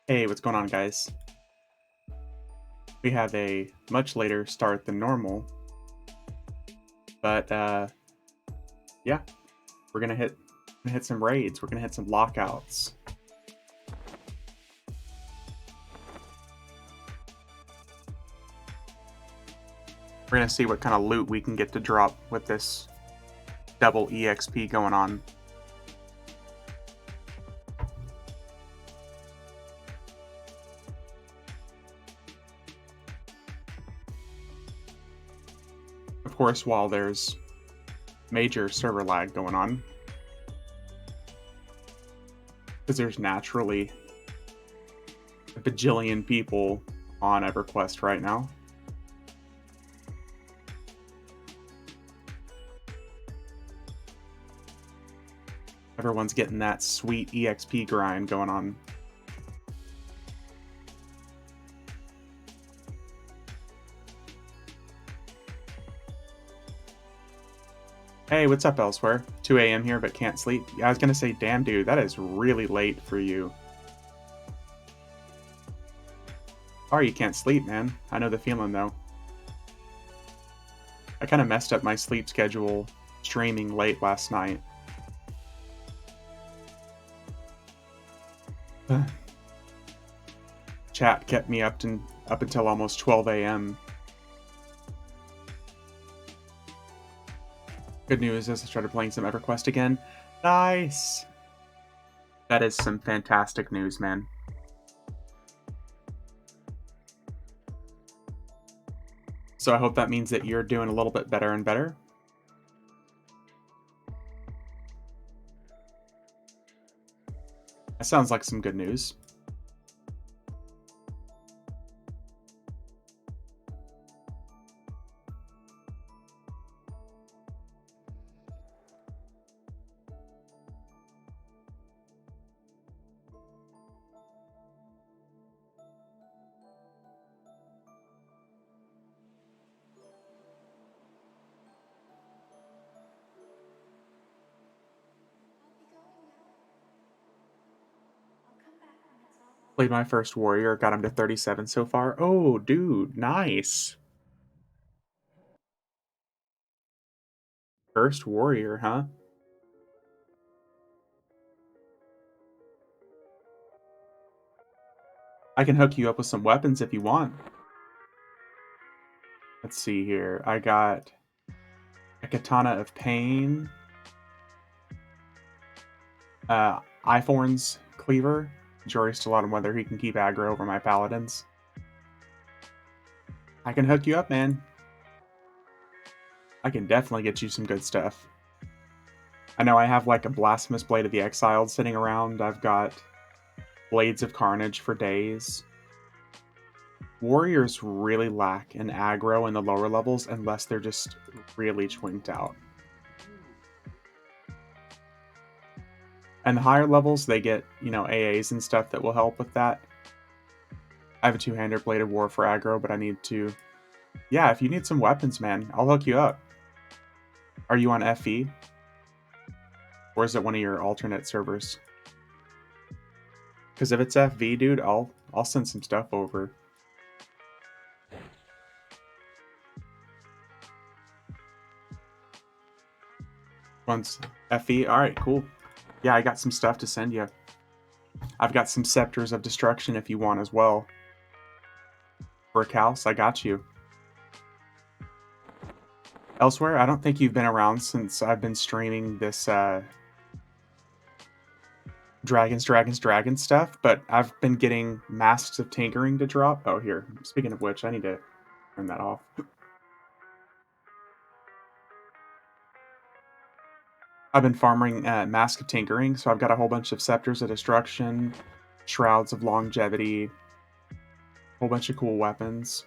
Hey, what's going on, guys? We have a much later start than normal, but yeah, we're gonna hit some raids. We're gonna hit some lockouts. We're gonna see what kind of loot we can get to drop with this double EXP going on. Of course, while there's major server lag going on, because there's naturally a bajillion people on EverQuest right now. Everyone's getting that sweet EXP grind going on. Hey, what's up, Elsewhere? 2 a.m. here, but can't sleep. Yeah, I was gonna say, damn, dude, that is really late for you. Sorry you can't sleep, man. I know the feeling, though. I kind of messed up my sleep schedule streaming late last night. Chat kept me up until almost 12 a.m. Good news is I started playing some EverQuest again. Nice! That is some fantastic news, man. So I hope that means that you're doing a little bit better and better. That sounds like some good news. Played my first warrior, got him to 37 so far. Oh, dude, nice. First warrior, huh? I can hook you up with some weapons if you want. Let's see here. I got a Katana of Pain, Ithorn's Cleaver. Jury's still on whether he can keep aggro over my paladins. I can hook you up, man. I can definitely get you some good stuff. I know I have like a Blasphemous Blade of the Exiled sitting around. I've got Blades of Carnage for days. Warriors really lack an aggro in the lower levels unless they're just really twinked out. And the higher levels, they get, AAs and stuff that will help with that. I have a two-hander Blade of War for aggro, but I need to... Yeah, if you need some weapons, man, I'll hook you up. Are you on FE? Or is it one of your alternate servers? Because if it's FV, dude, I'll send some stuff over. Once FE, alright, cool. Yeah, I got some stuff to send you. I've got some Scepters of Destruction if you want as well. Brickhouse, I got you. Elsewhere, I don't think you've been around since I've been streaming this Dragons stuff, but I've been getting Masks of Tinkering to drop. Oh, here. Speaking of which, I need to turn that off. I've been farming Mask of Tinkering, so I've got a whole bunch of Scepters of Destruction, Shrouds of Longevity, a whole bunch of cool weapons.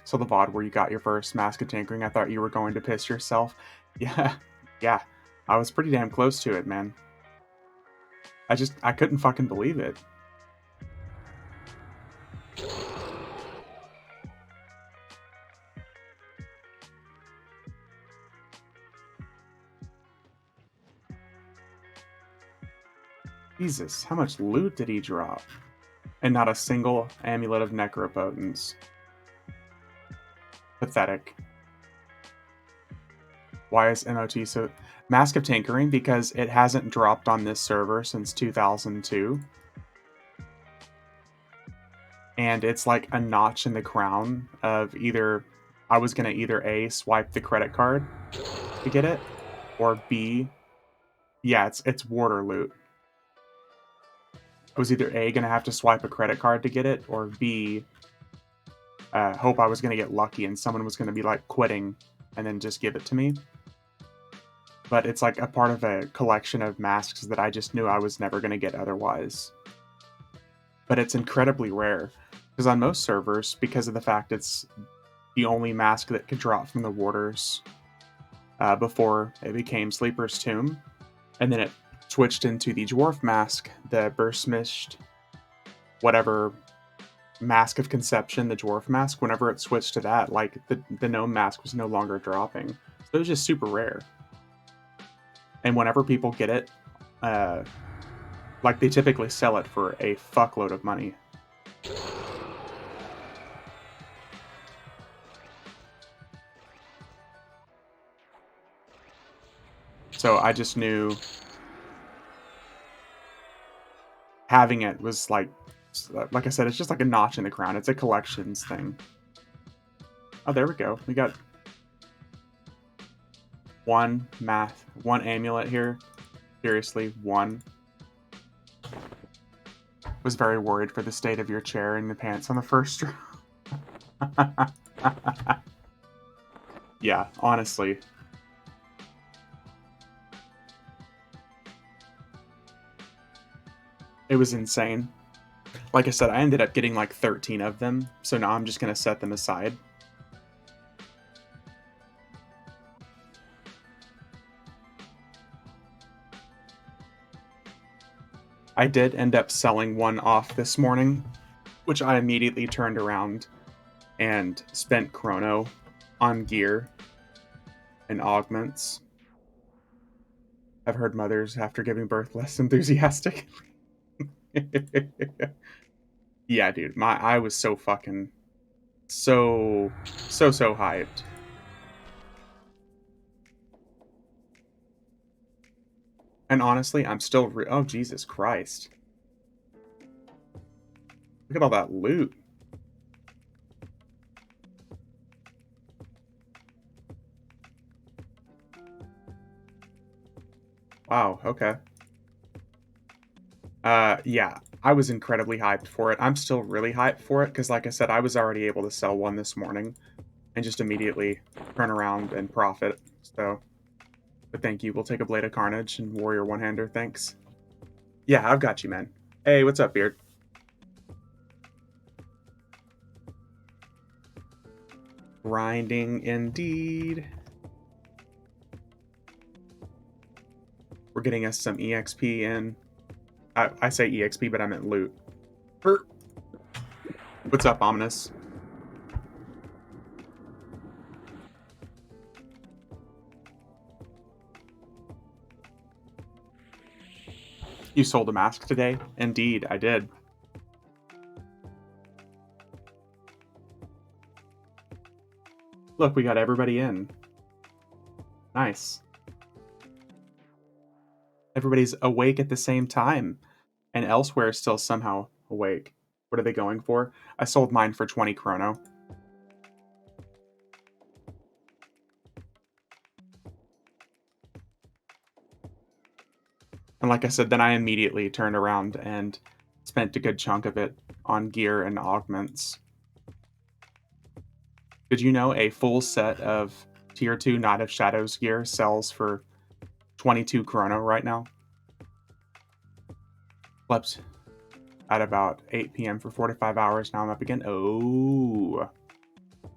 So the VOD where you got your first Mask of Tinkering, I thought you were going to piss yourself. Yeah, I was pretty damn close to it, man. I couldn't fucking believe it. Jesus, how much loot did he drop? And not a single amulet of necropotence. Pathetic. Why is MOT so... Mask of Tinkering, because it hasn't dropped on this server since 2002. And it's like a notch in the crown of either... I was going to either A, swipe the credit card to get it, or B... Yeah, it's Warder loot. I was either A, going to have to swipe a credit card to get it, or B... hope I was going to get lucky and someone was going to be like quitting and then just give it to me. But it's like a part of a collection of masks that I just knew I was never going to get otherwise. But it's incredibly rare, because on most servers, because of the fact it's the only mask that could drop from the warders before it became Sleeper's Tomb, and then it switched into the dwarf mask, the Burstmist, whatever Mask of Conception, the dwarf mask. Whenever it switched to that, like the gnome mask was no longer dropping, so it was just super rare. And whenever people get it, like they typically sell it for a fuckload of money. So I just knew having it was like I said, it's just like a notch in the crown. It's a collections thing. Oh, there we go. We got one amulet here. Seriously, one. Was very worried for the state of your chair and the pants on the first row. Yeah, honestly. It was insane. Like I said, I ended up getting like 13 of them, so now I'm just going to set them aside. I did end up selling one off this morning, which I immediately turned around and spent chrono on gear and augments. I've heard mothers after giving birth less enthusiastic. Yeah, dude, I was so fucking so hyped. And honestly, I'm still oh Jesus Christ. Look at all that loot. Wow, okay. Yeah, I was incredibly hyped for it. I'm still really hyped for it, because like I said, I was already able to sell one this morning and just immediately turn around and profit. So, but thank you. We'll take a Blade of Carnage and Warrior One-Hander, thanks. Yeah, I've got you, man. Hey, what's up, Beard? Grinding indeed. We're getting us some EXP in. I say EXP, but I meant loot. What's up, Ominous? You sold a mask today? Indeed, I did. Look, we got everybody in. Nice. Everybody's awake at the same time, and elsewhere is still somehow awake. What are they going for? I sold mine for 20 chrono. And like I said, then I immediately turned around and spent a good chunk of it on gear and augments. Did you know a full set of tier 2 Knight of Shadows gear sells for 22 chrono right now? Slept at about 8 p.m. for 45 hours. Now I'm up again. Oh.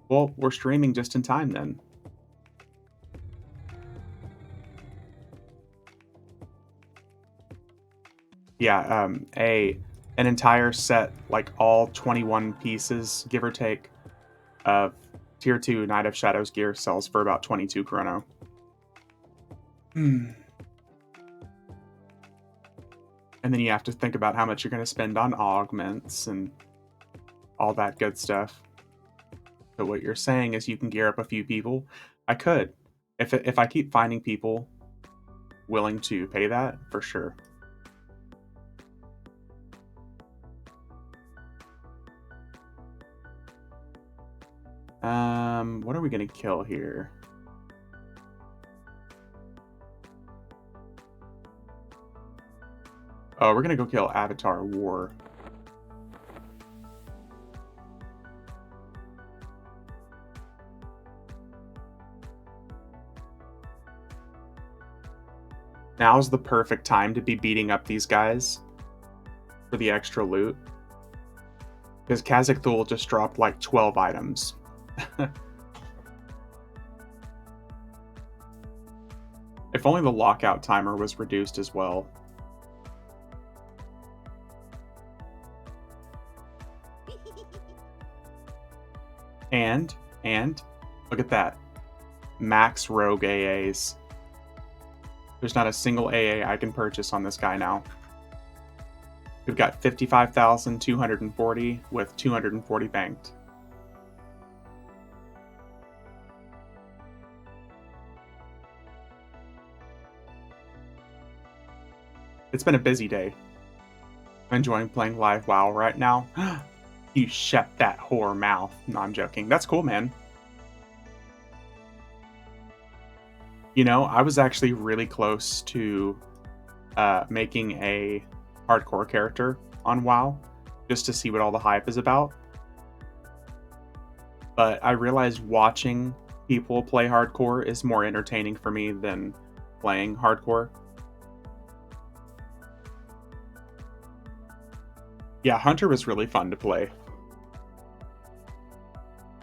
Well, we're streaming just in time then. Yeah, an entire set, like all 21 pieces, give or take, of tier 2 Knight of Shadows gear sells for about 22 chrono. And then you have to think about how much you're going to spend on augments and all that good stuff. But what you're saying is you can gear up a few people. I could. If I keep finding people willing to pay that, for sure. What are we going to kill here? Oh, we're going to go kill Avatar War. Now's the perfect time to be beating up these guys for the extra loot. Because Kazakh Thul just dropped like 12 items. If only the lockout timer was reduced as well. And, look at that. Max rogue AAs. There's not a single AA I can purchase on this guy now. We've got 55,240 with 240 banked. It's been a busy day. I'm enjoying playing live WoW right now. You shut that whore mouth. No, I'm joking. That's cool, man. You know, I was actually really close to making a hardcore character on WoW just to see what all the hype is about. But I realized watching people play hardcore is more entertaining for me than playing hardcore. Yeah, Hunter was really fun to play.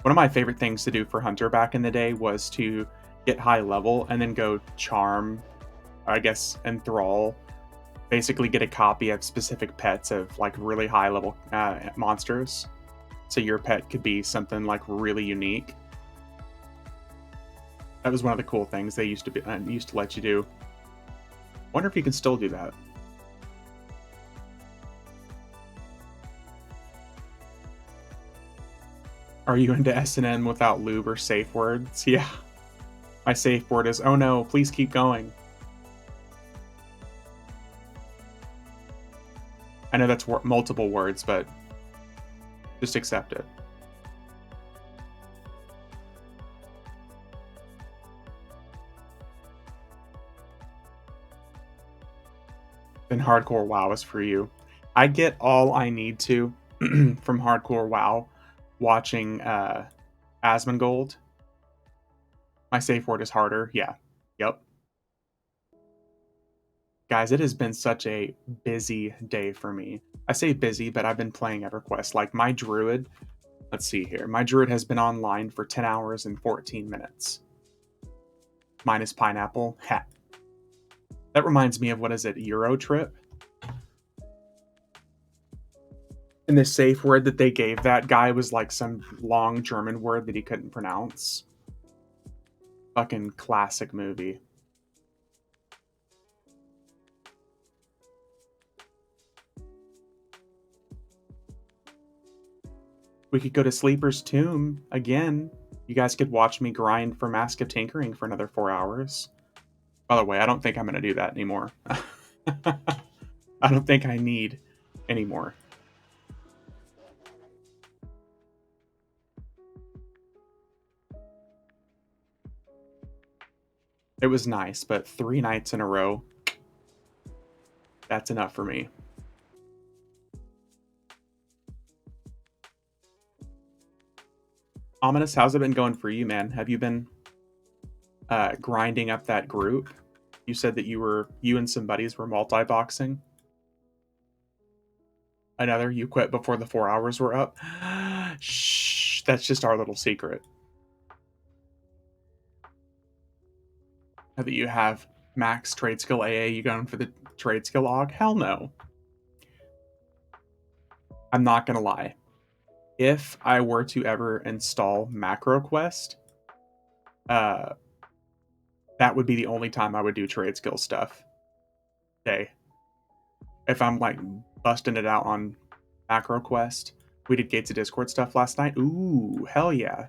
One of my favorite things to do for Hunter back in the day was to get high level and then go charm, I guess, enthrall. Basically get a copy of specific pets of like really high level monsters. So your pet could be something like really unique. That was one of the cool things they used to let you do. Wonder if you can still do that. Are you into S&M without lube or safe words? Yeah. My safe word is, oh no, please keep going. I know that's multiple words, but just accept it. Then hardcore WoW is for you. I get all I need to from hardcore WoW watching Asmongold. My safe word is harder. Yeah. Yep. Guys, it has been such a busy day for me. I say busy, but I've been playing EverQuest. Like my druid, let's see here. My druid has been online for 10 hours and 14 minutes. Minus pineapple. Ha. That reminds me of, what is it, Euro Trip? And the safe word that they gave that guy was like some long German word that he couldn't pronounce. Fucking classic movie. We could go to Sleeper's Tomb again. You guys could watch me grind for Mask of Tinkering for another 4 hours. By the way, I don't think I'm going to do that anymore. I don't think I need anymore. It was nice, but 3 nights in a row, that's enough for me. Ominous, how's it been going for you, man? Have you been grinding up that group? You said that you and some buddies were multi-boxing. You quit before the 4 hours were up. Shh, that's just our little secret. Now that you have max trade skill AA, you going for the trade skill aug? Hell no. I'm not gonna lie. If I were to ever install MacroQuest, that would be the only time I would do trade skill stuff. Okay. if I'm like busting it out on EverQuest. We did Gates of Discord stuff last night. Ooh, hell yeah.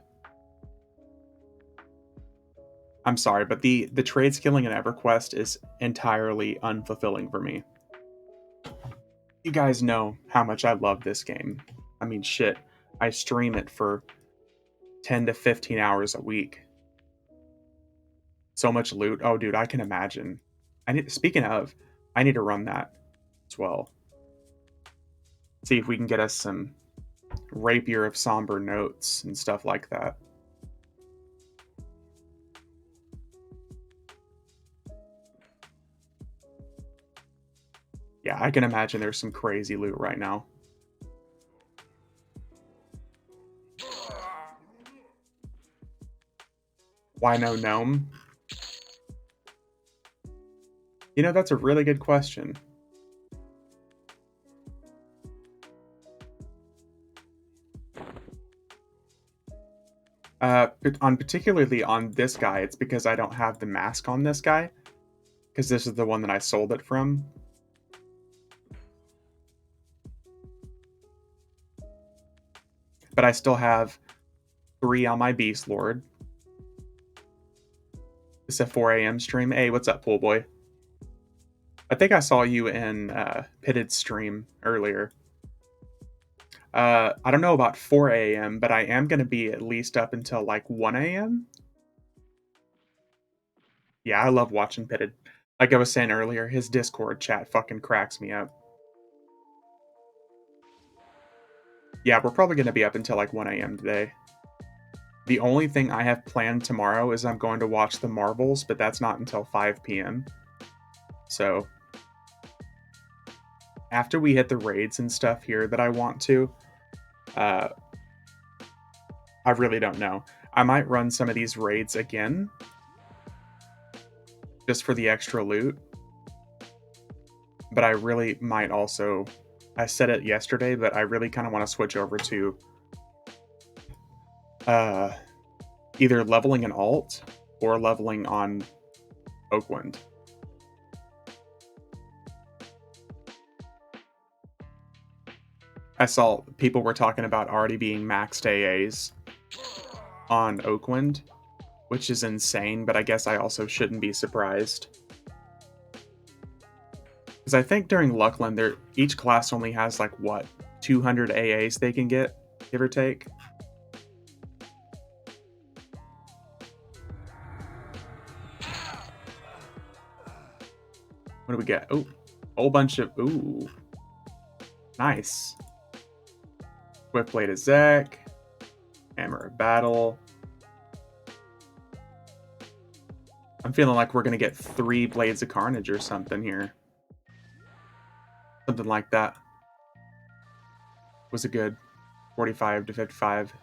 I'm sorry, but the trade skilling in EverQuest is entirely unfulfilling for me. You guys know how much I love this game. I mean, shit, I stream it for 10 to 15 hours a week. So much loot. Oh, dude, I can imagine. Speaking of, I need to run that as well. See if we can get us some Rapier of Somber Notes and stuff like that. Yeah, I can imagine there's some crazy loot right now. Why no gnome? You know, that's a really good question. Particularly on this guy, it's because I don't have the mask on this guy, because this is the one that I sold it from. But I still have 3 on my Beast Lord. It's a 4 a.m. stream. Hey, what's up, pool boy? I think I saw you in Pitted stream earlier. I don't know about 4 a.m., but I am going to be at least up until like 1 a.m. Yeah, I love watching Pitted. Like I was saying earlier, his Discord chat fucking cracks me up. Yeah, we're probably going to be up until like 1 a.m. today. The only thing I have planned tomorrow is I'm going to watch the Marvels, but that's not until 5 p.m. So after we hit the raids and stuff here that I want to, I really don't know. I might run some of these raids again just for the extra loot. But I really might also, I said it yesterday, but I really kind of want to switch over to either leveling an alt or leveling on Oakwind. I saw people were talking about already being maxed AAs on Oakwind, which is insane, but I guess I also shouldn't be surprised. Because I think during Luckland, each class only has like, what, 200 AAs they can get, give or take? What do we get? Oh, whole bunch of, ooh. Nice. Swift Blade of Zek. Hammer of Battle. I'm feeling like we're going to get 3 Blades of Carnage or something here. Something like that. Was it good? 45 to 55.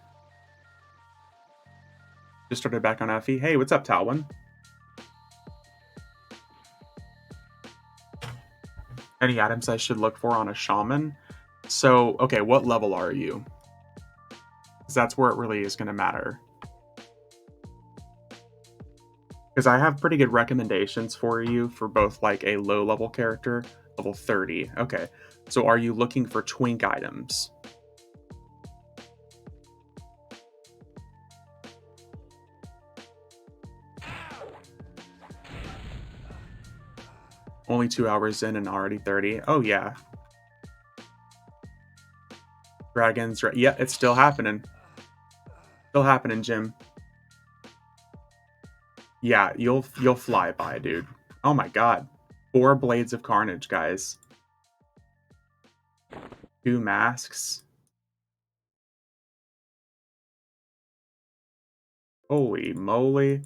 Just started back on Effie. Hey, what's up, Talwin? Any items I should look for on a shaman? So, okay, what level are you? Because that's where it really is going to matter. Because I have pretty good recommendations for you for both like a low level character, level 30. Okay, so are you looking for twink items? Only 2 hours in and already 30. Oh, yeah. Dragons. Yeah, it's still happening. Still happening, Jim. Yeah, you'll fly by, dude. Oh my god. 4 Blades of Carnage, guys. 2 masks. Holy moly.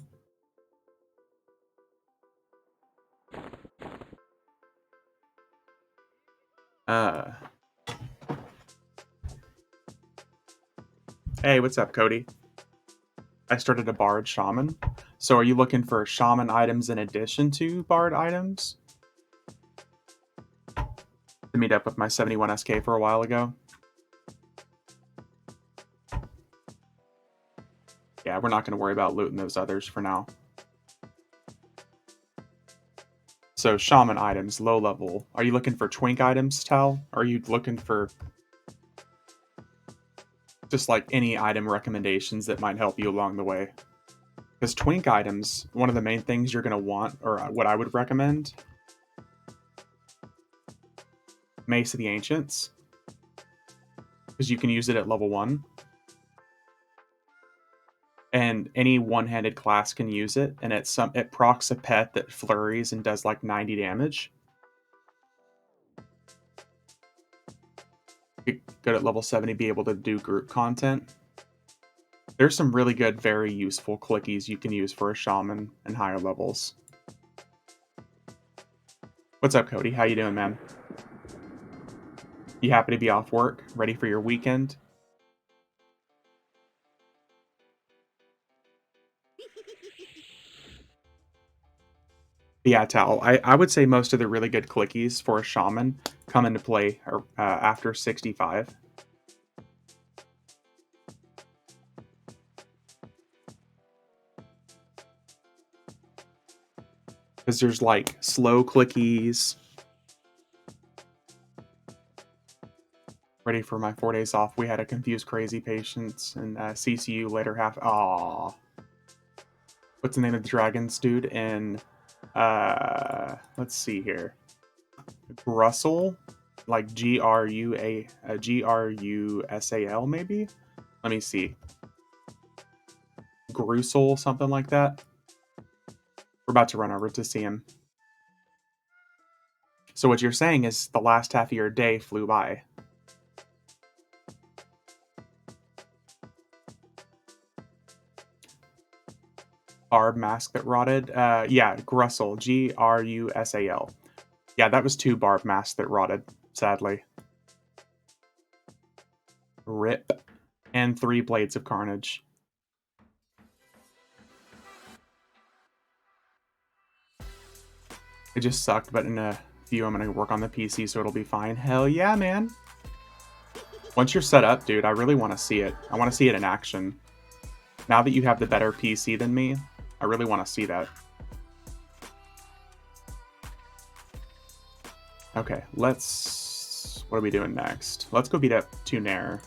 Hey, what's up, Cody? I started a Bard Shaman. So are you looking for Shaman items in addition to Bard items? To meet up with my 71 SK for a while ago? Yeah, we're not going to worry about looting those others for now. So shaman items, low level. Are you looking for twink items, Tal? Or are you looking for just like any item recommendations that might help you along the way? Because twink items, one of the main things you're going to want, or what I would recommend, Mace of the Ancients, because you can use it at level 1. And any one-handed class can use it, and it procs a pet that flurries and does like 90 damage. Good at level 70, be able to do group content. There's some really good, very useful clickies you can use for a shaman and higher levels. What's up, Cody? How you doing, man? You happy to be off work, ready for your weekend? Yeah, Tal. I would say most of the really good clickies for a shaman come into play after 65. Because there's like slow clickies. Ready for my 4 days off. We had a confused crazy patient and CCU later half. Aww. What's the name of the dragons, dude? In let's see here. Grussel, like Grusal, maybe. Let me see. Grusel, something like that. We're about to run over to see him. So what you're saying is the last half of your day flew by. Barb mask that rotted. Yeah, Grussel, Grusal. Yeah, that was 2 barb masks that rotted, sadly. Rip. And 3 blades of carnage. It just sucked, but in a few I'm going to work on the PC, so it'll be fine. Hell yeah, man. Once you're set up, dude, I really want to see it. I want to see it in action. Now that you have the better PC than me, I really want to see that. Okay, let's... What are we doing next? Let's go beat up Tunair.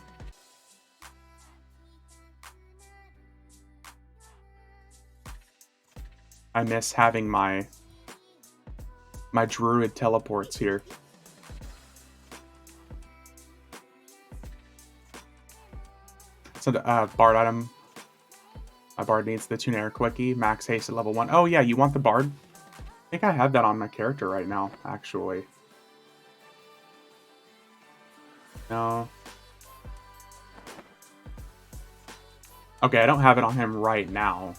I miss having my druid teleports here. So the bard item. My bard needs the Tunair quickie, max haste at level 1. Oh yeah, you want the bard? I think I have that on my character right now, actually. No. Okay, I don't have it on him right now.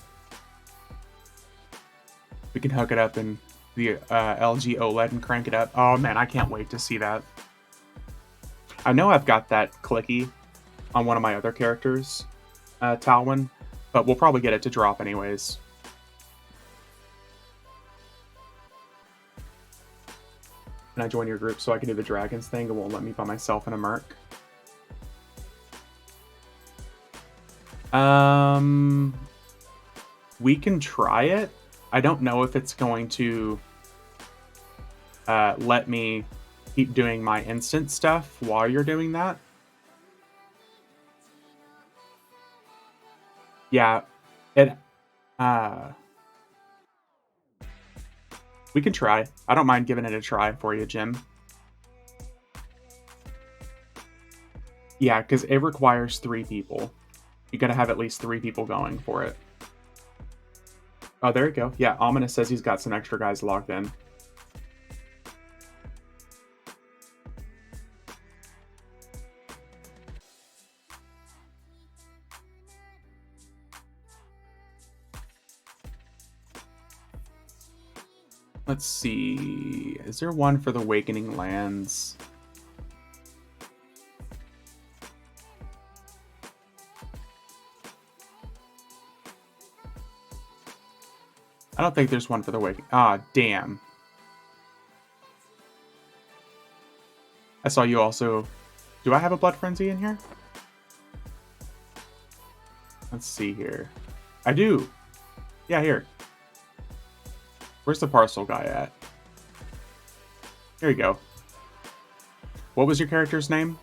We can hook it up in the LG OLED and crank it up. Oh man, I can't wait to see that. I know I've got that clicky on one of my other characters, Talwyn, but we'll probably get it to drop anyways. Can I join your group so I can do the dragons thing? It won't let me by myself in a merc. We can try it. I don't know if it's going to let me keep doing my instant stuff while you're doing that. Yeah, we can try. I don't mind giving it a try for you, Jim. Yeah, because it requires 3 people. You gotta have at least 3 people going for it. Oh, there you go. Yeah, Ominous says he's got some extra guys logged in. Let's see. Is there one for the Awakening Lands? I don't think there's one for the Awakening. Ah, damn. I saw you also... Do I have a Blood Frenzy in here? Let's see here. I do. Yeah, here. Where's the parcel guy at? There you go. What was your character's name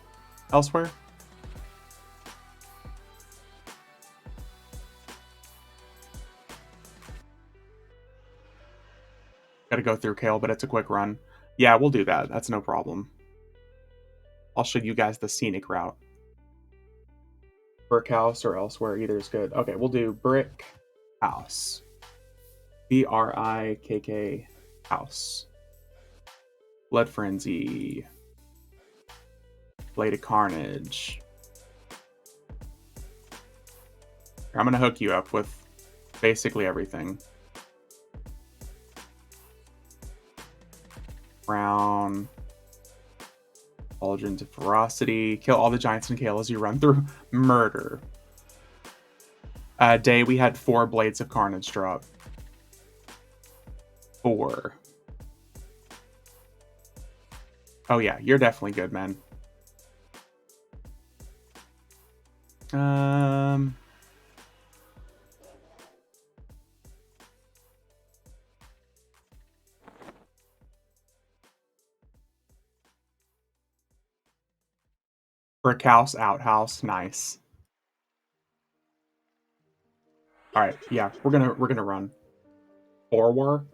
elsewhere? Gotta go through Kale, but it's a quick run. Yeah, we'll do that. That's no problem. I'll show you guys the scenic route. Brick house or elsewhere, either is good. Okay, we'll do brick house. BRIKK house. Blood Frenzy. Blade of Carnage. I'm gonna hook you up with basically everything. Brown. Cauldrons of Ferocity. Kill all the giants and Kale as you run through. Murder. Day, we had 4 Blades of Carnage drop. 4. Oh yeah, you're definitely good, man. Brick house, outhouse, nice. All right, yeah, we're gonna run. 4 war.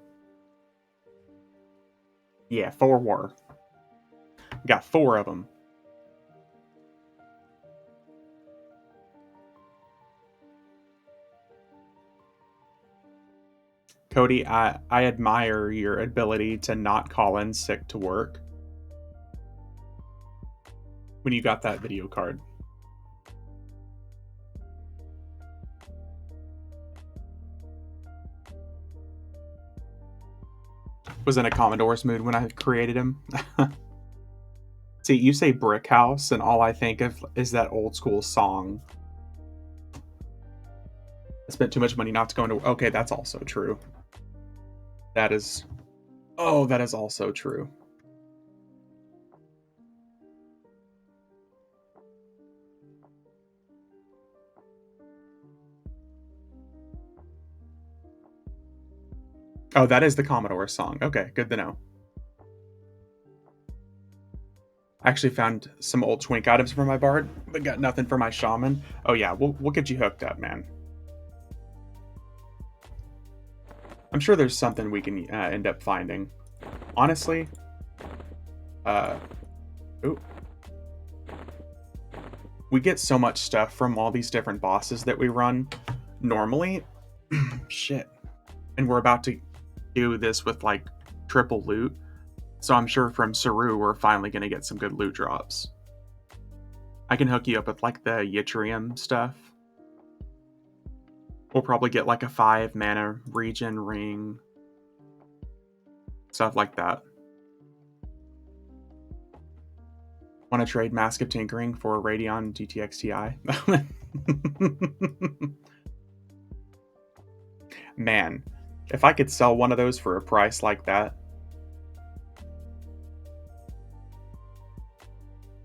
Yeah, 4 war. We got 4 of them. Cody, I admire your ability to not call in sick to work when you got that video card. Was in a Commodore's mood when I created him. See, you say brick house, and all I think of is that old school song. I spent too much money not to go into... Okay, that's also true. That is... Oh, that is also true. Oh, that is the Commodore song. Okay, good to know. I actually found some old Twink items for my Bard, but got nothing for my Shaman. Oh yeah, we'll get you hooked up, man. I'm sure there's something we can end up finding. Honestly, we get so much stuff from all these different bosses that we run normally. Shit. And we're about to do this with like triple loot. So I'm sure from Saru we're finally going to get some good loot drops. I can hook you up with like the Yttrium stuff. We'll probably get like a 5 mana regen ring. Stuff like that. Want to trade Mask of Tinkering for a Radeon GTX Ti? Man, if I could sell one of those for a price like that.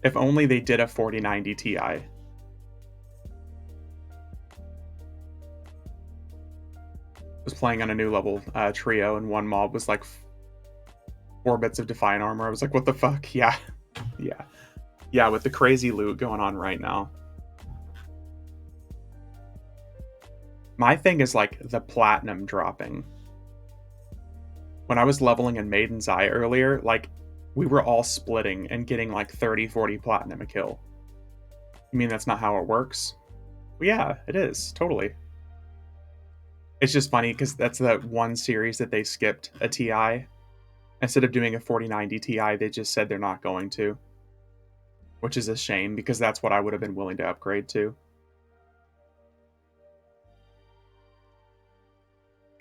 If only they did a 4090 Ti. Was playing on a new level trio, and one mob was like 4 bits of Defiant Armor. I was like, what the fuck? Yeah. Yeah, with the crazy loot going on right now. My thing is like the platinum dropping. When I was leveling in Maiden's Eye earlier, like we were all splitting and getting like 30, 40 platinum a kill. You mean that's not how it works? Well, yeah, it is. Totally. It's just funny because that's that one series that they skipped a TI. Instead of doing a 4090 Ti, they just said they're not going to. Which is a shame because that's what I would have been willing to upgrade to.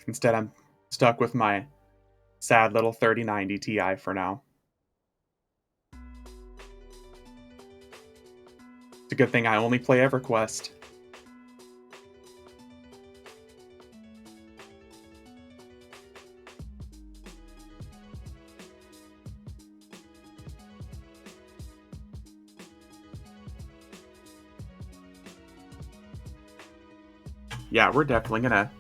Instead, I'm stuck with my sad little 3090 Ti for now. It's a good thing I only play EverQuest. Yeah, we're definitely gonna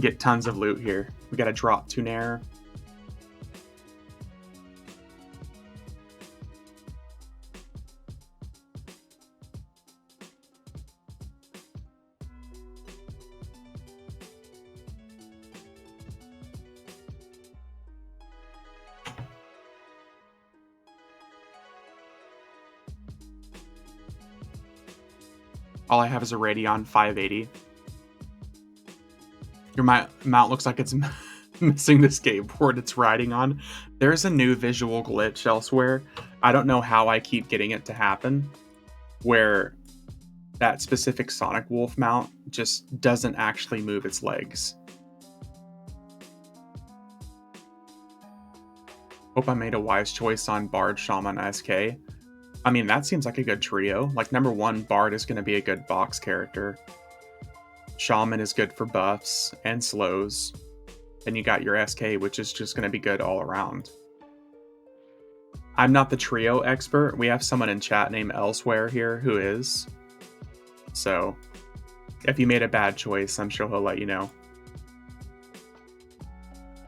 get tons of loot here. We got a drop Tunair. All I have is a Radeon 580. Your mount looks like it's missing the skateboard it's riding on. There's a new visual glitch elsewhere. I don't know how I keep getting it to happen, where that specific Sonic Wolf mount just doesn't actually move its legs. Hope I made a wise choice on Bard, Shaman, SK. I mean, that seems like a good trio. Like, number one, Bard is going to be a good box character. Shaman is good for buffs and slows. Then you got your SK, which is just going to be good all around. I'm not the trio expert. We have someone in chat named Elsewhere here who is. So, if you made a bad choice, I'm sure he'll let you know.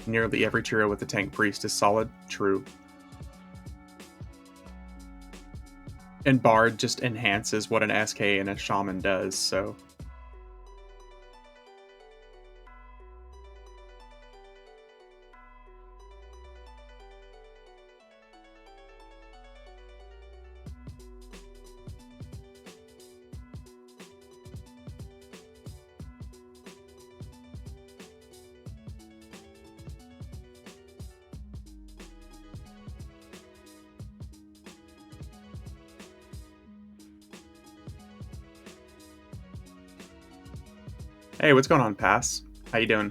Nearly every trio with a tank priest is solid. True. And Bard just enhances what an SK and a Shaman does, so... Hey, what's going on, Pass? How you doing?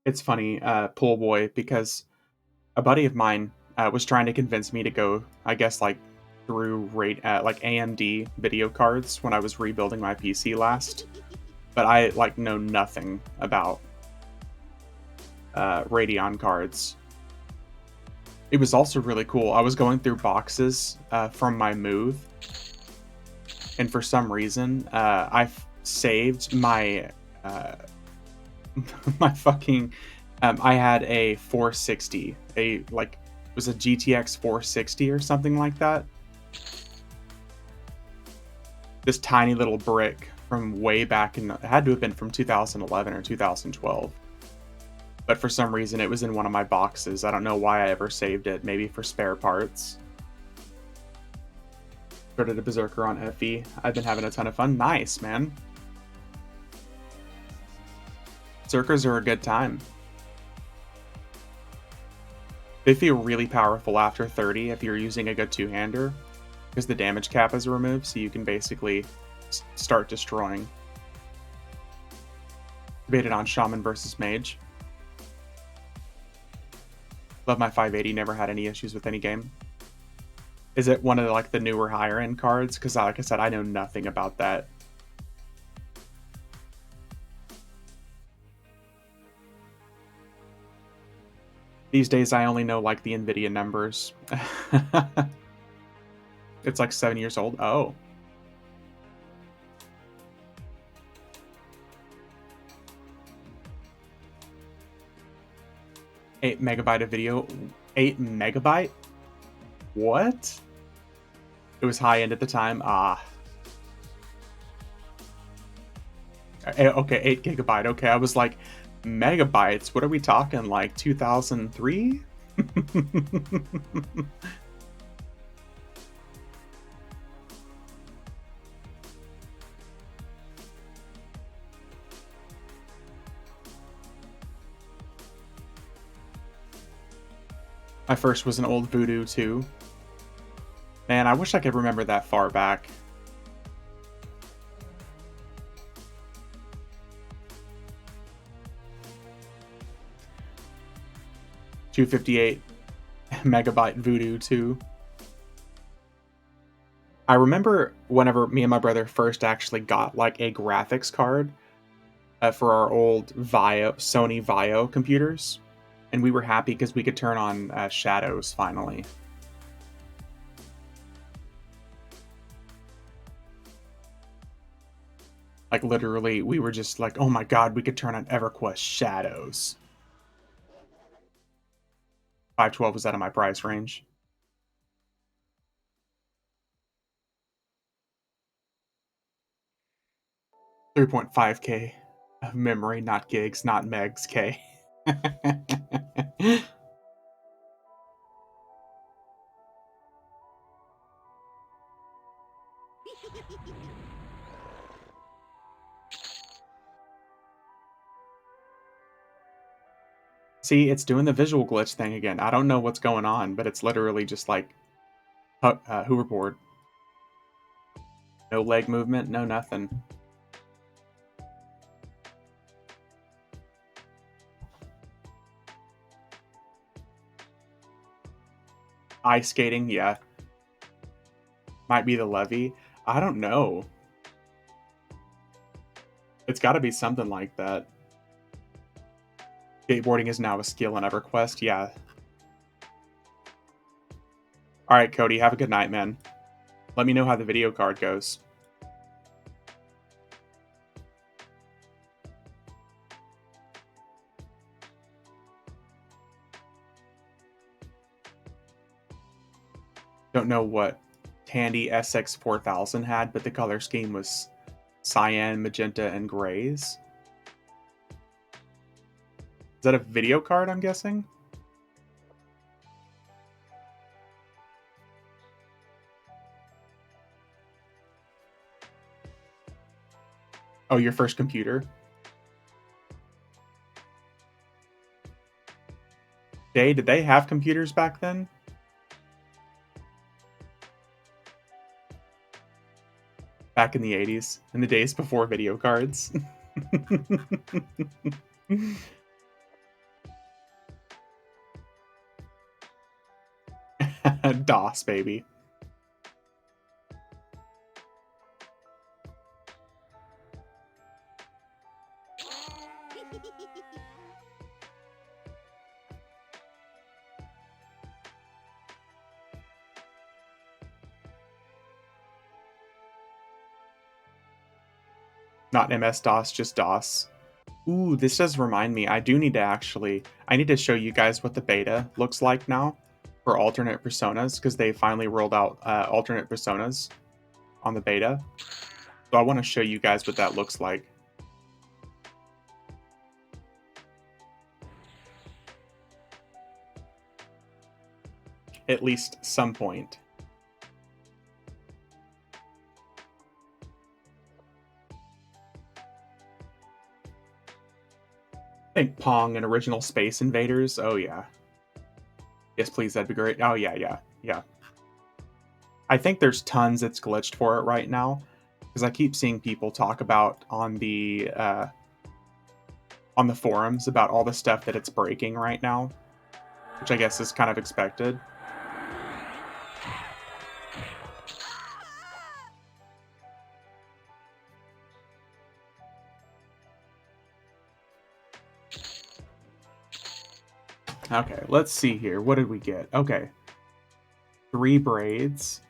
It's funny, Pool Boy, because a buddy of mine was trying to convince me to go, I guess, like, through like AMD video cards when I was rebuilding my PC last. But I, like, know nothing about Radeon cards. It was also really cool. I was going through boxes from my move, and for some reason, I saved my my fucking. I had a 460, it was a GTX 460 or something like that. This tiny little brick from way back it had to have been from 2011 or 2012. But for some reason, it was in one of my boxes. I don't know why I ever saved it. Maybe for spare parts. Started a Berserker on FE. I've been having a ton of fun. Nice, man. Berserkers are a good time. They feel really powerful after 30 if you're using a good two-hander, because the damage cap is removed, so you can basically start destroying. Debated on Shaman versus Mage. Love my 580, never had any issues with any game. Is it one of the newer higher end cards? Because like I said, I know nothing about that. These days I only know the NVIDIA numbers. It's like 7 years old. Oh. Eight megabyte of video. 8 megabyte? What? It was high end at the time. Ah. Okay, 8 gigabyte. Okay, I was like, megabytes? What are we talking? Like 2003? My first was an old Voodoo too. Man, I wish I could remember that far back. $258 megabyte Voodoo 2. I remember whenever me and my brother first actually got a graphics card for our old Sony Vaio computers, and we were happy because we could turn on shadows finally. Literally, we were just like, oh my god, we could turn on EverQuest shadows. 512 was out of my price range. 3.5K of memory, not gigs, not megs, K. See, it's doing the visual glitch thing again. I don't know what's going on, but it's literally just like hoverboard. No leg movement, no nothing. Ice skating, yeah. Might be the levee. I don't know. It's got to be something like that. Skateboarding is now a skill in EverQuest, yeah. Alright, Cody, have a good night, man. Let me know how the video card goes. Don't know what Tandy SX4000 had, but the color scheme was cyan, magenta, and grays. Is that a video card, I'm guessing? Oh, your first computer? Jay, did they have computers back then? Back in the 80s, in the days before video cards. DOS, baby. Not MS-DOS, just DOS. Ooh, this does remind me. I need to show you guys what the beta looks like now for alternate personas, because they finally rolled out alternate personas on the beta. So I want to show you guys what that looks like. At least some point. I think Pong and Original Space Invaders. Oh, yeah. Yes, please, that'd be great. Oh, yeah. I think there's tons that's glitched for it right now, because I keep seeing people talk about on the forums about all the stuff that it's breaking right now, which I guess is kind of expected. Okay, let's see here. What did we get? Okay. 3 braids.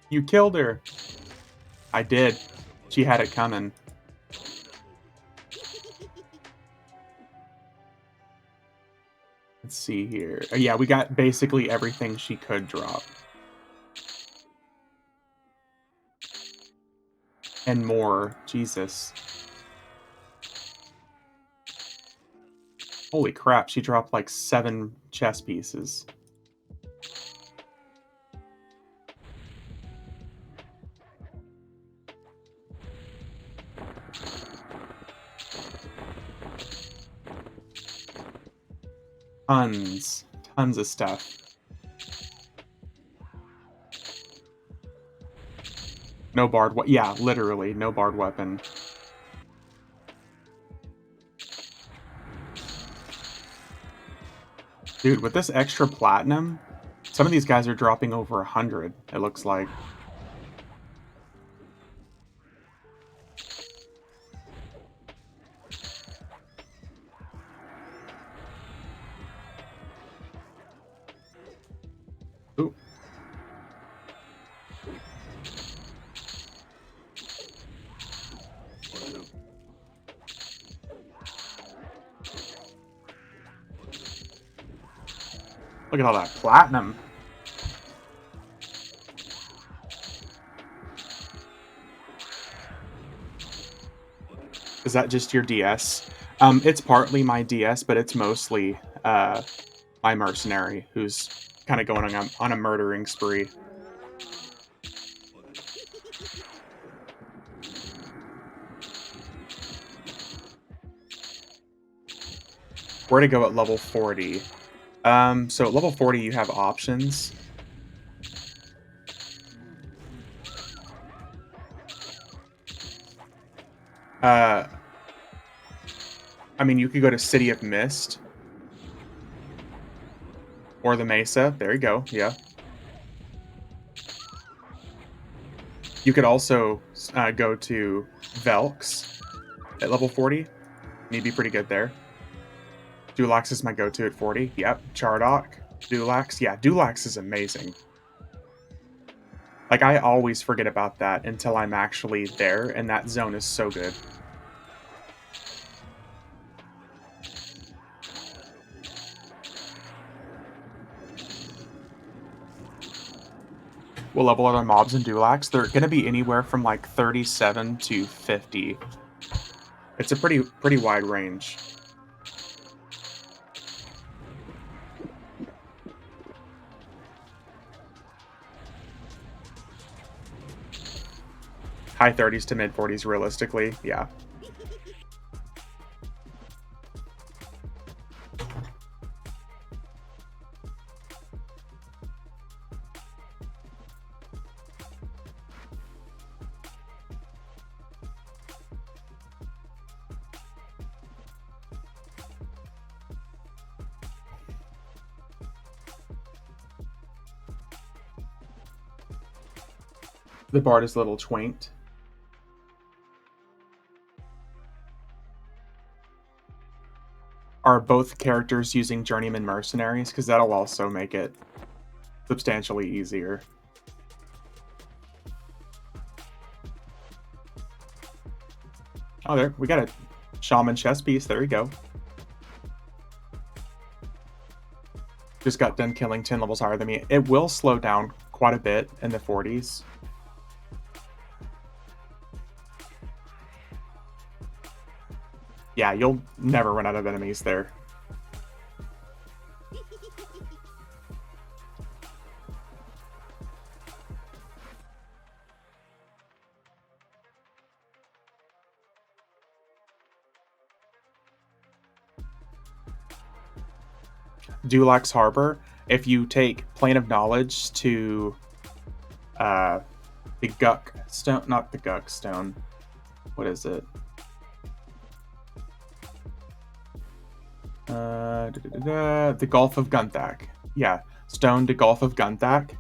You killed her. I did. She had it coming. Let's see here. Yeah, we got basically everything she could drop. And more. Jesus. Holy crap, she dropped like 7 chess pieces. Tons of stuff. No barred weapon. Yeah, literally, no barred weapon. Dude, with this extra platinum, some of these guys are dropping over 100, it looks like. Ooh. Look at all that platinum. Is that just your DS? It's partly my DS, but it's mostly my mercenary who's kind of going on a murdering spree. Where to go at level 40? So at level 40 you have options. Uh, I mean, you could go to City of Mist or the Mesa. There you go. Yeah. You could also go to Velks at level 40. You'd be pretty good there. Dulax is my go-to at 40. Yep. Chardock. Dulax. Yeah, Dulax is amazing. Like, I always forget about that until I'm actually there, and that zone is so good. What level are the mobs in Dulax? They're going to be anywhere from like 37 to 50. It's a pretty wide range. High 30s to mid 40s realistically, yeah. The bard is a little twinked. Are both characters using journeyman mercenaries? Because that'll also make it substantially easier. Oh, there, we got a shaman chess piece. There we go. Just got done killing 10 levels higher than me. It will slow down quite a bit in the 40s. Yeah, you'll never run out of enemies there. Dulax Harbor, if you take Plane of Knowledge to the Guck Stone, not the Guck Stone, what is it? The Gulf of Gunthak. Yeah, Stone to Gulf of Gunthak,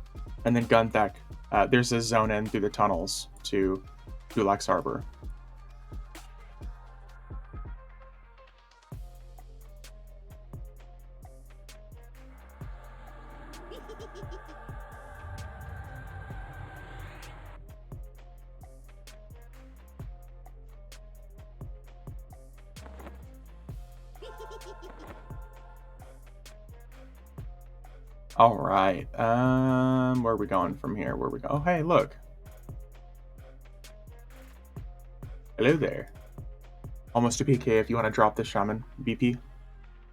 and then Gunthak. There's a zone in through the tunnels to Dulax Harbor. All right. Where are we going from here? Where we go? Oh, hey, look. Hello there. Almost a PK if you want to drop the shaman BP.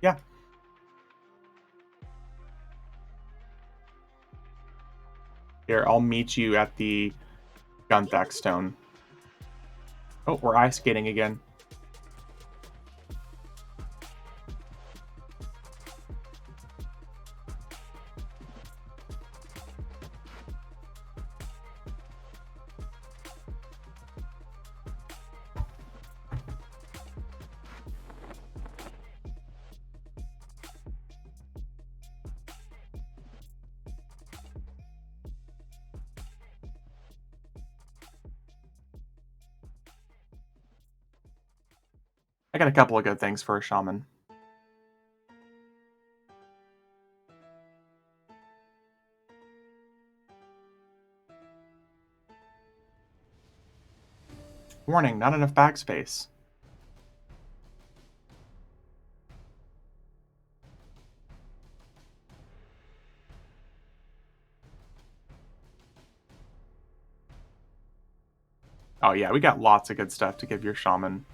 Yeah. Here, I'll meet you at the Gunthak Stone. Oh, we're ice skating again. I got a couple of good things for a shaman. Warning, not enough backspace. Oh yeah, we got lots of good stuff to give your shaman.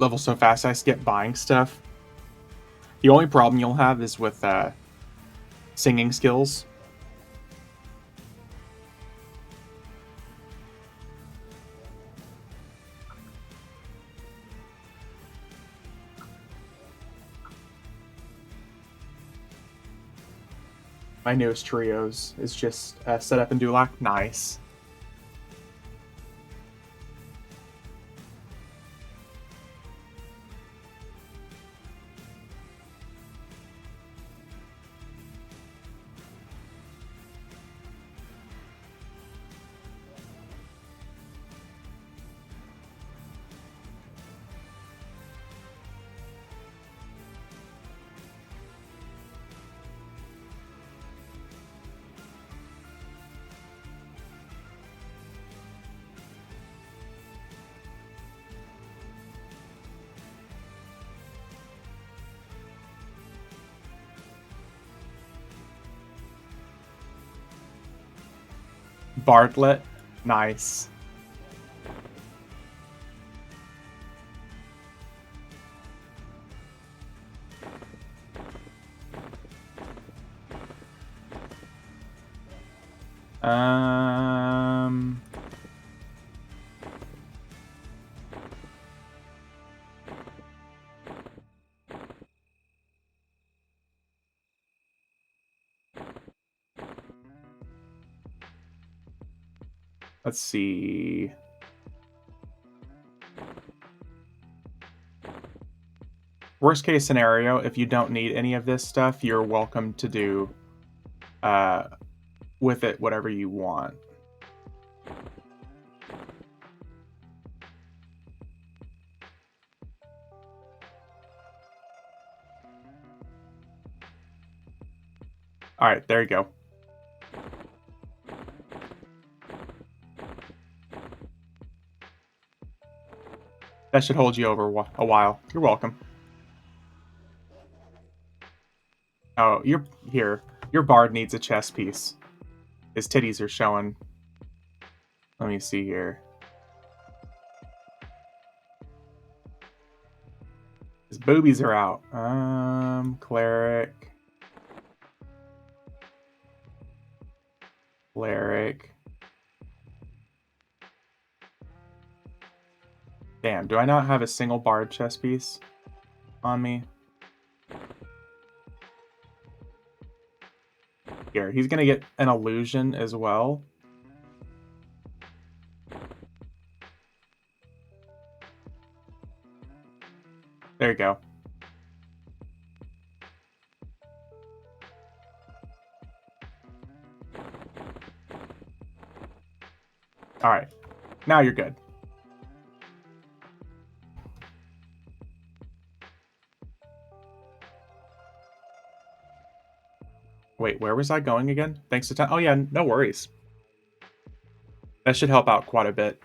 level so fast I skip buying stuff. The only problem you'll have is with singing skills. My newest trios is just set up and do like nice. Bartlett, nice. Um, let's see. Worst case scenario, if you don't need any of this stuff, you're welcome to do with it whatever you want. All right, there you go. That should hold you over a while. You're welcome. Oh, you're here. Your bard needs a chest piece. His titties are showing. Let me see here. His boobies are out. Cleric. Cleric. Damn, do I not have a single bard chest piece on me? Here, he's gonna get an illusion as well. There you go. Alright. Now you're good. Wait, where was I going again? Thanks to time. Oh yeah, no worries. That should help out quite a bit.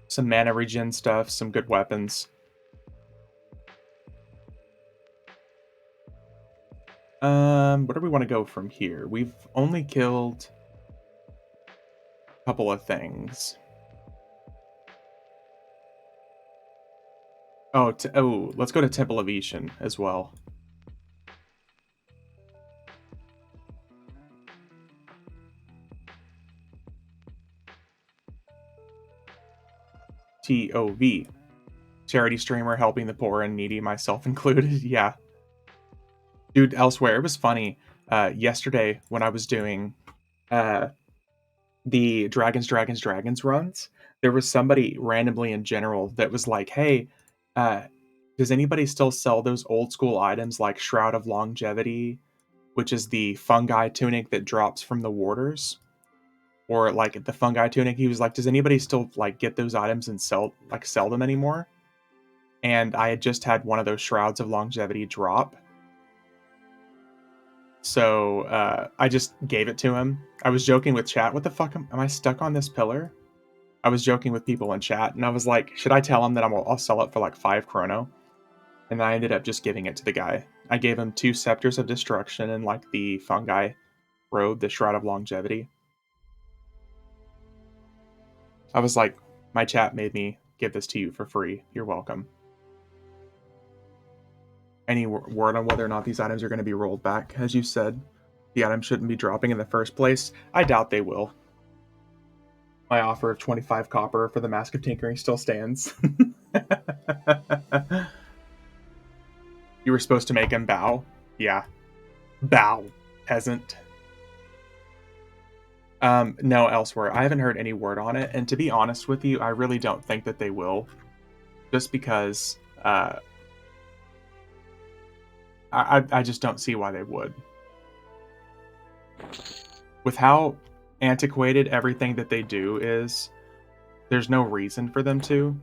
Some mana regen stuff, some good weapons. Where do we want to go from here? We've only killed a couple of things. Oh, let's go to Temple of Ishan as well. TOV. Charity streamer helping the poor and needy, myself included. Yeah. Dude, elsewhere, it was funny. Yesterday, when I was doing the Dragons runs, there was somebody randomly in general that was like, hey, does anybody still sell those old school items like Shroud of Longevity, which is the fungi tunic that drops from the warders? Or like the fungi tunic? He was like, does anybody still like get those items and sell them anymore? And I had just had one of those Shrouds of Longevity drop. So I just gave it to him. I was joking with chat. What the fuck? Am I stuck on this pillar? I was joking with people in chat, and I was like, should I tell him that I'll sell it for like 5 chrono? And I ended up just giving it to the guy. I gave him 2 Scepters of Destruction and like the fungi robe, the Shroud of Longevity. I was like, my chat made me give this to you for free. You're welcome. any word on whether or not these items are going to be rolled back? As you said, the items shouldn't be dropping in the first place. I doubt they will. My offer of 25 copper for the Mask of Tinkering still stands. You were supposed to make him bow? Yeah. Bow, peasant. No, elsewhere. I haven't heard any word on it, and to be honest with you, I really don't think that they will. Just because I just don't see why they would. With how antiquated everything that they do is, there's no reason for them to.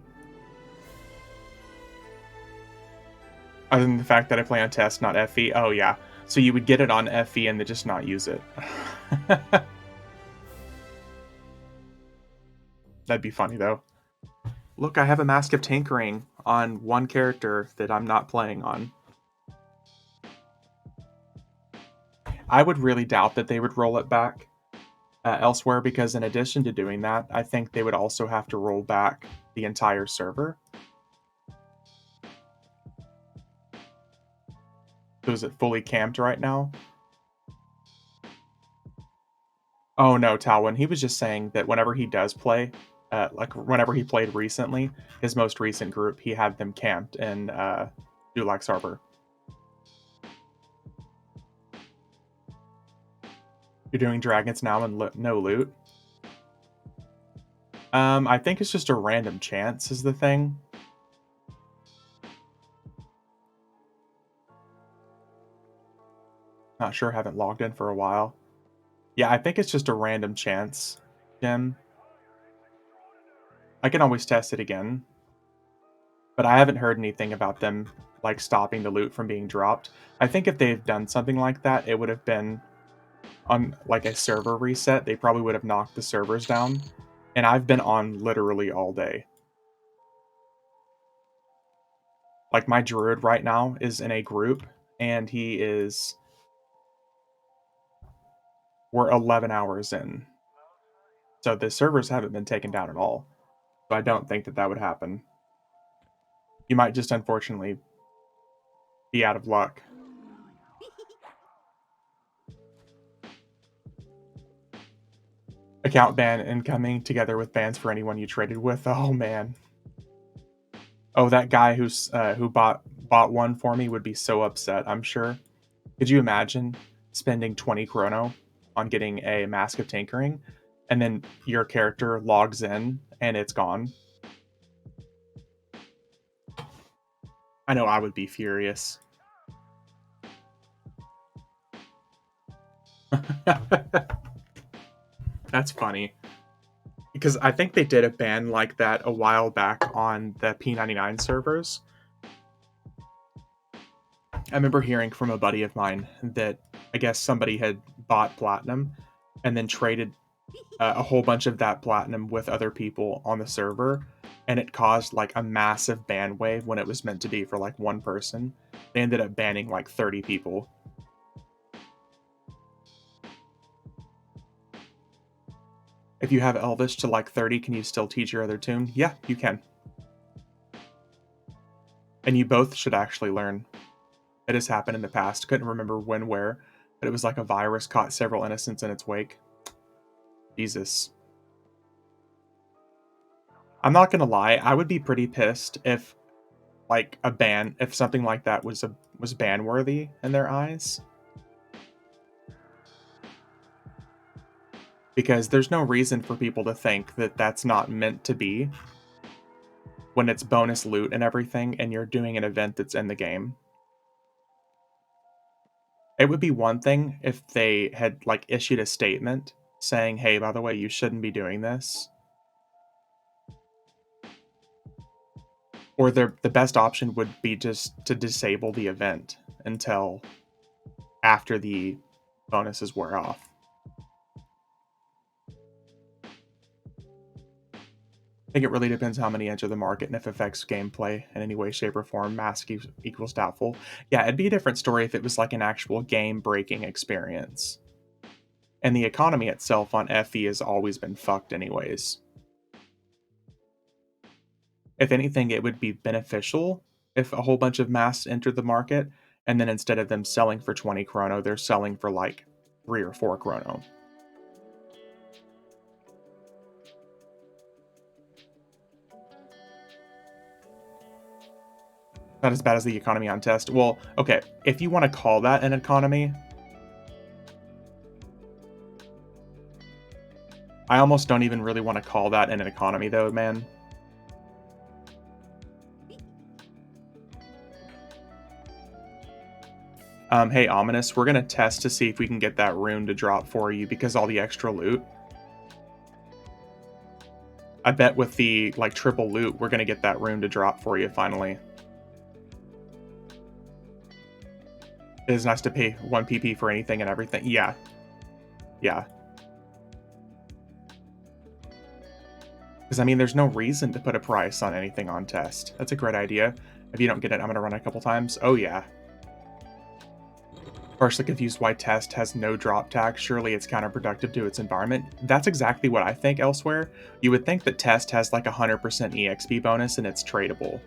Other than the fact that I play on test, not FE. Oh, yeah. So you would get it on FE and then just not use it. That'd be funny, though. Look, I have a Mask of Tinkering on one character that I'm not playing on. I would really doubt that they would roll it back elsewhere, because in addition to doing that, I think they would also have to roll back the entire server. So is it fully camped right now? Oh no, Talwin. He was just saying that whenever he does play, like whenever he played recently, his most recent group, he had them camped in Dulax Harbor. You're doing dragons now and no loot? I think it's just a random chance is the thing. Not sure, haven't logged in for a while. Yeah, I think it's just a random chance, Jim. I can always test it again. But I haven't heard anything about them, like, stopping the loot from being dropped. I think if they've done something like that, it would have been on, like, a server reset. They probably would have knocked the servers down. And I've been on literally all day. Like, my druid right now is in a group, and we're 11 hours in. So the servers haven't been taken down at all. So I don't think that that would happen. You might just unfortunately be out of luck. Account ban incoming together with bans for anyone you traded with. Oh man. Oh, that guy who bought one for me would be so upset, I'm sure. Could you imagine spending 20 chrono on getting a Mask of Tinkering, and then your character logs in and it's gone? I know I would be furious. That's funny. Because I think they did a ban like that a while back on the P99 servers. I remember hearing from a buddy of mine that I guess somebody had bought platinum and then traded a whole bunch of that platinum with other people on the server, and it caused like a massive ban wave when it was meant to be for like one person. They ended up banning like 30 people. If you have Elvish to like 30, can you still teach your other tune? Yeah, you can. And you both should actually learn. It has happened in the past. Couldn't remember when, where, but it was like a virus caught several innocents in its wake. Jesus. I'm not gonna lie, I would be pretty pissed if like a ban, if something like that was ban worthy in their eyes. Because there's no reason for people to think that that's not meant to be when it's bonus loot and everything and you're doing an event that's in the game. It would be one thing if they had like issued a statement saying, hey, by the way, you shouldn't be doing this. Or the best option would be just to disable the event until after the bonuses wear off. I think it really depends how many enter the market and if it affects gameplay in any way, shape, or form. Mask equals doubtful. Yeah, it'd be a different story if it was like an actual game-breaking experience. And the economy itself on FE has always been fucked anyways. If anything, it would be beneficial if a whole bunch of masks enter the market, and then instead of them selling for 20 chrono, they're selling for like 3 or 4 chrono. Not as bad as the economy on test. Well, okay, if you want to call that an economy, I almost don't even really want to call that an economy though, man. Hey, Ominous, we're gonna test to see if we can get that rune to drop for you because all the extra loot. I bet with the, like, triple loot, we're gonna get that rune to drop for you finally. It is nice to pay 1 PP for anything and everything. Yeah. Yeah. Because, I mean, there's no reason to put a price on anything on test. That's a great idea. If you don't get it, I'm gonna run it a couple times. Oh, yeah. Partially confused why test has no drop tax. Surely it's counterproductive to its environment. That's exactly what I think elsewhere. You would think that test has like 100% EXP bonus and it's tradable.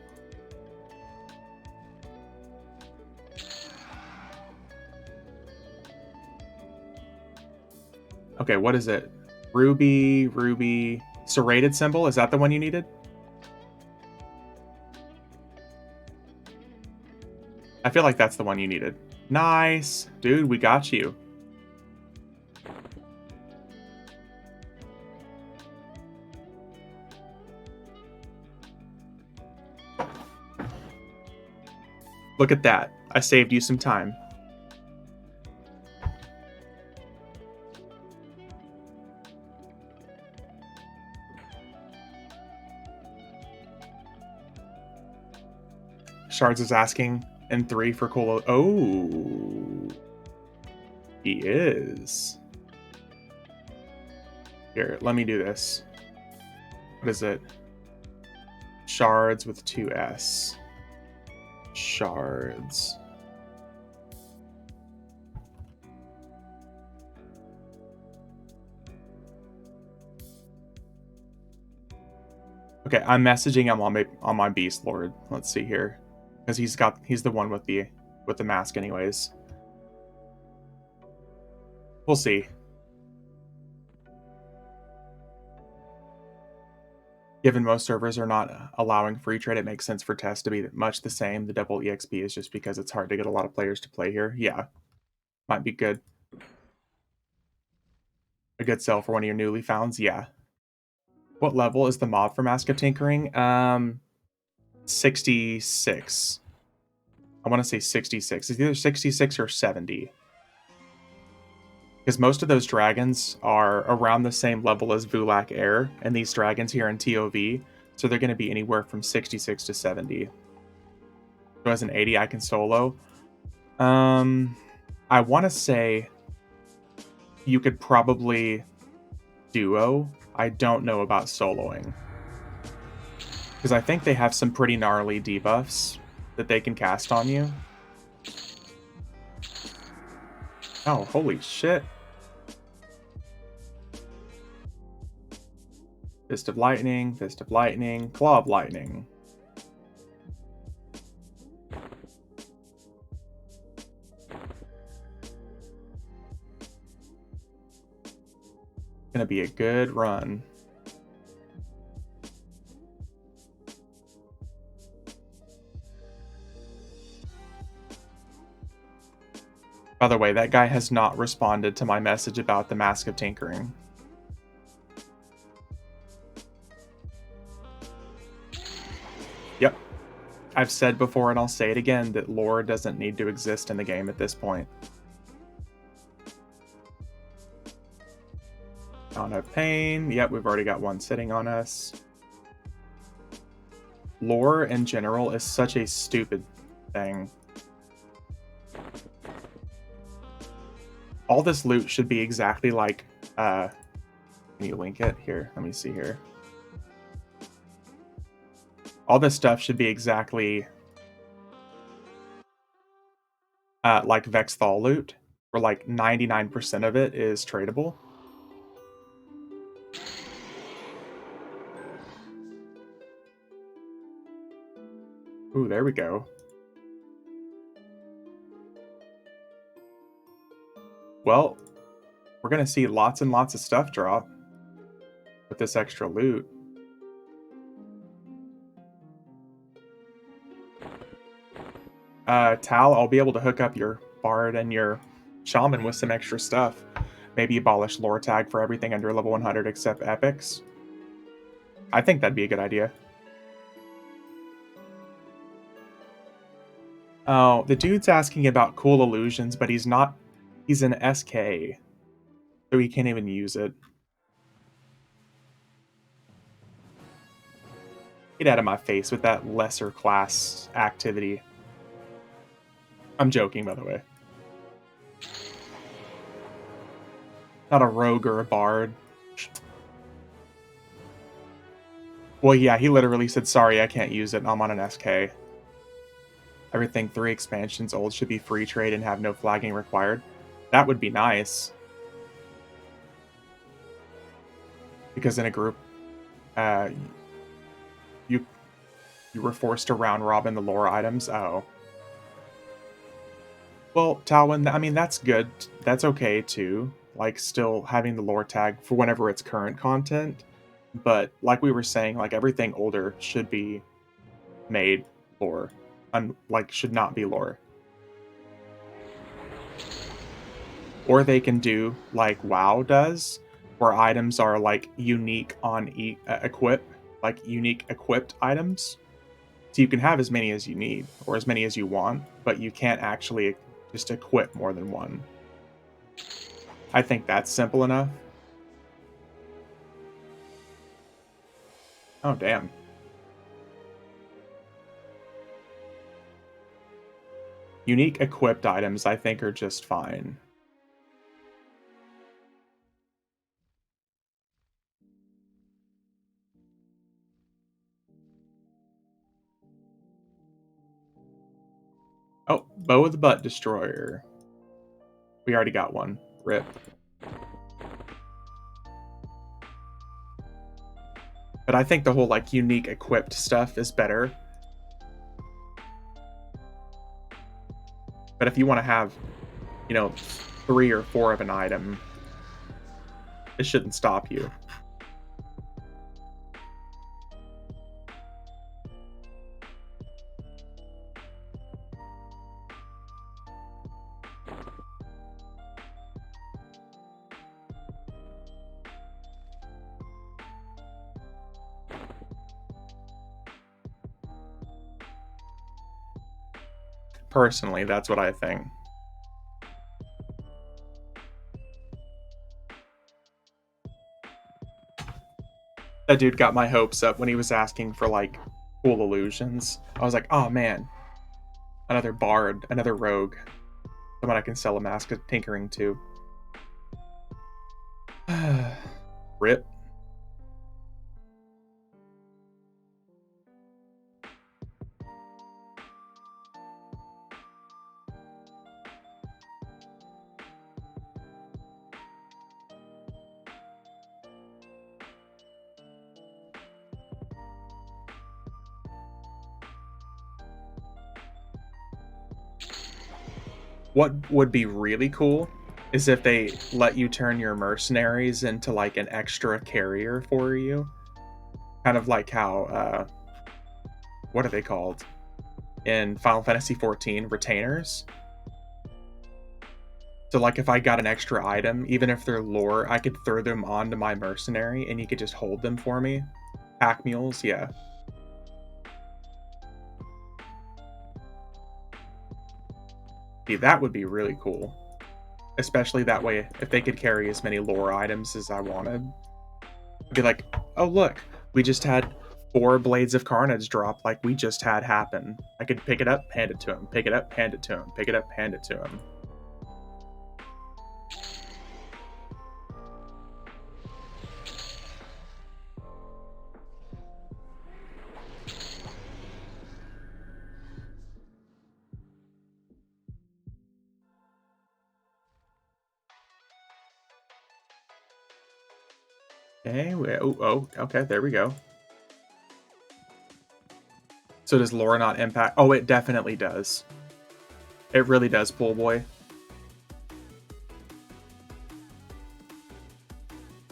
Okay, what is it? Ruby, ruby. Serrated symbol? Is that the one you needed? I feel like that's the one you needed. Nice. Dude, we got you. Look at that. I saved you some time. Shards is asking in 3 for Colo. Oh. He is. Here, let me do this. What is it? Shards with 2S. Shards. Okay, I'm messaging him on my Beast Lord. Let's see here. Because he's the one with the mask anyways. We'll see. Given most servers are not allowing free trade, it makes sense for test to be much the same. The double EXP is just because it's hard to get a lot of players to play here. Yeah, might be good. A good sell for one of your newly founds. Yeah. What level is the mob for Mask of Tinkering? 66. I want to say 66. It's either 66 or 70. Because most of those dragons are around the same level as Vulak Air, and these dragons here in TOV, so they're going to be anywhere from 66 to 70. So as an 80, I can solo. I want to say you could probably duo. I don't know about soloing. Because I think they have some pretty gnarly debuffs that they can cast on you. Oh, holy shit. Fist of Lightning, Claw of Lightning. Gonna be a good run. By the way, that guy has not responded to my message about the Mask of Tinkering. Yep. I've said before and I'll say it again that lore doesn't need to exist in the game at this point. Fountain of Pain. Yep, we've already got one sitting on us. Lore in general is such a stupid thing. All this loot should be exactly like, can you link it? Here, let me see here. All this stuff should be exactly like Vexthal loot, where like 99% of it is tradable. Ooh, there we go. Well, we're gonna see lots and lots of stuff drop with this extra loot. Tal, I'll be able to hook up your bard and your shaman with some extra stuff. Maybe abolish lore tag for everything under level 100 except epics. I think that'd be a good idea. Oh, the dude's asking about cool illusions, but he's not. He's an SK, so he can't even use it. Get out of my face with that lesser class activity. I'm joking, by the way. Not a rogue or a bard. Well, yeah, he literally said, sorry, I can't use it, I'm on an SK. Everything 3 expansions old should be free trade and have no flagging required. That would be nice. Because in a group, uh, you were forced to round robin the lore items. Oh. Well, Talwyn, I mean, that's good. That's okay, too. Like, still having the lore tag for whenever it's current content. But, like we were saying, like, everything older should be made lore. Like, should not be lore. Or they can do, like WoW does, where items are, like, unique on equip. Like, unique equipped items. So you can have as many as you need, or as many as you want, but you can't actually just equip more than one. I think that's simple enough. Oh, damn. Unique equipped items, I think, are just fine. Oh, Bow of the Butt Destroyer. We already got one. Rip. But I think the whole, like, unique equipped stuff is better. But if you want to have, 3 or 4 of an item, it shouldn't stop you. Personally, that's what I think. That dude got my hopes up when he was asking for, like, cool illusions. I was like, oh man, another bard, another rogue, someone I can sell a mask of tinkering to. Rip. What would be really cool is if they let you turn your mercenaries into, like, an extra carrier for you. Kind of like how, what are they called? In Final Fantasy XIV, retainers. So, like, if I got an extra item, even if they're lore, I could throw them onto my mercenary and you could just hold them for me. Pack mules, yeah. See, that would be really cool. Especially that way, if they could carry as many lore items as I wanted. I'd be like, oh look, we just had 4 Blades of Carnage drop like we just had happen. I could pick it up, hand it to him, pick it up, hand it to him, pick it up, hand it to him. Okay, okay, there we go. So does Laura not impact? Oh, it definitely does. It really does, Pool Boy.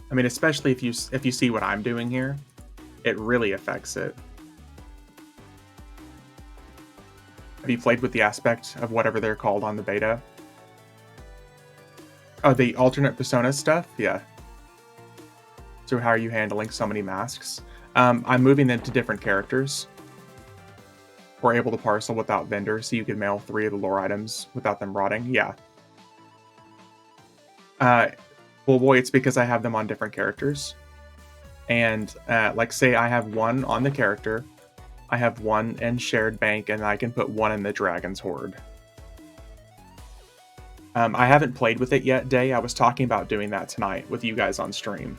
I mean, especially if you see what I'm doing here, it really affects it. Have you played with the aspect of whatever they're called on the beta? Oh, the alternate persona stuff? Yeah. So how are you handling so many masks? I'm moving them to different characters. We're able to parcel without vendors, so you can mail 3 of the lore items without them rotting. Yeah. Well, boy, it's because I have them on different characters. And, like, say I have 1 on the character, I have 1 in shared bank, and I can put 1 in the Dragon's Hoard. I haven't played with it yet, Day. I was talking about doing that tonight with you guys on stream.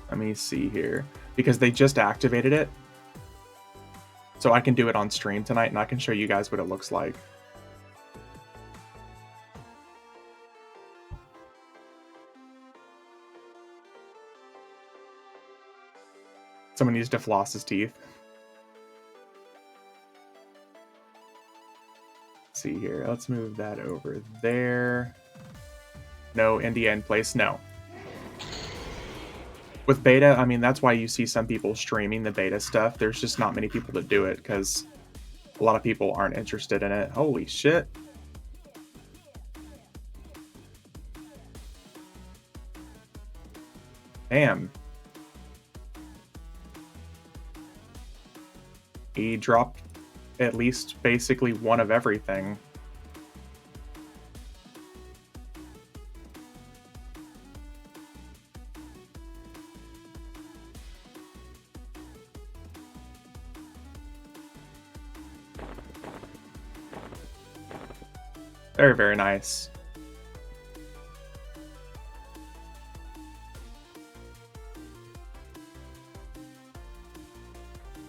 Let me see here. Because they just activated it. So I can do it on stream tonight, and I can show you guys what it looks like. Someone needs to floss his teeth. Let's see here. Let's move that over there. No, India in place. No. With beta, I mean, that's why you see some people streaming the beta stuff. There's just not many people that do it because a lot of people aren't interested in it. Holy shit. Damn. He dropped at least basically 1 of everything. Very, very nice.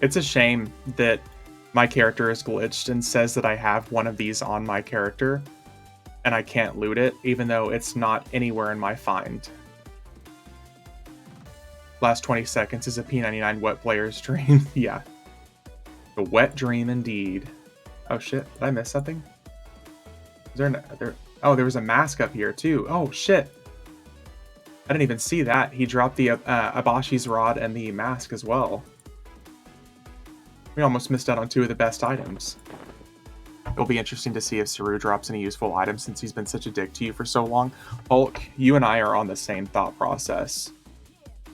It's a shame that my character is glitched and says that I have 1 of these on my character, and I can't loot it, even though it's not anywhere in my find. Last 20 seconds is a P99 wet player's dream. Yeah. The wet dream indeed. Oh shit, did I miss something? Is there oh, there was a mask up here too. Oh shit. I didn't even see that. He dropped the Abashi's rod and the mask as well. We almost missed out on 2 of the best items. It'll be interesting to see if Saru drops any useful items since he's been such a dick to you for so long. Hulk, you and I are on the same thought process.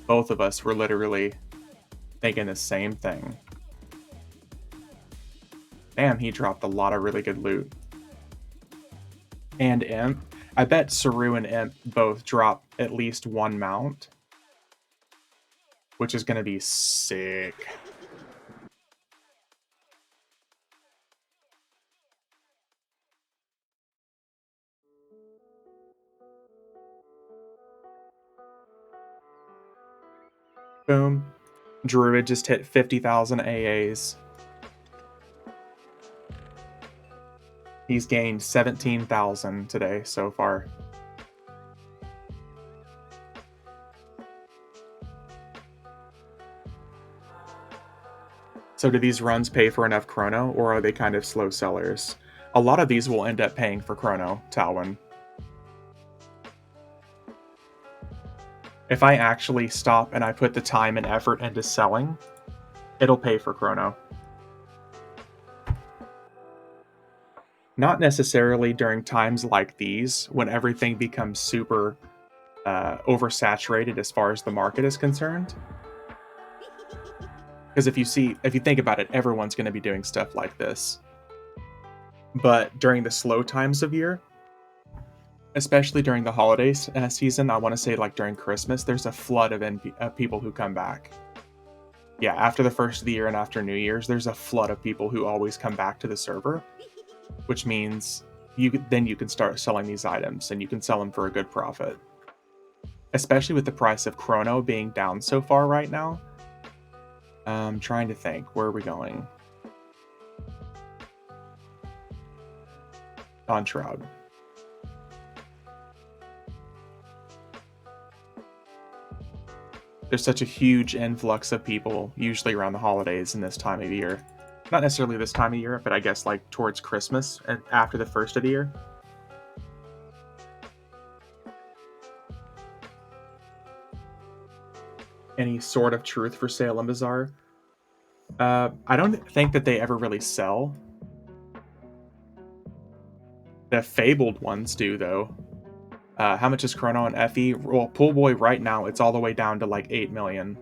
Both of us were literally thinking the same thing. Damn, he dropped a lot of really good loot. And Imp. I bet Saru and Imp both drop at least 1 mount, which is going to be sick. Boom. Druid just hit 50,000 AAs. He's gained 17,000 today so far. So do these runs pay for enough chrono, or are they kind of slow sellers? A lot of these will end up paying for chrono, Talwin. If I actually stop and I put the time and effort into selling, it'll pay for chrono. Not necessarily during times like these, when everything becomes super oversaturated as far as the market is concerned. Because if you think about it, everyone's going to be doing stuff like this. But during the slow times of year, especially during the holidays season, I want to say like during Christmas, there's a flood of people who come back. Yeah, after the first of the year and after New Year's, there's a flood of people who always come back to the server, which means you can start selling these items and you can sell them for a good profit. Especially with the price of chrono being down so far right now. I'm trying to think, where are we going? Dawn Shroud. there's such a huge influx of people, usually around the holidays and this time of year. Not necessarily this time of year, but I guess like towards Christmas and after the first of the year. Any sort of truth for sale in Bazaar? I don't think that they ever really sell. The fabled ones do, though. How much is Chrono and FE? Well, Pool Boy right now, it's all the way down to like 8 million.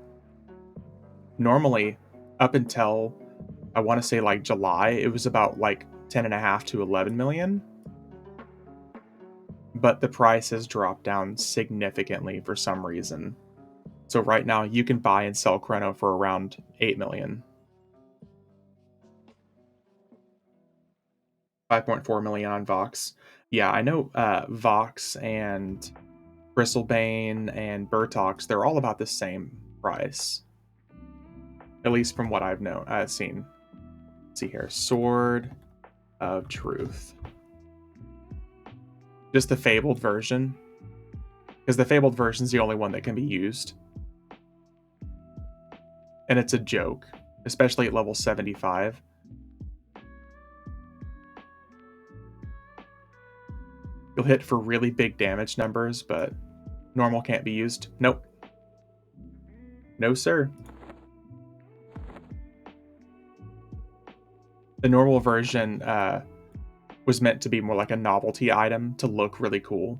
Normally, up until I want to say like July, it was about like 10.5 to 11 million. But the price has dropped down significantly for some reason. So right now, you can buy and sell Chrono for around 8 million. 5.4 million on Vox. Yeah, I know Vox and Bristlebane and Burtox, they're all about the same price. At least from what I've seen. Let's see here. Sword of Truth. Just the Fabled version. Because the Fabled version is the only one that can be used. And it's a joke. Especially at level 75. You'll hit for really big damage numbers, but normal can't be used. Nope. No, sir. The normal version was meant to be more like a novelty item to look really cool.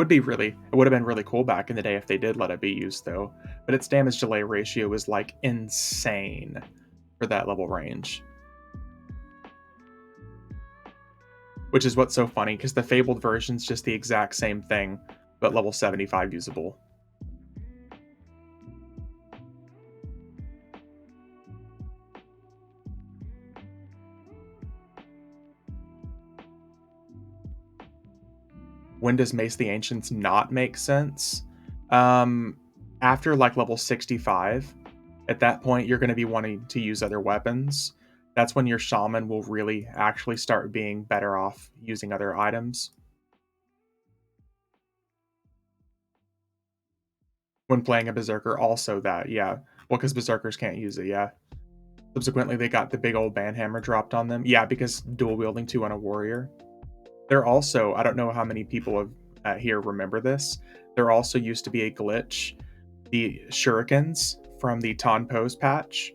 It would have been really cool back in the day if they did let it be used though. But its damage delay ratio is like insane for that level range. Which is what's so funny, because the Fabled version's just the exact same thing, but level 75 usable. When does Mace the Ancients not make sense? After like level 65, at that point you're going to be wanting to use other weapons. That's when your shaman will really actually start being better off using other items. When playing a berserker, also that, yeah. Well, because berserkers can't use it, yeah. Subsequently, they got the big old banhammer dropped on them. Yeah, because dual wielding 2 on a warrior. There also, I don't know how many people have here remember this. There also used to be a glitch. The shurikens from the Tonpos patch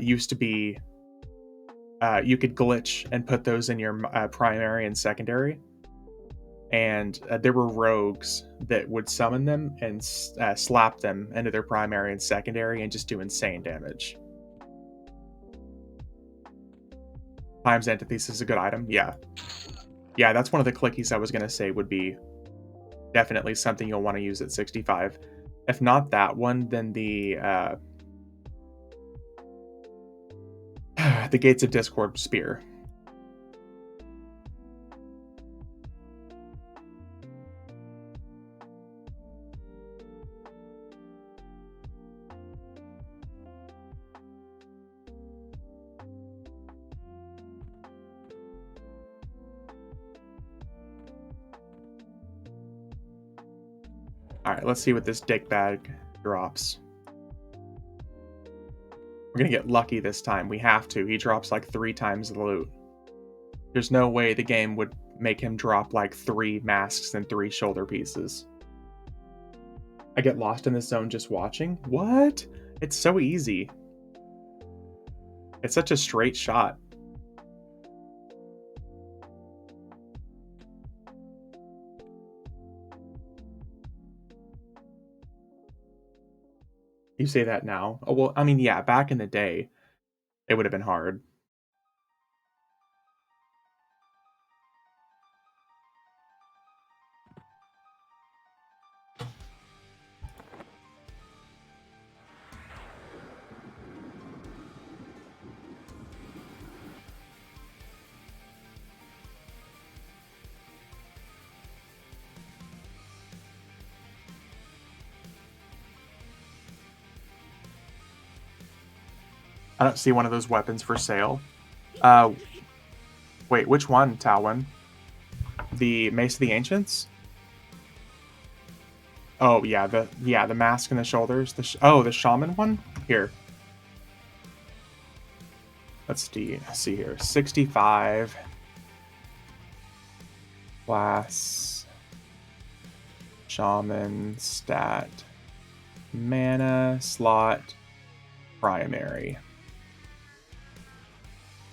used to be you could glitch and put those in your primary and secondary. And there were rogues that would summon them and slap them into their primary and secondary and just do insane damage. Times Antithesis is a good item. Yeah. Yeah, that's one of the clickies I was going to say would be definitely something you'll want to use at 65. If not that one, then the Gates of Discord Spear. Alright, let's see what this dick bag drops. We're gonna get lucky this time. We have to. He drops like 3 times the loot. There's no way the game would make him drop like 3 masks and 3 shoulder pieces. I get lost in this zone just watching? What? It's so easy. It's such a straight shot. You say that now? Oh, well, I mean, yeah, back in the day, it would have been hard. I don't see one of those weapons for sale. Wait, which one, Talwin? The Mace of the Ancients? Oh yeah, the mask and the shoulders. The shaman one? Here. Let's see here. 65 class shaman stat mana slot primary.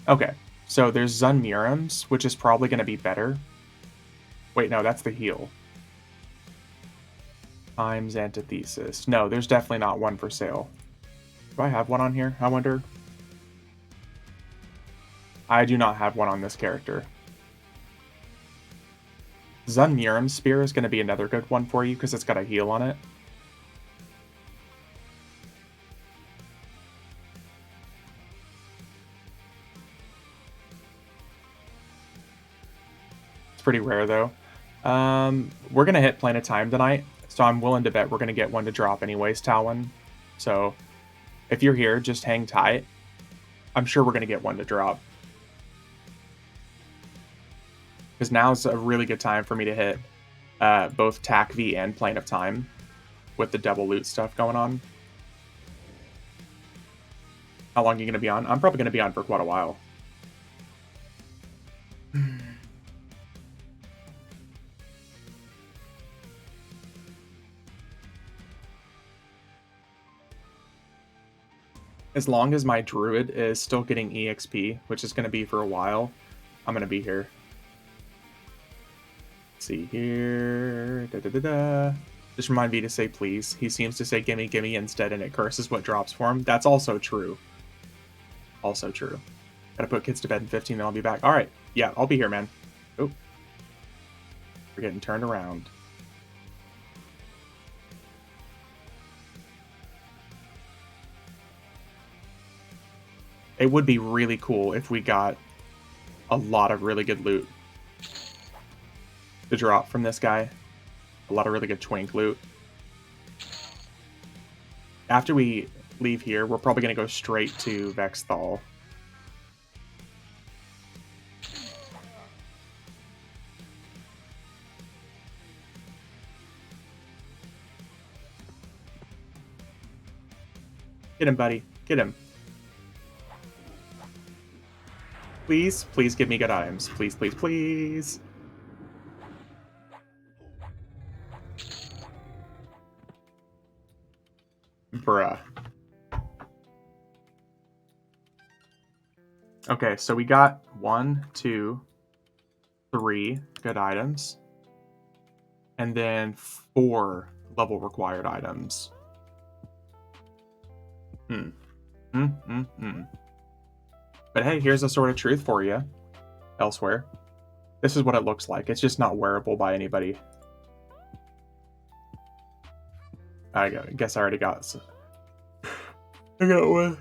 Okay, so there's Zunmirams, which is probably going to be better. Wait, no, that's the heal. Times Antithesis. No, there's definitely not one for sale. Do I have one on here? I wonder. I do not have one on this character. Zunmiram's Spear is going to be another good one for you because it's got a heal on it. It's pretty rare though. We're going to hit Planet Time tonight, so I'm willing to bet we're going to get one to drop anyways, Talwin. So if you're here, just hang tight. I'm sure we're going to get one to drop. Because now's a really good time for me to hit both TAC V and Plane of Time with the double loot stuff going on. How long are you going to be on? I'm probably going to be on for quite a while. As long as my druid is still getting EXP, which is going to be for a while, I'm going to be here. Let's see here. Just remind me to say please. He seems to say gimme gimme instead, and it curses what drops for him. That's also true. Also true. Gotta put kids to bed in 15, then I'll be back. Alright. Yeah, I'll be here, man. Oh. We're getting turned around. It would be really cool if we got a lot of really good loot to drop from this guy. A lot of really good twink loot. After we leave here, we're probably going to go straight to Vexthal. Get him, buddy. Get him. Please, please give me good items. Please, please, please. Bruh. Okay, so we got 1, 2, 3 good items. And then 4 level required items. But hey, here's a sword of truth for you. Elsewhere. This is what it looks like. It's just not wearable by anybody. I guess I already got... I got one.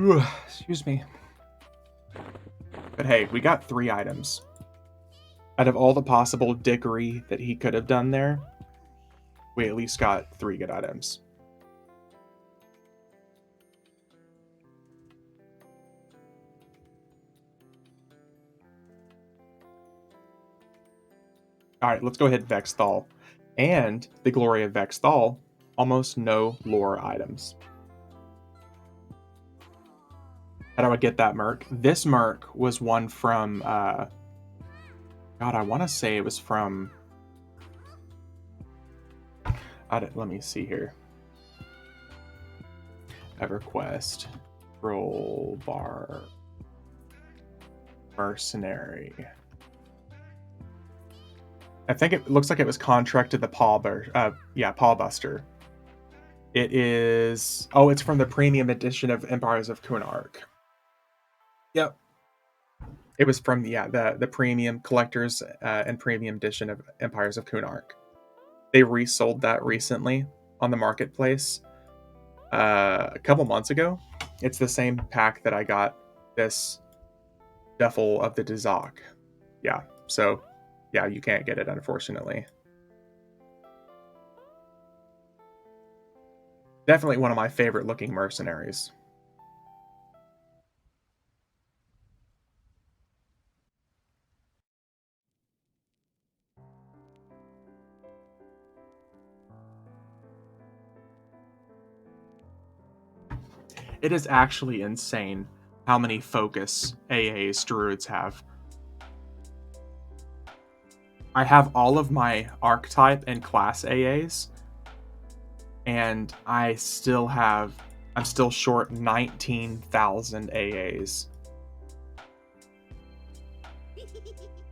Ooh, excuse me. But hey, we got 3 items. Out of all the possible dickery that he could have done there, we at least got 3 good items. Alright, let's go hit Vexthal. And the glory of Vexthal, almost no lore items. How do I get that merc? This merc was one from, God, I want to say it was from, let me see here. EverQuest, roll bar, mercenary. I think it looks like it was contracted the Pawbuster. It is... Oh, it's from the premium edition of Empires of Kunark. Yep. It was from, the premium collectors and premium edition of Empires of Kunark. They resold that recently on the marketplace a couple months ago. It's the same pack that I got this duffel of the Dazak. Yeah, so... Yeah, you can't get it, unfortunately. Definitely one of my favorite looking mercenaries. It is actually insane how many focus AAs druids have. I have all of my archetype and class AAs, and I'm still short 19,000 AAs.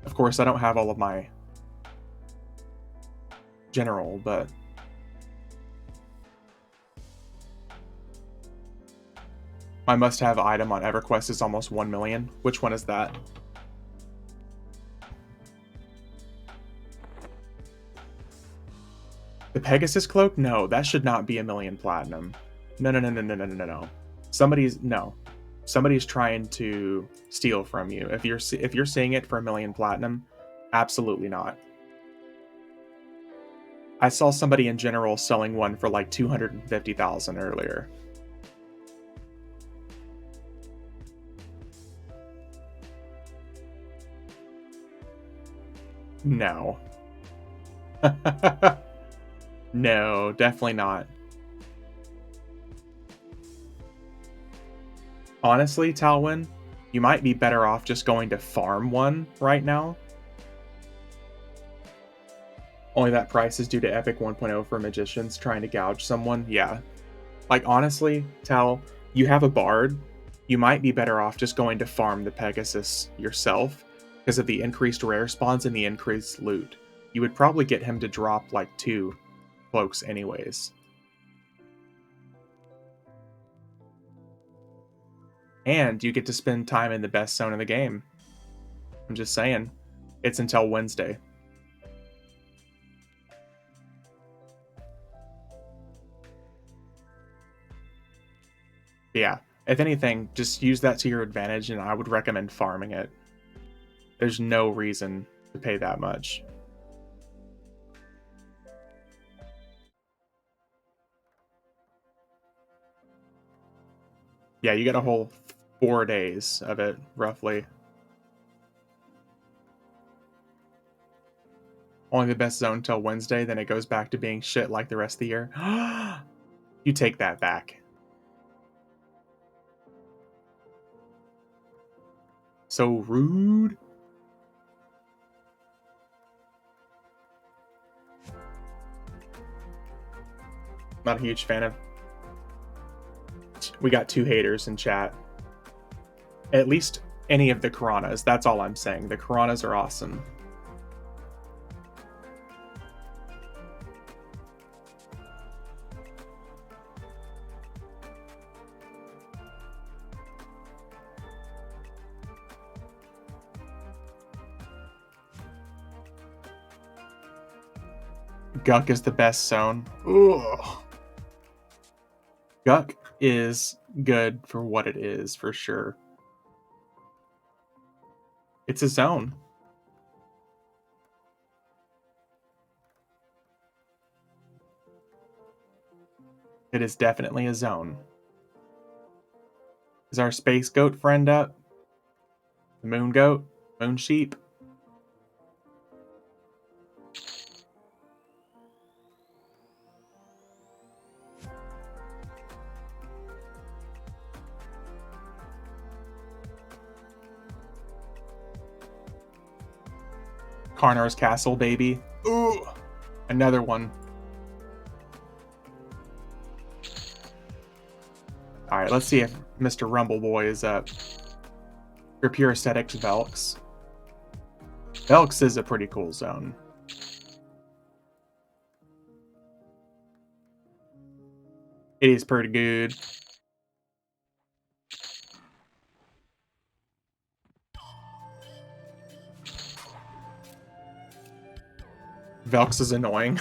Of course, I don't have all of my general, but my must-have item on EverQuest is almost 1 million. Which one is that? The Pegasus cloak? No, that should not be 1 million platinum. No. Somebody's trying to steal from you. If you're seeing it for 1 million platinum, absolutely not. I saw somebody in general selling one for like 250,000 earlier. No. No, definitely not. Honestly, Talwyn, you might be better off just going to farm one right now. Only that price is due to Epic 1.0 for magicians trying to gouge someone. Yeah. Like, honestly, Tal, you have a bard. You might be better off just going to farm the Pegasus yourself because of the increased rare spawns and the increased loot. You would probably get him to drop like 2 cloaks anyways. And you get to spend time in the best zone in the game. I'm just saying. It's until Wednesday. Yeah, if anything, just use that to your advantage, and I would recommend farming it. There's no reason to pay that much. Yeah, you get a whole 4 days of it, roughly. Only the best zone till Wednesday, then it goes back to being shit like the rest of the year. You take that back. So rude. Not a huge fan of. We got 2 haters in chat. At least any of the Karanas. That's all I'm saying. The Karanas are awesome. Guck is the best zone. Ugh. Guck is good for what it is, for sure. It's a zone. It is definitely a zone. Is our space goat friend up? The moon goat? Moon sheep? Karnar's castle, baby. Ooh, another one. All right, let's see if Mr. Rumbleboy is up. For pure aesthetics, Velks. Velks is a pretty cool zone. It is pretty good. Velks is annoying.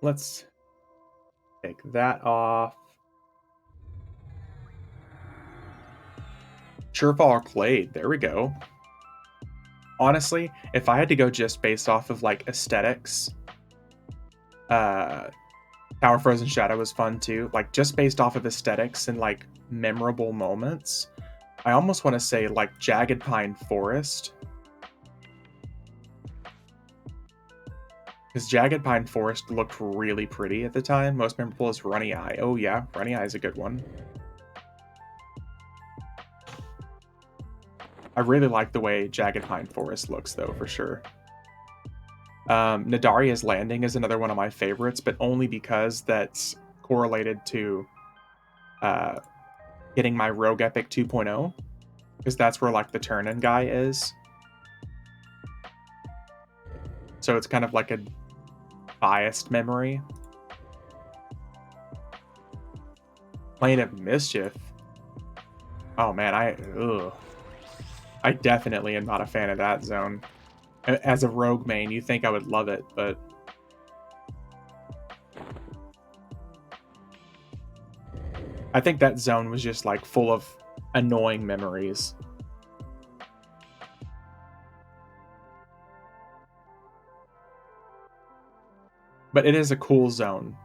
Let's take that off. Surefall Clade, there we go. Honestly, if I had to go just based off of like aesthetics, Tower Frozen Shadow was fun too. Like just based off of aesthetics and like memorable moments, I almost want to say like Jagged Pine Forest. Because Jagged Pine Forest looked really pretty at the time. Most memorable is Runny Eye. Oh yeah, Runny Eye is a good one. I really like the way Jagged Pine Forest looks, though, for sure. Nadaria's Landing is another one of my favorites, but only because that's correlated to uh, getting my Rogue Epic 2.0, because that's where like the turn-in guy is. So it's kind of like a biased memory. Plane of Mischief. Oh man, I definitely am not a fan of that zone. As a rogue main, you think I would love it, but I think that zone was just like full of annoying memories. But it is a cool zone.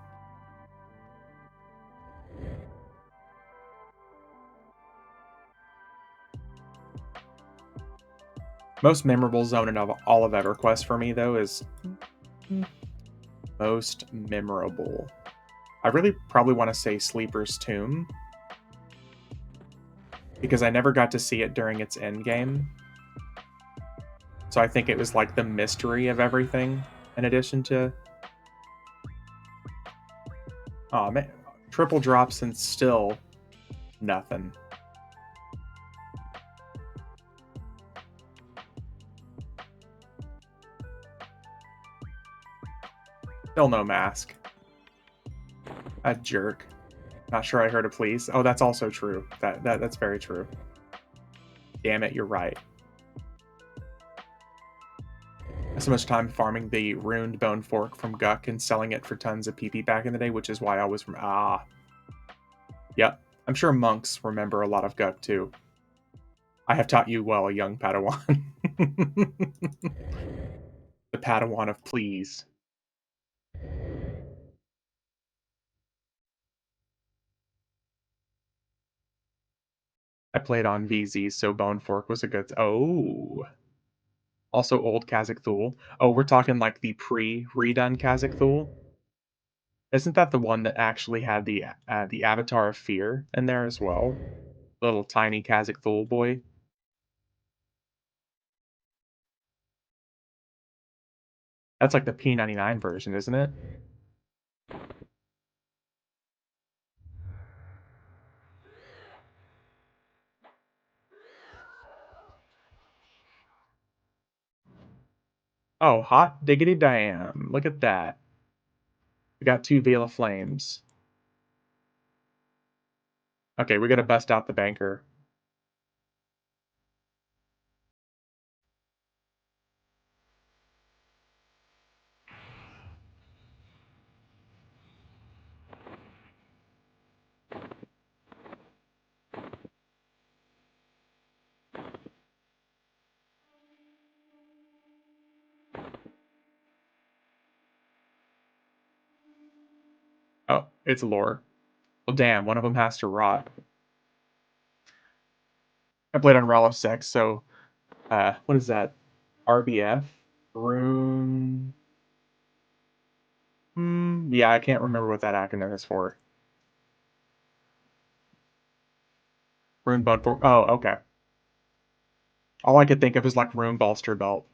Most memorable zone in all of EverQuest for me, though, is most memorable. I really probably want to say Sleeper's Tomb, because I never got to see it during its end game. So I think it was like the mystery of everything, in addition to... Oh man, triple drops and still nothing. Still no mask. A jerk. Not sure I heard a please. Oh, that's also true. That's very true. Damn it, you're right. I so much time farming the ruined bone fork from Guck and selling it for tons of PP back in the day, which is why I was from Yep. I'm sure monks remember a lot of Guck too. I have taught you well, young Padawan. The Padawan of please. I played on VZ, so Bone Fork was a good. Oh, also old Kazakh Thule. Oh, we're talking like the pre-redone Kazakh Thule. Isn't that the one that actually had the Avatar of Fear in there as well? Little tiny Kazakh Thule boy. That's like the P99 version, isn't it? Oh, hot diggity damn! Look at that. We got two Veil of Flames. Okay, we gotta bust out the banker. Oh, it's lore. Well, damn, one of them has to rot. I played on Ralph Sex, so what is that? RBF? Rune. Yeah, I can't remember what that acronym is for. Rune Bone Fork. Oh, okay. All I could think of is like Rune Bolster Belt.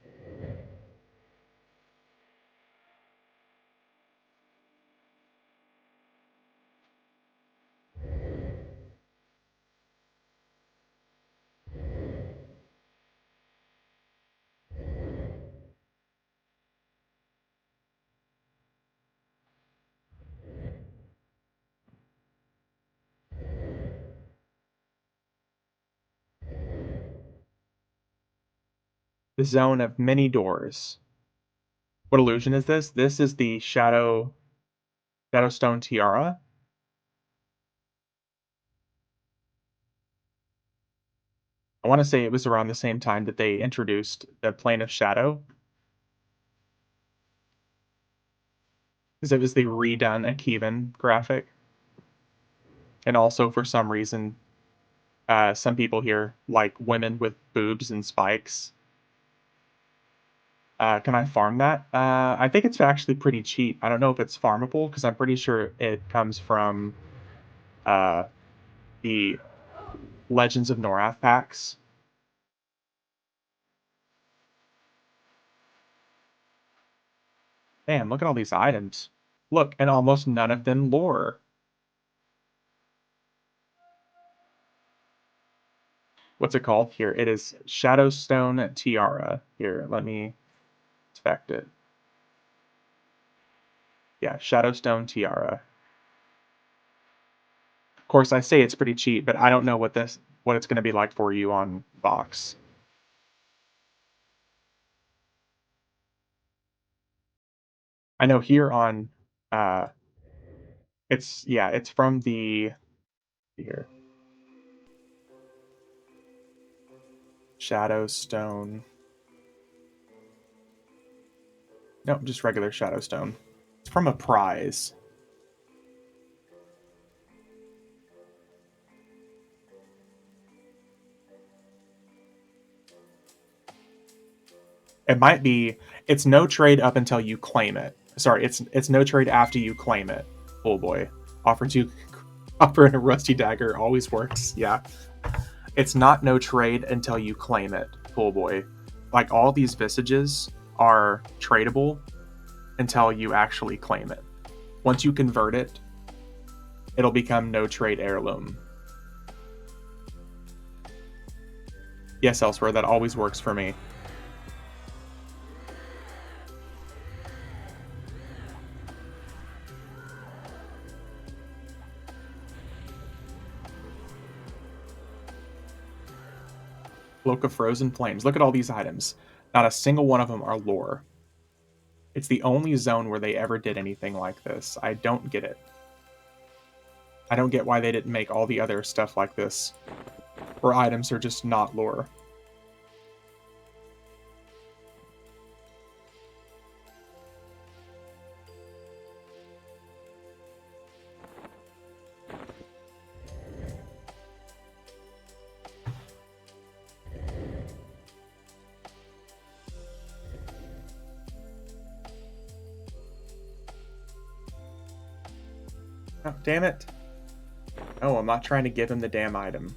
The Zone of Many Doors. What illusion is this? This is the Shadowstone Tiara. I want to say it was around the same time that they introduced the Plane of Shadow, because it was the redone Akivan graphic, and also for some reason Some people here like women with boobs and spikes. Can I farm that? I think it's actually pretty cheap. I don't know if it's farmable because I'm pretty sure it comes from uh, the Legends of Norath packs. Man, look at all these items. Look, and almost none of them lore. What's it called? Here, it is Shadowstone Tiara. Here, let me inspect it. Yeah, Shadowstone Tiara. Of course, I say it's pretty cheap, but I don't know what it's going to be like for you on Vox. I know here on uh it's from the here. Shadowstone. No, just regular Shadowstone. It's from a prize. It might be it's no trade up until you claim it. Sorry, it's no trade after you claim it. Oh boy. Offering a rusty dagger always works. Yeah. It's not no trade until you claim it. Oh boy. Like all these visages are tradable until you actually claim it. Once you convert it, it'll become no trade heirloom. Yes, elsewhere, that always works for me. Cloak of Frozen Flames. Look at all these items. Not a single one of them are lore. It's the only zone where they ever did anything like this. I don't get it. I don't get why they didn't make all the other stuff like this, where items are just not lore. Oh, damn it. Oh, I'm not trying to give him the damn item.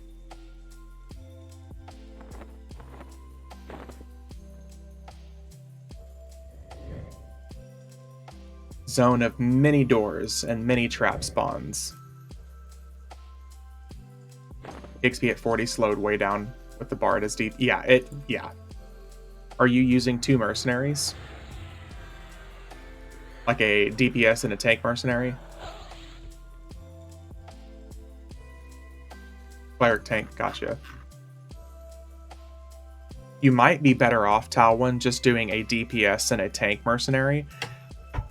Zone of many doors and many trap spawns. XP at 40 slowed way down with the bard as deep. Yeah. Are you using 2 mercenaries? Like a DPS and a tank mercenary? Cleric tank, gotcha. You might be better off, Talwyn, just doing a DPS and a tank mercenary.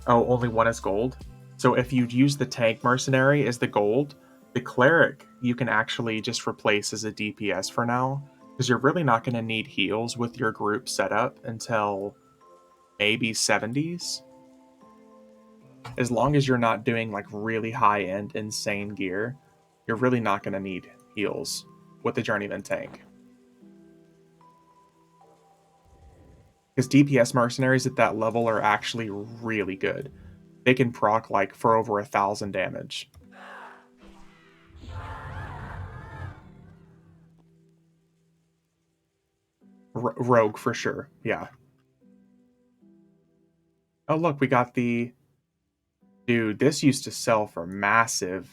Oh, only one is gold? So if you use the tank mercenary as the gold, the cleric you can actually just replace as a DPS for now, because you're really not going to need heals with your group setup until maybe 70s. As long as you're not doing like really high-end insane gear, you're really not going to need heals with the journeyman tank. Because DPS mercenaries at that level are actually really good. They can proc like for over 1,000 damage. Rogue for sure, yeah. Oh look, we got the... Dude, this used to sell for massive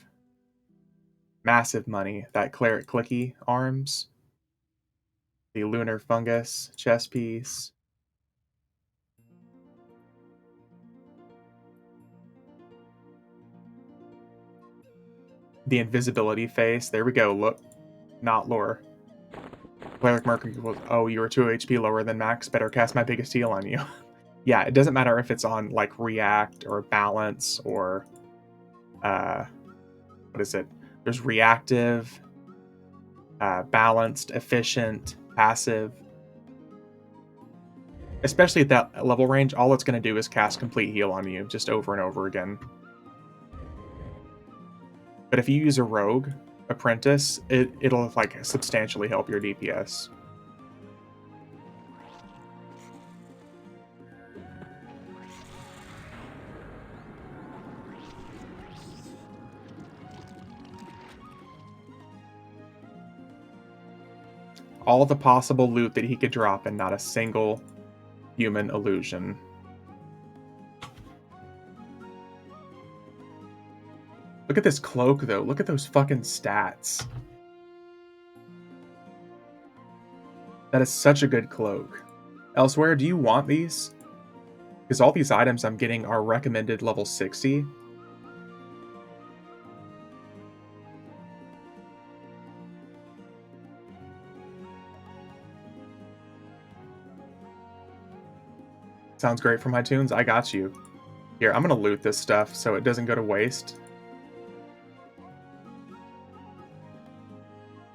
money. That cleric clicky arms. The lunar fungus chest piece. The invisibility face. There we go. Look, not lore. Cleric Mercury equals, oh, you were 2 HP lower than max. Better cast my biggest heal on you. Yeah, it doesn't matter if it's on like react or balance or what is it? There's reactive, balanced, efficient, passive. Especially at that level range, all it's going to do is cast complete heal on you just over and over again. But if you use a rogue, apprentice, it'll like substantially help your DPS. All the possible loot that he could drop and not a single human illusion. Look at this cloak, though. Look at those fucking stats. That is such a good cloak. Elsewhere, do you want these? Because all these items I'm getting are recommended level 60. Sounds great for my tunes. I got you. Here, I'm going to loot this stuff so it doesn't go to waste.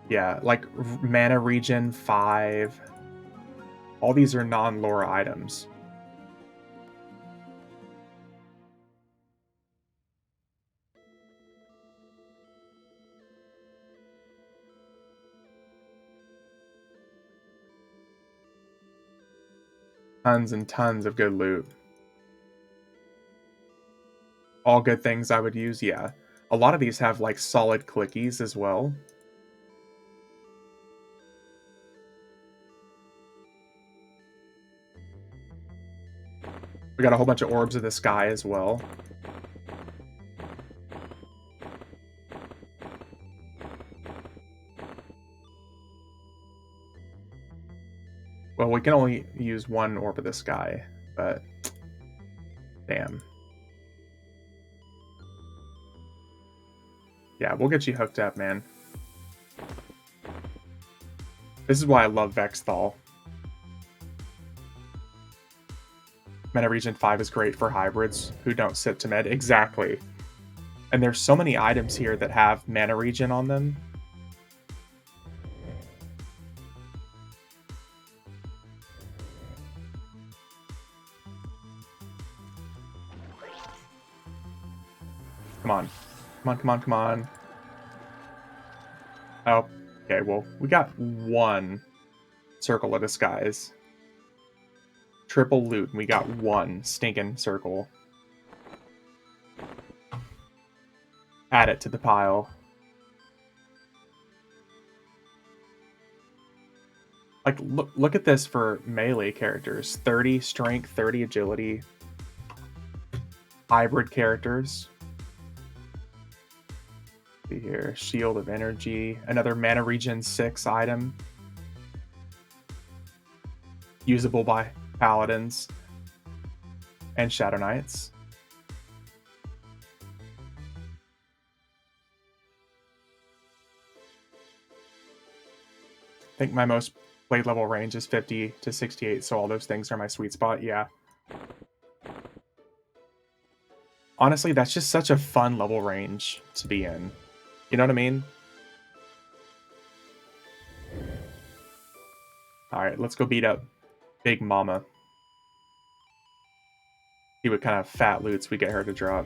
Yeah, like mana regen 5. All these are non-lore items. Tons and tons of good loot. All good things I would use, yeah. A lot of these have like solid clickies as well. We got a whole bunch of orbs of the sky as well. Well, we can only use one orb of the sky, but damn. Yeah, we'll get you hooked up, man. This is why I love Vexthal. Mana Regen 5 is great for hybrids who don't sit to med. Exactly. And there's so many items here that have Mana Regen on them. Come on. Come on, come on, come on. Oh, okay, well, we got one Circle of Disguise. Triple loot, and we got one stinking circle. Add it to the pile. Like, look at this for melee characters. 30 strength, 30 agility. Hybrid characters. See here, Shield of Energy. Another Mana Regen 6 item. Usable by Paladins and Shadow Knights. I think my most played level range is 50 to 68, so all those things are my sweet spot, yeah. Honestly, that's just such a fun level range to be in. You know what I mean? Alright, let's go beat up Big Mama. See what kind of fat loots we get her to drop.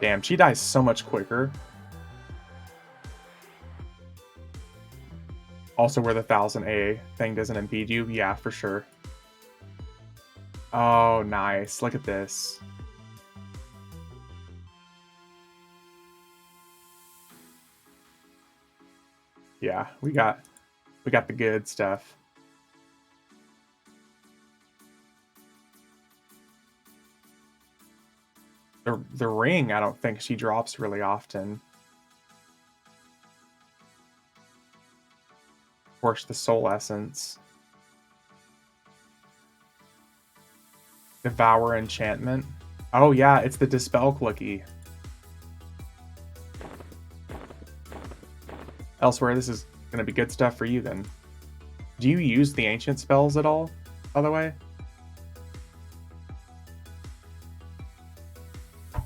Damn, she dies so much quicker. Also, where the 1000 A thing doesn't impede you. Yeah, for sure. Oh, nice. Look at this. Yeah, we got the good stuff. The ring, I don't think she drops really often. Of course, the soul essence. Devour enchantment. Oh yeah, it's the dispel clicky. Elsewhere, this is gonna be good stuff for you then. Do you use the ancient spells at all, by the way?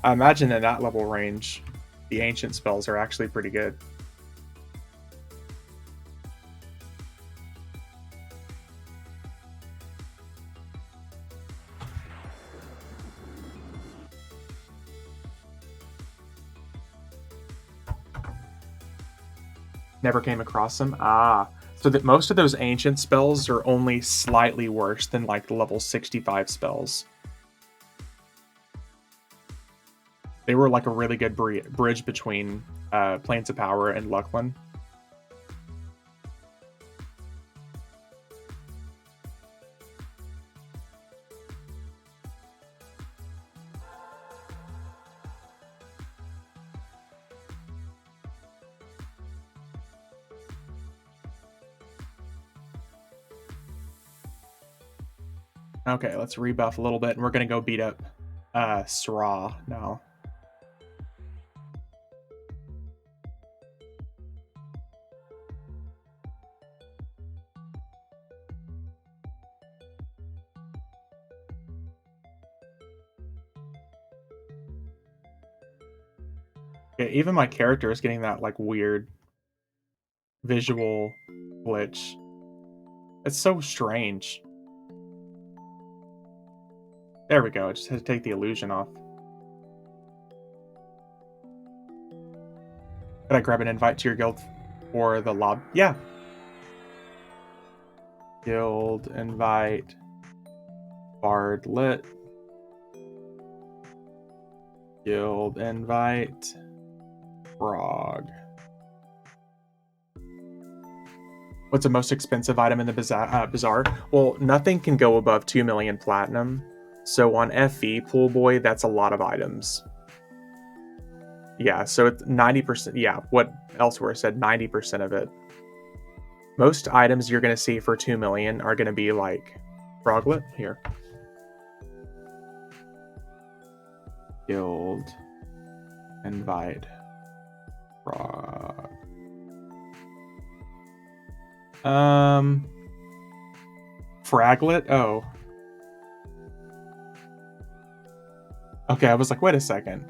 I imagine in that level range, the ancient spells are actually pretty good. Never came across them. Ah, so that most of those ancient spells are only slightly worse than like level 65 spells. They were like a really good bridge between Plains of Power and Luckland. Okay, let's rebuff a little bit, and we're gonna go beat up Sra now. Okay, even my character is getting that like weird visual glitch. It's so strange. There we go. I just had to take the illusion off. Could I grab an invite to your guild for the lob? Yeah. Guild invite. Bard lit. Guild invite. Frog. What's the most expensive item in the bazaar? Well, nothing can go above 2 million platinum. So on FE, Pool Boy, that's a lot of items. Yeah, so it's 90%. Yeah, what Elsewhere said 90% of it. Most items you're going to see for 2 million are going to be like Froglet. Here. Guild. Invite. Frog. Fraglet? Oh. Okay, I was like, wait a second.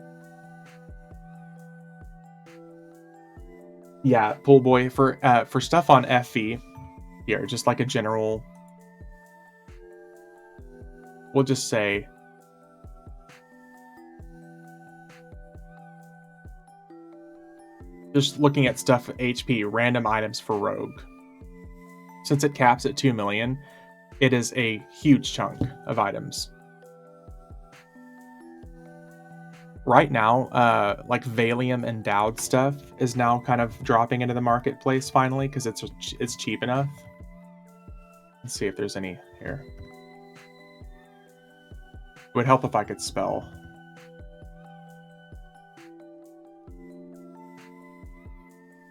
Yeah, Pool Boy for stuff on FE. Here, just like a general. We'll just say. Just looking at stuff HP, random items for Rogue. Since it caps at 2 million, it is a huge chunk of items. Right now, like Valium endowed stuff is now kind of dropping into the marketplace finally because it's cheap enough. Let's see if there's any here. It would help if I could spell.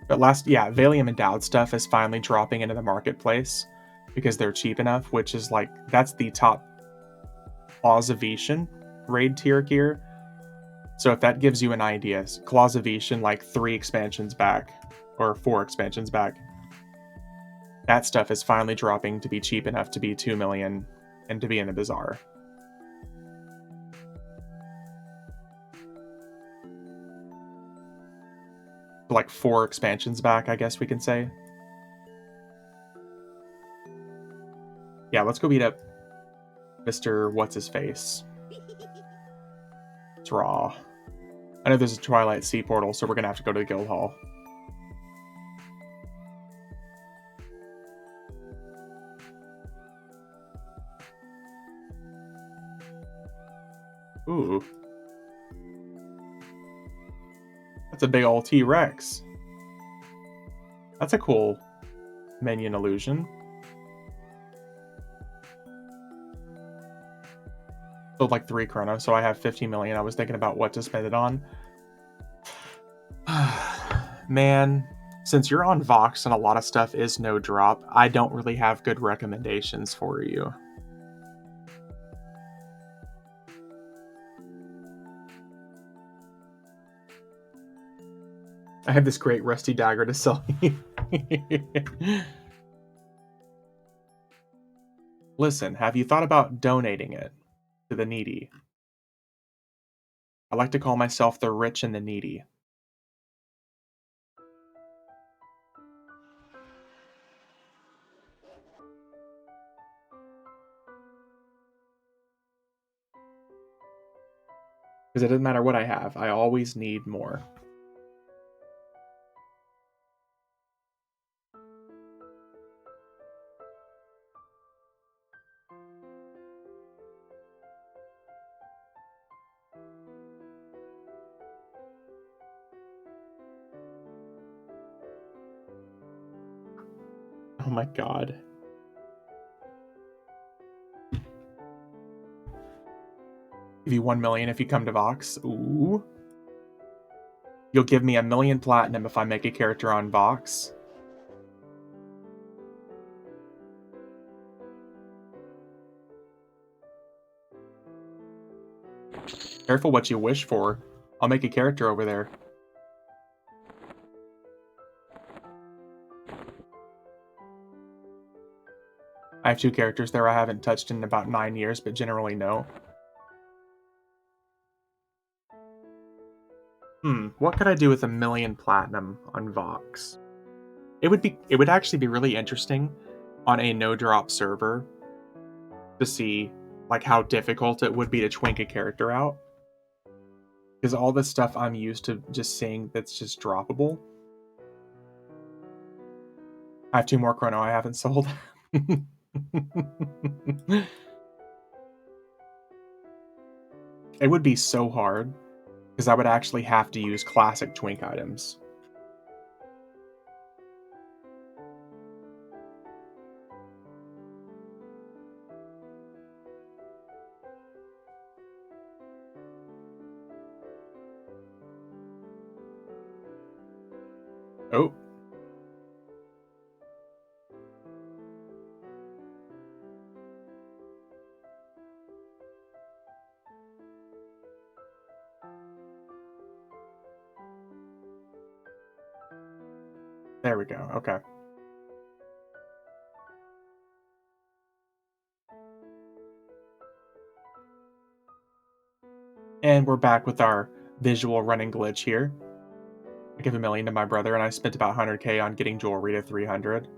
But Valium endowed stuff is finally dropping into the marketplace because they're cheap enough, which is like, that's the top Clausivation raid tier gear. So if that gives you an idea, Clausivation like 3 expansions back, or 4 expansions back, that stuff is finally dropping to be cheap enough to be 2 million and to be in the bazaar. Like 4 expansions back, I guess we can say. Yeah, let's go beat up Mr. What's-His-Face. It's raw. I know there's a Twilight Sea portal, so we're gonna have to go to the guild hall. Ooh. That's a big old T-Rex. That's a cool minion illusion. Sold like 3 chrono, so I have 50 million. I was thinking about what to spend it on. Man, since you're on Vox and a lot of stuff is no drop, I don't really have good recommendations for you. I have this great rusty dagger to sell you. Listen, have you thought about donating it to the needy? I like to call myself the rich and the needy. Because it doesn't matter what I have, I always need more. my god. Give you 1 million if you come to Vox. Ooh. You'll give me 1 million platinum if I make a character on Vox. Careful what you wish for. I'll make a character over there. I have 2 characters there I haven't touched in about 9 years, but generally no. What could I do with 1 million platinum on Vox? It would actually be really interesting on a no-drop server to see like how difficult it would be to twink a character out. Because all this stuff I'm used to just seeing that's just droppable. I have 2 more chrono I haven't sold. It would be so hard, because I would actually have to use classic twink items. Oh. There we go, okay. And we're back with our visual running glitch here. I give 1 million to my brother, and I spent about 100k on getting jewelry to 300.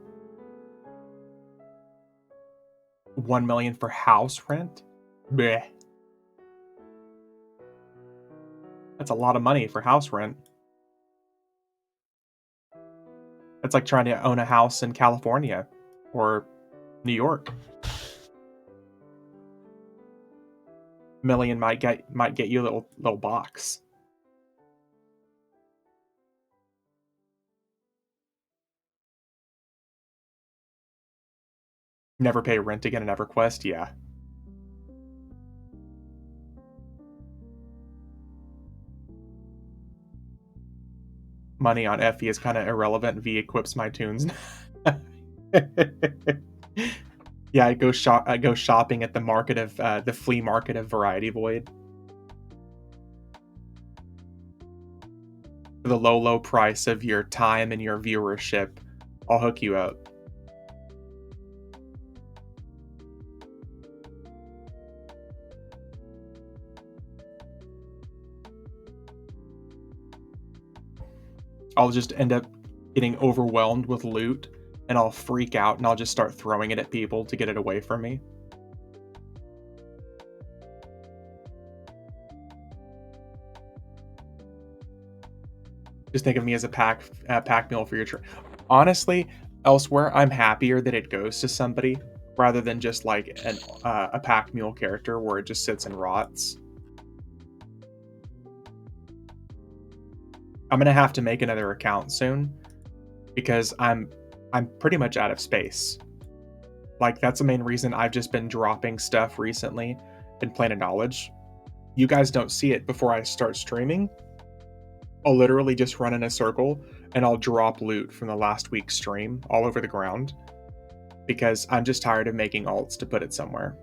1 million for house rent? Bleh. That's a lot of money for house rent. That's like trying to own a house in California or New York. Million might get you a little box. Never pay rent again in EverQuest? Yeah. Money on Effie is kind of irrelevant. V equips my tunes. Yeah, I go shopping at the market of the flea market of Variety Void. For the low price of your time and your viewership, I'll hook you up. I'll just end up getting overwhelmed with loot, and I'll freak out, and I'll just start throwing it at people to get it away from me. Just think of me as a pack mule for your trip. Honestly, elsewhere, I'm happier that it goes to somebody rather than just like a pack mule character where it just sits and rots. I'm gonna have to make another account soon because I'm pretty much out of space. Like, that's the main reason I've just been dropping stuff recently in Planet Knowledge. You guys don't see it before I start streaming. I'll literally just run in a circle and I'll drop loot from the last week's stream all over the ground because I'm just tired of making alts to put it somewhere.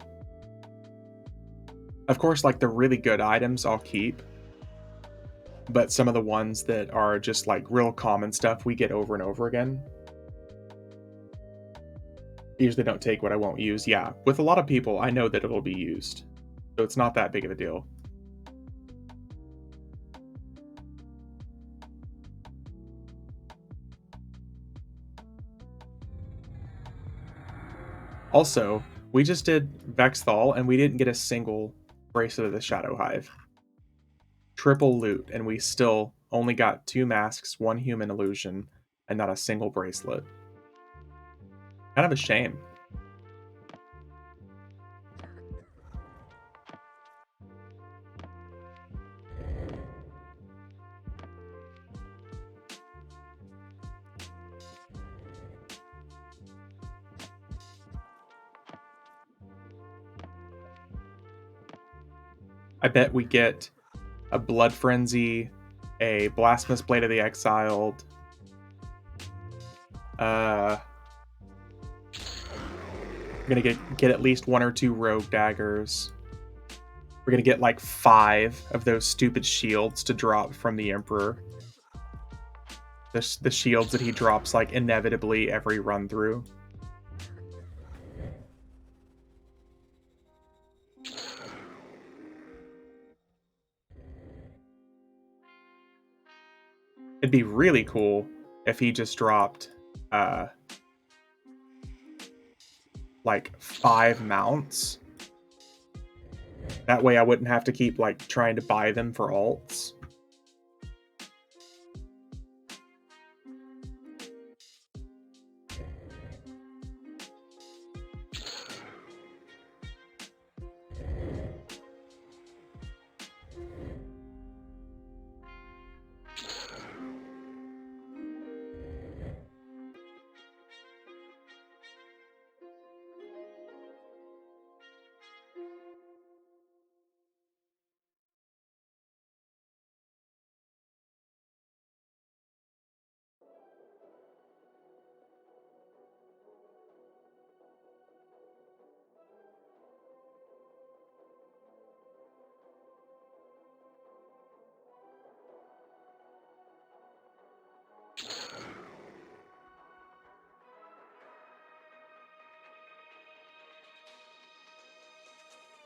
Of course, like the really good items I'll keep, but some of the ones that are just like real common stuff we get over and over again, usually don't take what I won't use. Yeah, with a lot of people, I know that it'll be used, so it's not that big of a deal. Also, we just did Vexthal and we didn't get a single Bracelet of the Shadow Hive. Triple loot, and we still only got 2 masks, 1 human illusion, and not a single bracelet. Kind of a shame. I bet we get a Blood Frenzy, a Blasphemous Blade of the Exiled. We're gonna get at least 1 or 2 Rogue Daggers. We're gonna get like 5 of those stupid shields to drop from the Emperor. The shields that he drops like inevitably every run through. It'd be really cool if he just dropped like 5 mounts. That way I wouldn't have to keep like trying to buy them for alts.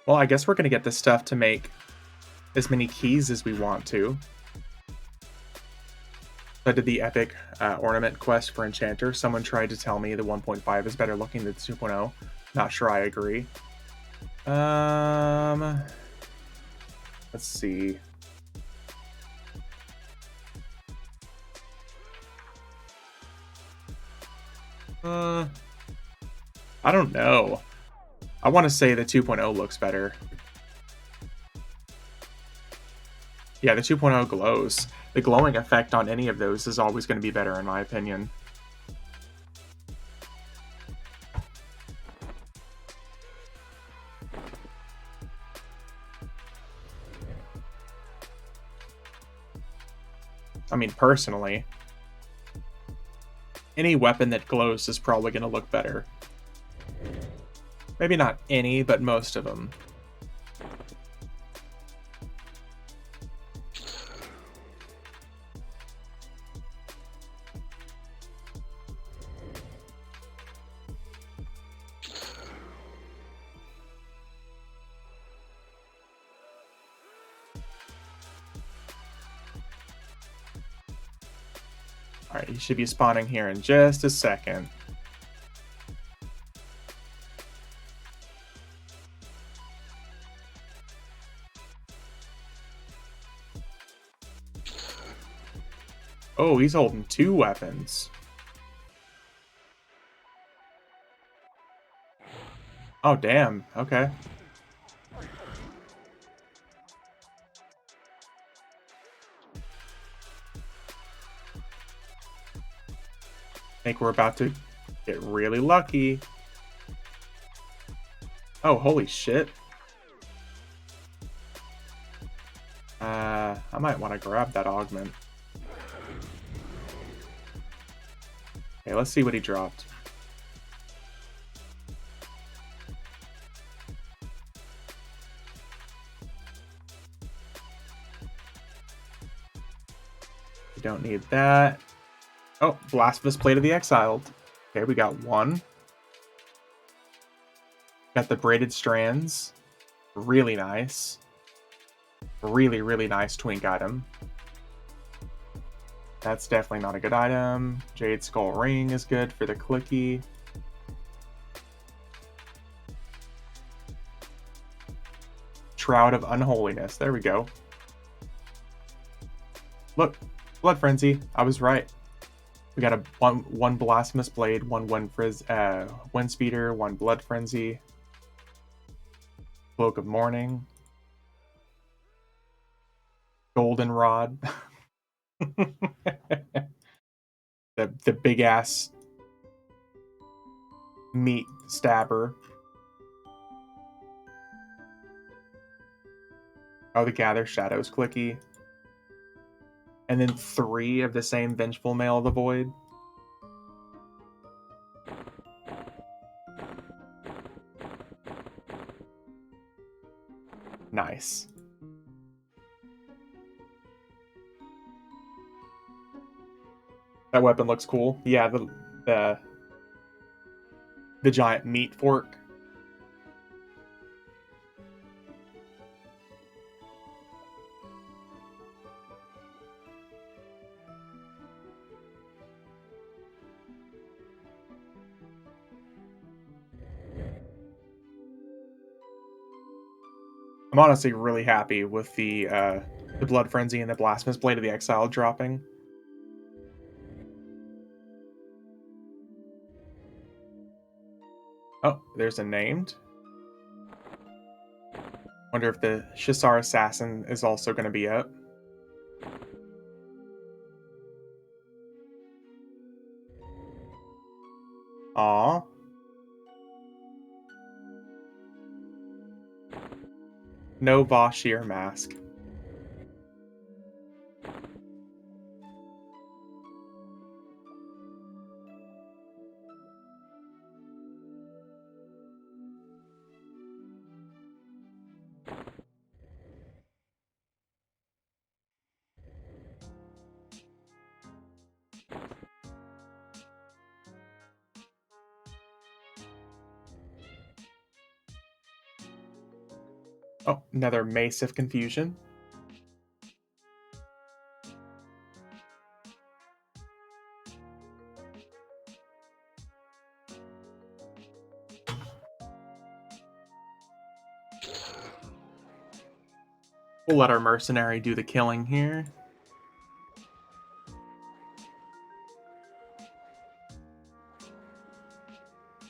Well, I guess we're going to get this stuff to make as many keys as we want to. I did the epic ornament quest for Enchanter. Someone tried to tell me the 1.5 is better looking than the 2.0. Not sure I agree. Let's see. I don't know. I want to say the 2.0 looks better. Yeah, the 2.0 glows. The glowing effect on any of those is always going to be better, in my opinion. I mean, personally, any weapon that glows is probably going to look better. Maybe not any, but most of them. Alright, he should be spawning here in just a second. Oh, he's holding 2 weapons. Oh, damn. Okay. I think we're about to get really lucky. Oh, holy shit. I might want to grab that augment. Okay, let's see what he dropped. We don't need that. Oh, Blasphemous Blade of the Exiled. Okay, we got 1. Got the braided strands. Really nice. Really, really nice twink item. That's definitely not a good item. Jade Skull Ring is good for the clicky. Shroud of Unholiness. There we go. Look, Blood Frenzy. I was right. We got a one Blasphemous Blade, 1 Wind Speeder, 1 Blood Frenzy, Cloak of Mourning, Golden Rod, the big ass meat stabber. Oh, the Gather Shadows clicky. And then 3 of the same Vengeful Mail of the Void. Nice. That weapon looks cool. Yeah, the giant meat fork. I'm honestly really happy with the Blood Frenzy and the Blasphemous Blade of the Exile dropping. Oh, there's a named. Wonder if the Shisar Assassin is also going to be up. Aw. No Vashir mask. Oh, another Mace of Confusion. We'll let our mercenary do the killing here.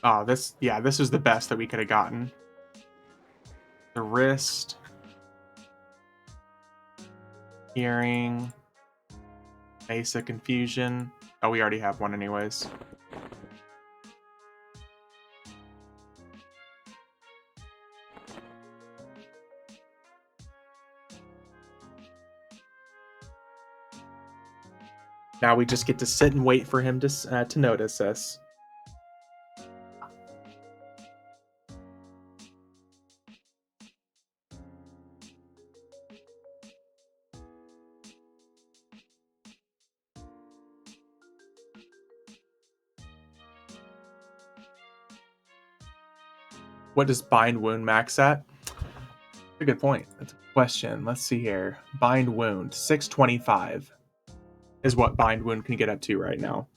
Oh, this is the best that we could have gotten. The wrist. Earring. Mace of Confusion. Oh, we already have one anyways. Now we just get to sit and wait for him to notice us. What does Bind Wound max at? That's a good point. That's a good question. Let's see here. Bind Wound, 625 is what Bind Wound can get up to right now.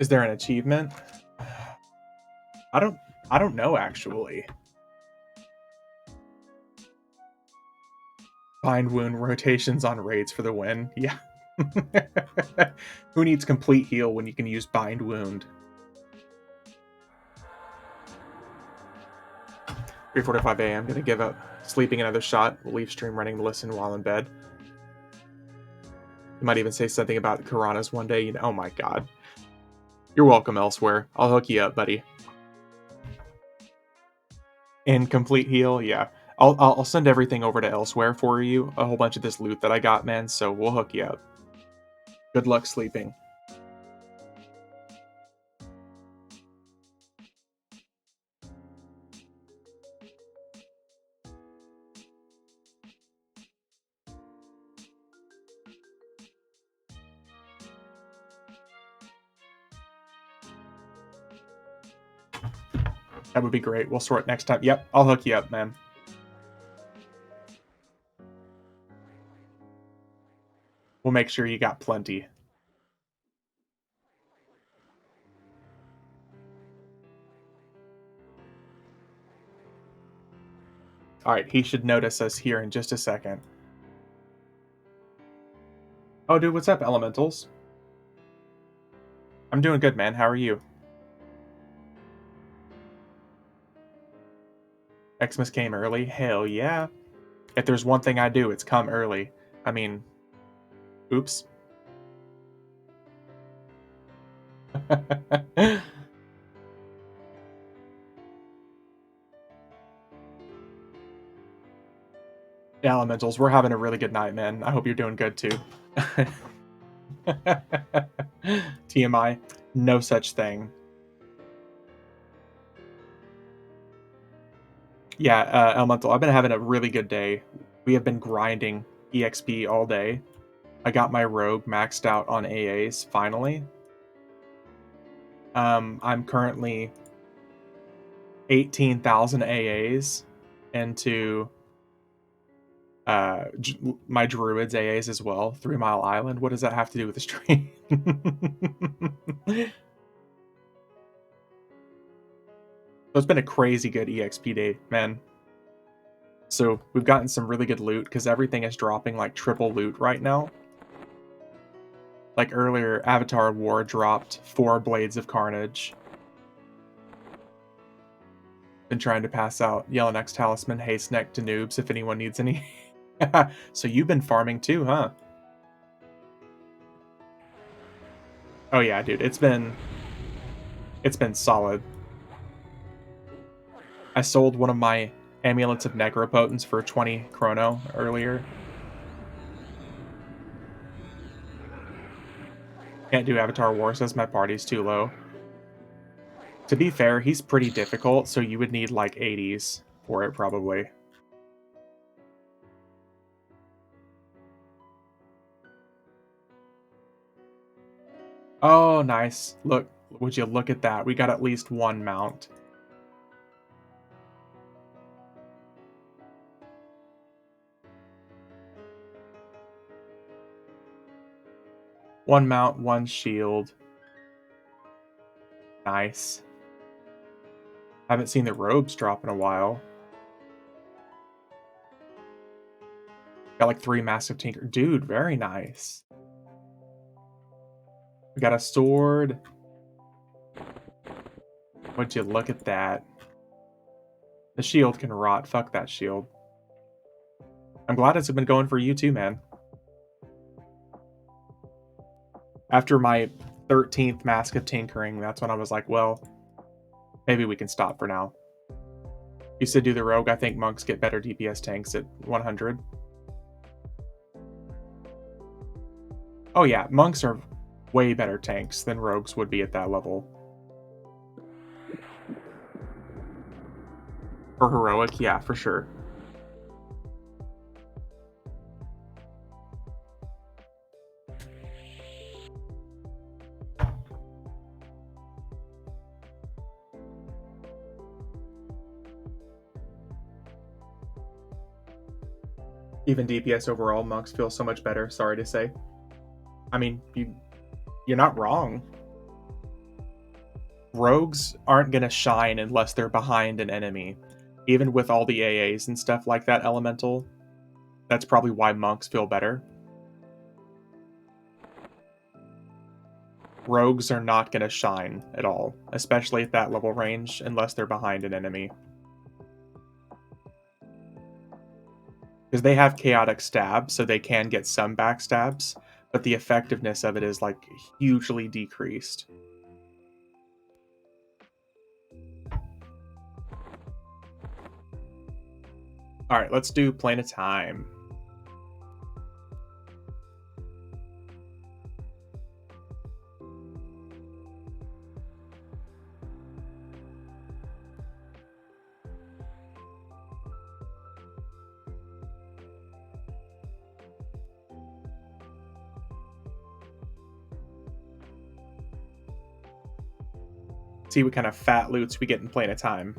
Is there an achievement? I don't know actually. Bind Wound rotations on raids for the win. Yeah. Who needs complete heal when you can use Bind Wound? 3:45 a.m. Gonna give up sleeping another shot. We'll leave stream running to listen while in bed. You might even say something about Karanas one day. Oh my god. You're welcome elsewhere. I'll hook you up, buddy. And complete heal, yeah. I'll send everything over to elsewhere for you. A whole bunch of this loot that I got, man. So we'll hook you up. Good luck sleeping. That would be great. We'll sort next time. Yep, I'll hook you up, man. We'll make sure you got plenty. Alright, he should notice us here in just a second. Oh, dude, what's up, Elementals? I'm doing good, man. How are you? Xmas came early? Hell yeah. If there's one thing I do, it's come early. I mean, oops. Yeah, Elementals, we're having a really good night, man. I hope you're doing good too. TMI, no such thing. Yeah, Elemental, I've been having a really good day. We have been grinding EXP all day. I got my rogue maxed out on AAs finally. I'm currently 18,000 AAs into my druids AAs as well. 3 Mile Island. What does that have to do with the stream? So it's been a crazy good EXP day, man. So we've gotten some really good loot because everything is dropping like triple loot right now. Like earlier, Avatar War dropped 4 Blades of Carnage. Been trying to pass out Yellowneck's Talisman Haste Neck to noobs if anyone needs any. So you've been farming too, huh? Oh yeah, dude, it's been solid. I sold one of my Amulets of Necropotence for 20 chrono earlier. Can't do Avatar War, says my party's too low. To be fair, he's pretty difficult, so you would need like 80s for it probably. Oh, nice. Look, would you look at that? We got at least one mount. One mount, one shield. Nice. Haven't seen the robes drop in a while. Got like 3 massive tinker. Dude, very nice. We got a sword. Would you look at that? The shield can rot. Fuck that shield. I'm glad it's been going for you too, man. After my 13th Mask of Tinkering, that's when I was like, well, maybe we can stop for now. You said do the rogue. I think monks get better DPS tanks at 100. Oh yeah, monks are way better tanks than rogues would be at that level. For heroic, yeah, for sure. Even DPS overall, monks feel so much better, sorry to say. I mean, you're not wrong. Rogues aren't going to shine unless they're behind an enemy. Even with all the AAs and stuff like that, Elemental, that's probably why monks feel better. Rogues are not going to shine at all, especially at that level range, unless they're behind an enemy. Because they have chaotic stab, so they can get some backstabs, but the effectiveness of it is like hugely decreased. Alright, let's do Plane of Time. See what kind of fat loots we get in Plane of Time.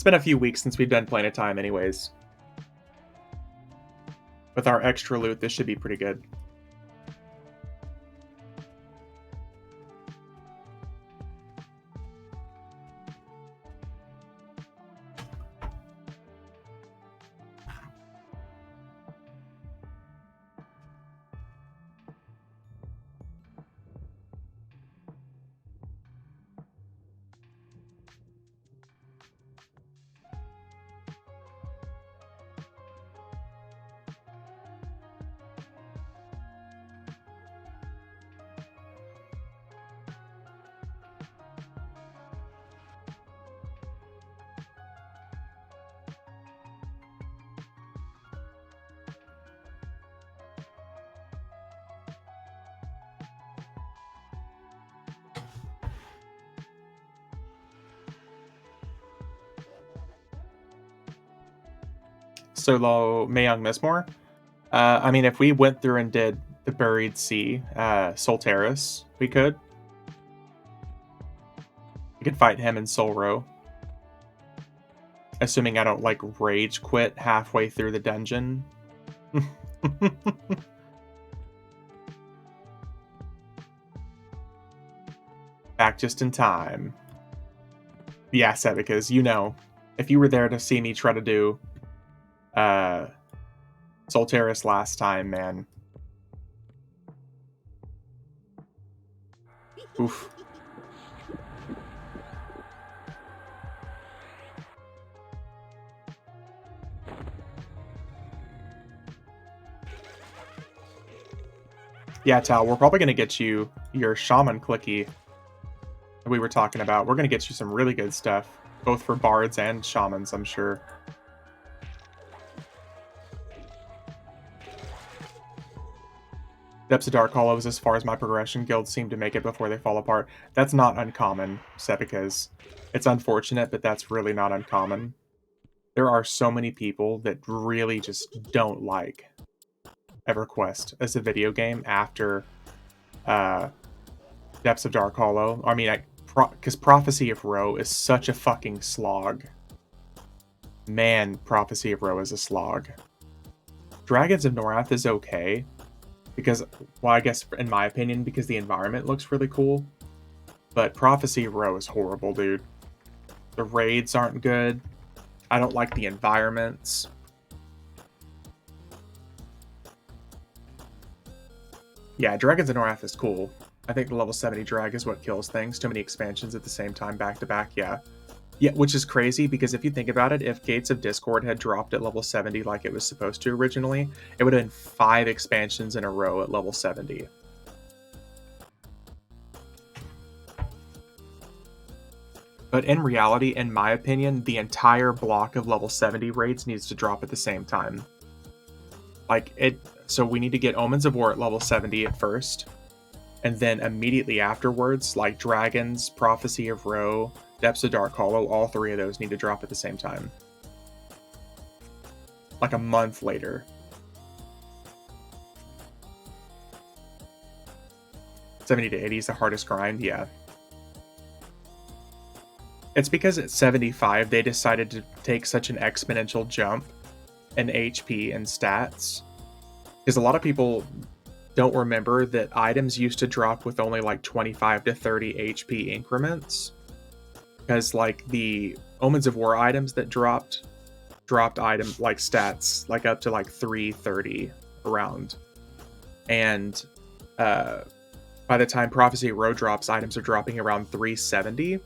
It's been a few weeks since we've done Planet Time anyways. With our extra loot, this should be pretty good. Solo Mayong Mistmore. I mean, if we went through and did the Buried Sea, Solteris, we could. We could fight him in Soul Row. Assuming I don't, like, rage quit halfway through the dungeon. Back just in time. Yeah, Seb, because, you know, if you were there to see me try to do Solteris last time, man. Oof. Yeah, Tal, we're probably going to get you your Shaman Clicky that we were talking about. We're going to get you some really good stuff, both for bards and shamans, I'm sure. Depths of Dark Hollow is as far as my progression. Guilds seem to make it before they fall apart. That's not uncommon, Seth, because it's unfortunate, but that's really not uncommon. There are so many people that really just don't like EverQuest as a video game after Depths of Dark Hollow. I mean, because Prophecy of Ro is such a fucking slog. Man, Prophecy of Ro is a slog. Dragons of Norath is okay. Because, well, I guess, in my opinion, because the environment looks really cool. But Prophecy of Ro is horrible, dude. The raids aren't good. I don't like the environments. Yeah, Dragons of Norath is cool. I think the level 70 drag is what kills things. Too many expansions at the same time, back to back, yeah. Yeah, which is crazy, because if you think about it, if Gates of Discord had dropped at level 70 like it was supposed to originally, it would have been 5 expansions in a row at level 70. But in reality, in my opinion, the entire block of level 70 raids needs to drop at the same time. So we need to get Omens of War at level 70 at first, and then immediately afterwards, like Dragons, Prophecy of Ro, Depths of Dark Hollow, all 3 of those need to drop at the same time. Like a month later. 70 to 80 is the hardest grind, yeah. It's because at 75, they decided to take such an exponential jump in HP and stats. Because a lot of people don't remember that items used to drop with only like 25 to 30 HP increments. Because like the Omens of War items that dropped items like stats like up to like 330 around. And by the time Prophecy Row drops, items are dropping around 370.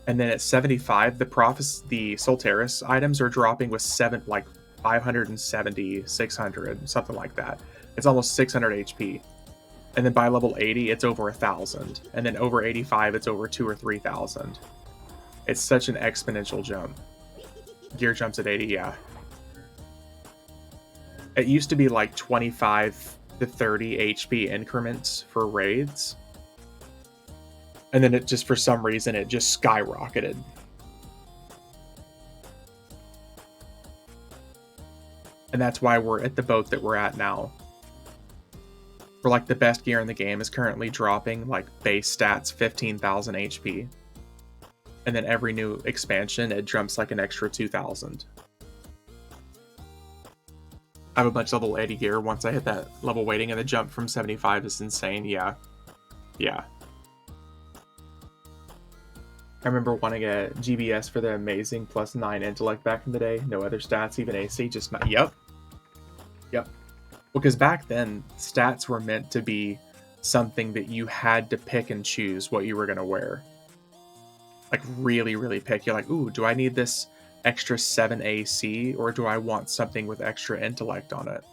And then at 75, the Solteris items are dropping with 570, 600, something like that. It's almost 600 HP. And then by level 80, it's over 1,000. And then over 85, it's over 2,000 or 3,000. It's such an exponential jump. Gear jumps at 80, yeah. It used to be like 25 to 30 HP increments for raids. And then it just, for some reason, it just skyrocketed. And that's why we're at the boat that we're at now. For like the best gear in the game is currently dropping like base stats 15,000 HP. And then every new expansion, it jumps like an extra 2,000. I have a bunch of level 80 gear. Once I hit that level weighting, and the jump from 75 is insane. Yeah. Yeah. I remember wanting a GBS for the amazing +9 intellect back in the day. No other stats, even AC, just not. Yep. Yep. Because back then, stats were meant to be something that you had to pick and choose what you were going to wear. Like, really, really pick. You're like, ooh, do I need this extra 7 AC, or do I want something with extra intellect on it?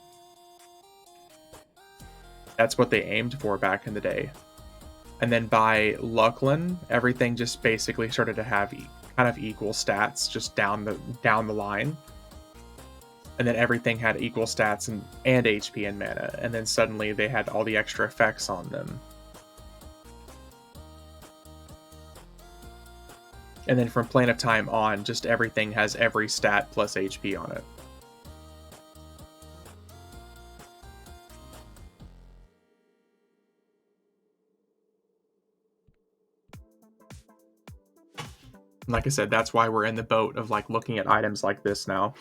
That's what they aimed for back in the day. And then by Luckland, everything just basically started to have kind of equal stats just down the line. And then everything had equal stats and HP and mana. And then suddenly they had all the extra effects on them. And then from Plane of Time on, just everything has every stat plus HP on it. And like I said, that's why we're in the boat of like looking at items like this now.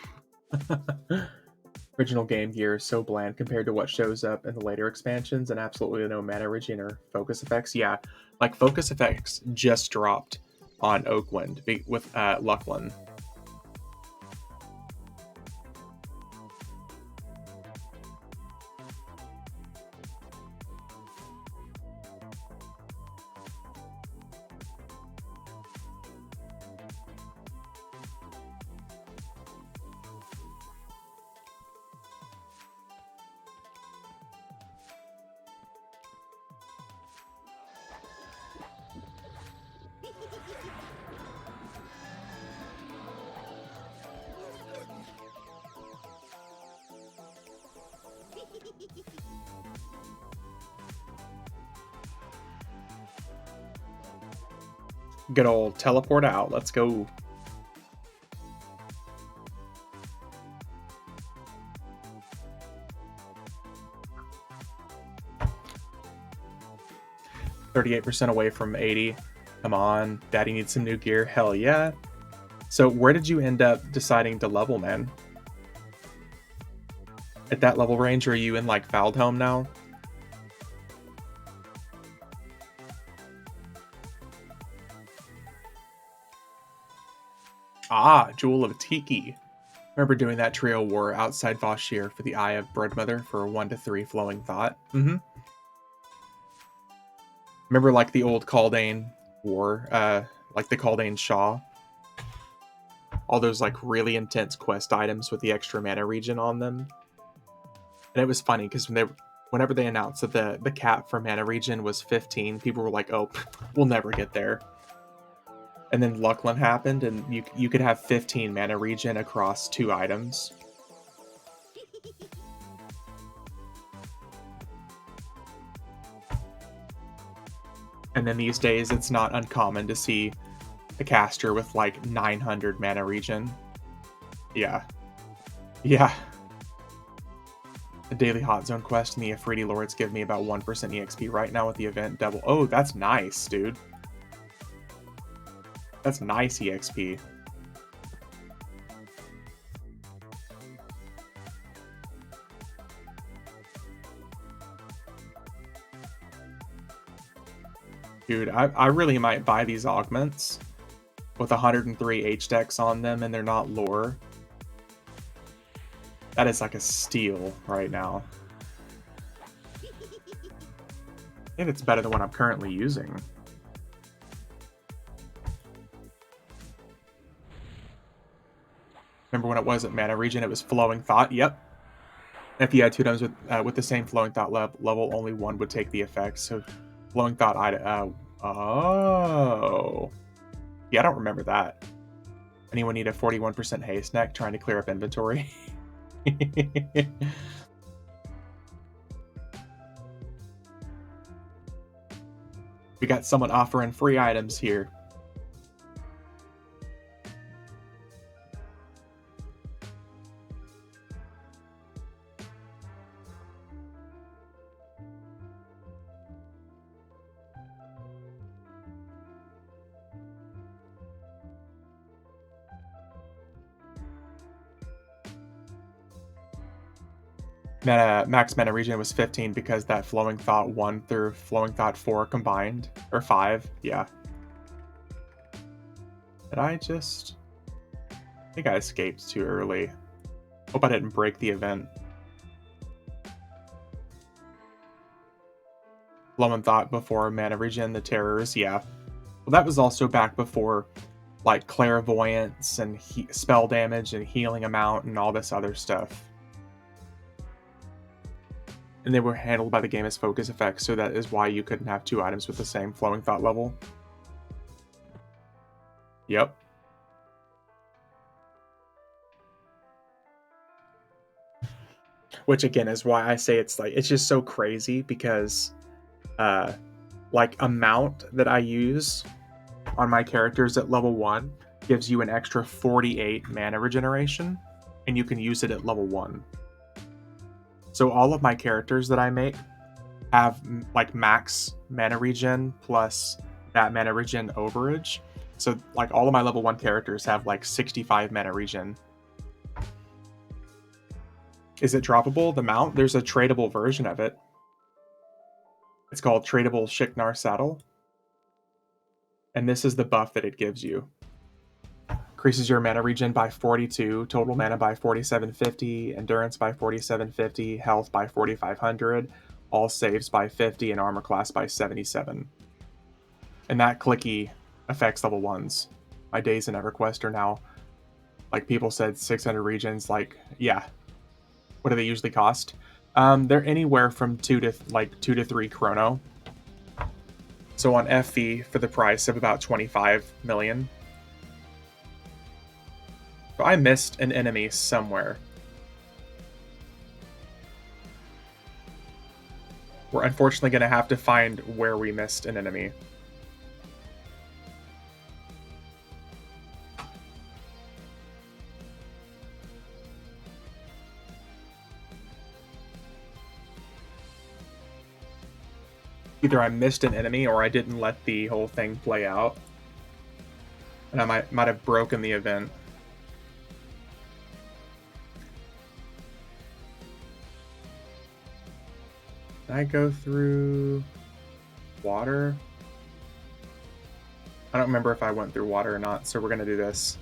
Original game gear is so bland compared to what shows up in the later expansions, and absolutely no mana regen or focus effects. Yeah, like focus effects just dropped on Oakwind with Luckland. Good old teleport out. Let's go. %38 away from 80. Come on, Daddy needs some new gear. Hell yeah. So where did you end up deciding to level, man? At that level range, are you in like Valdhelm now? Ah, Jewel of Tiki. Remember doing that trio war outside Vashir for the Eye of Broodmother for 1 to 3 Flowing Thought? Mm-hmm. Remember like the old Kaldane war, like the Kaldane Shaw? All those like really intense quest items with the extra mana regen on them. And it was funny because whenever they announced that the cap for mana regen was 15, people were like, "Oh, we'll never get there." And then Luckland happened, and you could have 15 mana regen across 2 items. And then these days, it's not uncommon to see a caster with like 900 mana regen. Yeah. Yeah. The daily hot zone quest and the Afridi Lords give me about 1% EXP right now with the event double. Oh, that's nice, dude. That's nice EXP. Dude, I really might buy these augments with 103 H-Dex on them and they're not lore. That is like a steal right now. I think it's better than what I'm currently using. Remember when it wasn't mana regen, it was Flowing Thought? Yep. If you had 2 items with the same Flowing Thought level, only one would take the effect. So Flowing Thought item. Oh. Yeah, I don't remember that. Anyone need a 41% haste neck trying to clear up inventory? We got someone offering free items here. Max mana regen was 15 because that Flowing Thought 1 through Flowing Thought 4 combined, or 5, yeah. Did I just... I think I escaped too early. Hope I didn't break the event. Flowing Thought before mana regen, the terrors, yeah. Well, that was also back before, like, clairvoyance and spell damage and healing amount and all this other stuff. And they were handled by the game as focus effects, so that is why you couldn't have 2 items with the same Flowing Thought level. Yep. Which again is why I say it's just so crazy, because like amount that I use on my characters at level 1 gives you an extra 48 mana regeneration, and you can use it at level 1. So all of my characters that I make have like max mana regen plus that mana regen overage. So like all of my level 1 characters have like 65 mana regen. Is it droppable, the mount? There's a tradable version of it. It's called Tradable Shiknar Saddle. And this is the buff that it gives you. Increases your mana regen by 42, total mana by 4750, endurance by 4750, health by 4500, all saves by 50, and armor class by 77. And that clicky affects level 1s. My days in EverQuest are now, like people said, 600 regions. Like, yeah. What do they usually cost? They're anywhere from 2 to 3 chrono. So on FV for the price of about 25 million. So I missed an enemy somewhere. We're unfortunately going to have to find where we missed an enemy. Either I missed an enemy or I didn't let the whole thing play out. And I might have broken the event. Did I go through water? I don't remember if I went through water or not, so we're going to do this.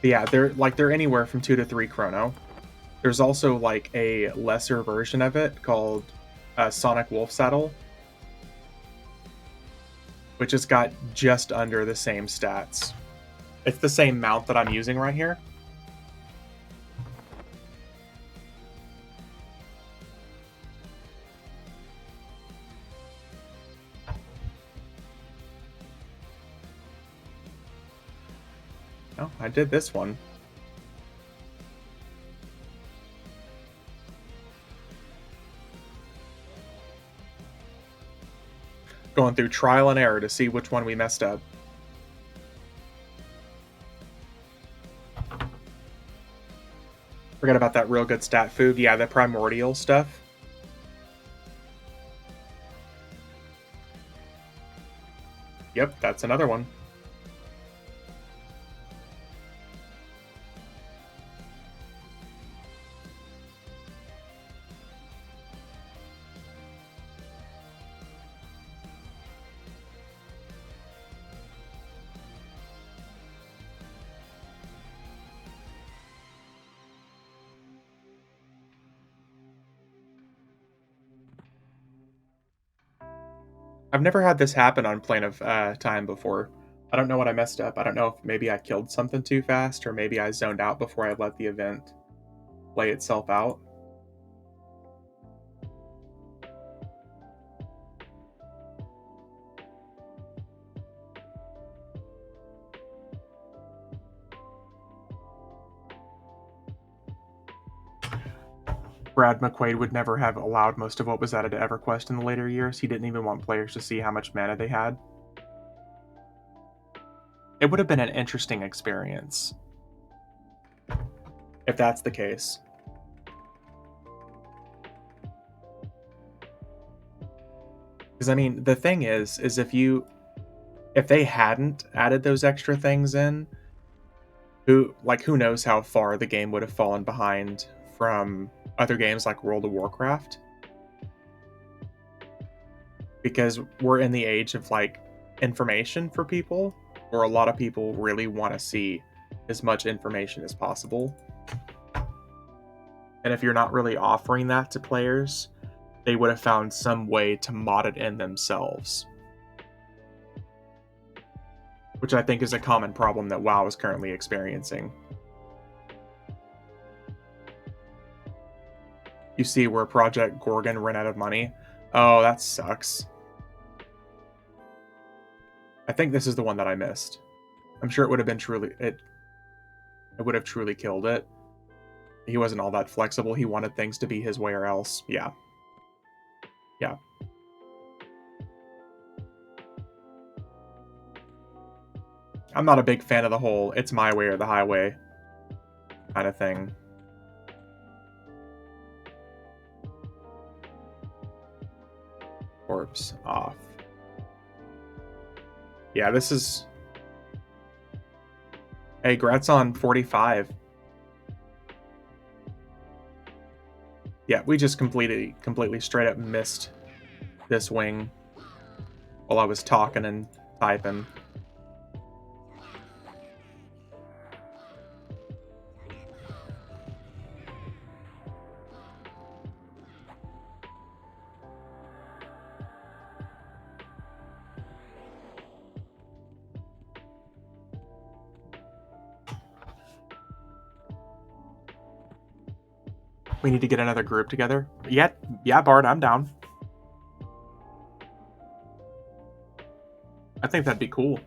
But yeah, they're anywhere from 2 to 3 chrono. There's also like a lesser version of it called Sonic Wolf Saddle, which has got just under the same stats. It's the same mount that I'm using right here. Oh, I did this one. Going through trial and error to see which one we messed up. Forgot about that real good stat food. Yeah, the primordial stuff. Yep, that's another one. I've never had this happen on Plane of Time before. I don't know what I messed up. I don't know if maybe I killed something too fast, or maybe I zoned out before I let the event play itself out. Brad McQuaid would never have allowed most of what was added to EverQuest in the later years. He didn't even want players to see how much mana they had. It would have been an interesting experience if that's the case. Because, I mean, the thing is if you... If they hadn't added those extra things in, who knows how far the game would have fallen behind from other games like World of Warcraft? Because we're in the age of like information for people, where a lot of people really want to see as much information as possible. And if you're not really offering that to players, they would have found some way to mod it in themselves. Which I think is a common problem that WoW is currently experiencing. You see where Project Gorgon ran out of money. Oh, that sucks. I think this is the one that I missed. I'm sure it would have been it would have truly killed it. He wasn't all that flexible. He wanted things to be his way or else. Yeah. Yeah. I'm not a big fan of the whole it's my way or the highway kind of thing. Corpse off. Yeah, this is... Hey, Grat's on 45. Yeah, we just completely straight up missed this wing while I was talking and typing. We need to get another group together. Yeah, Bard, I'm down. I think that'd be cool.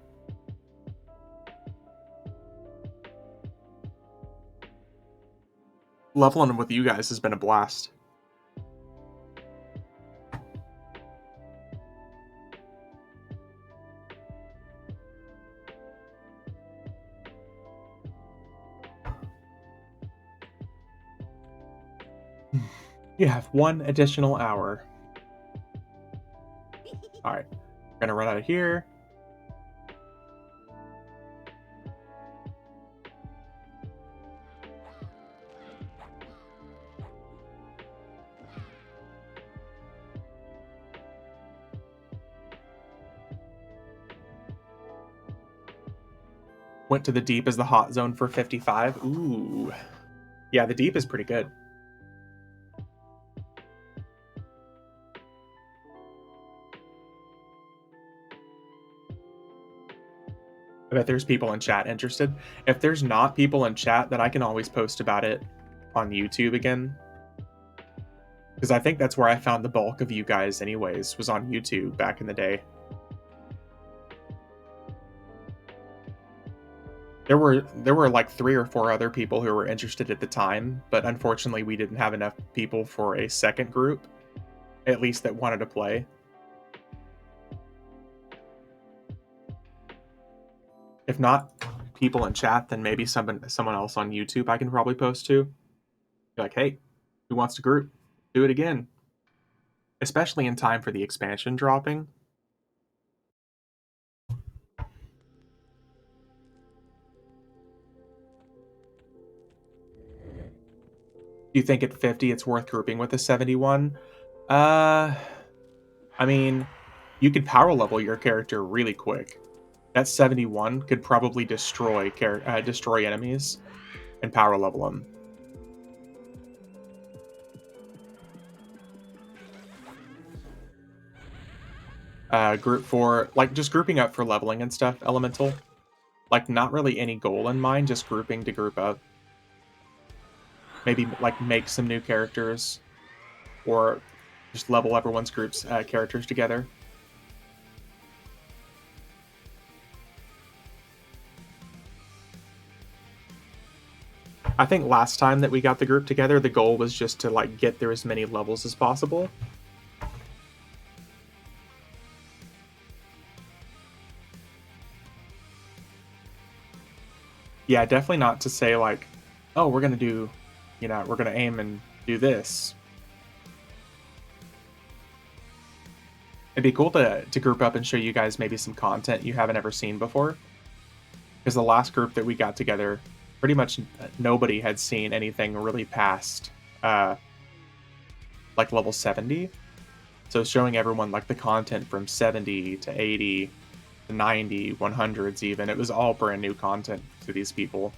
Leveling with you guys has been a blast. You have 1 additional hour. Alright, we're gonna run out of here. Went to the deep as the hot zone for 55. Ooh. Yeah, the deep is pretty good. I bet there's people in chat interested. If there's not people in chat, then I can always post about it on YouTube again. Because I think that's where I found the bulk of you guys anyways, was on YouTube back in the day. There were like 3 or 4 other people who were interested at the time, but unfortunately we didn't have enough people for a second group, at least that wanted to play. If not people in chat, then maybe someone else on YouTube I can probably post to. Be like, hey, who wants to group? Do it again. Especially in time for the expansion dropping. Do you think at 50 it's worth grouping with a 71? I mean, you could power level your character really quick. That 71 could probably destroy enemies and power level them. Group for, like, just grouping up for leveling and stuff, elemental. Like, not really any goal in mind, just grouping to group up. Maybe, like, make some new characters, or just level everyone's group's characters together. I think last time that we got the group together, the goal was just to, like, get through as many levels as possible. Yeah, definitely not to say, like, oh, we're gonna do, you know, we're gonna aim and do this. It'd be cool to group up and show you guys maybe some content you haven't ever seen before. Because the last group that we got together, pretty much nobody had seen anything really past like level 70. So showing everyone like the content from 70 to 80 to 90, 100s even, it was all brand new content to these people.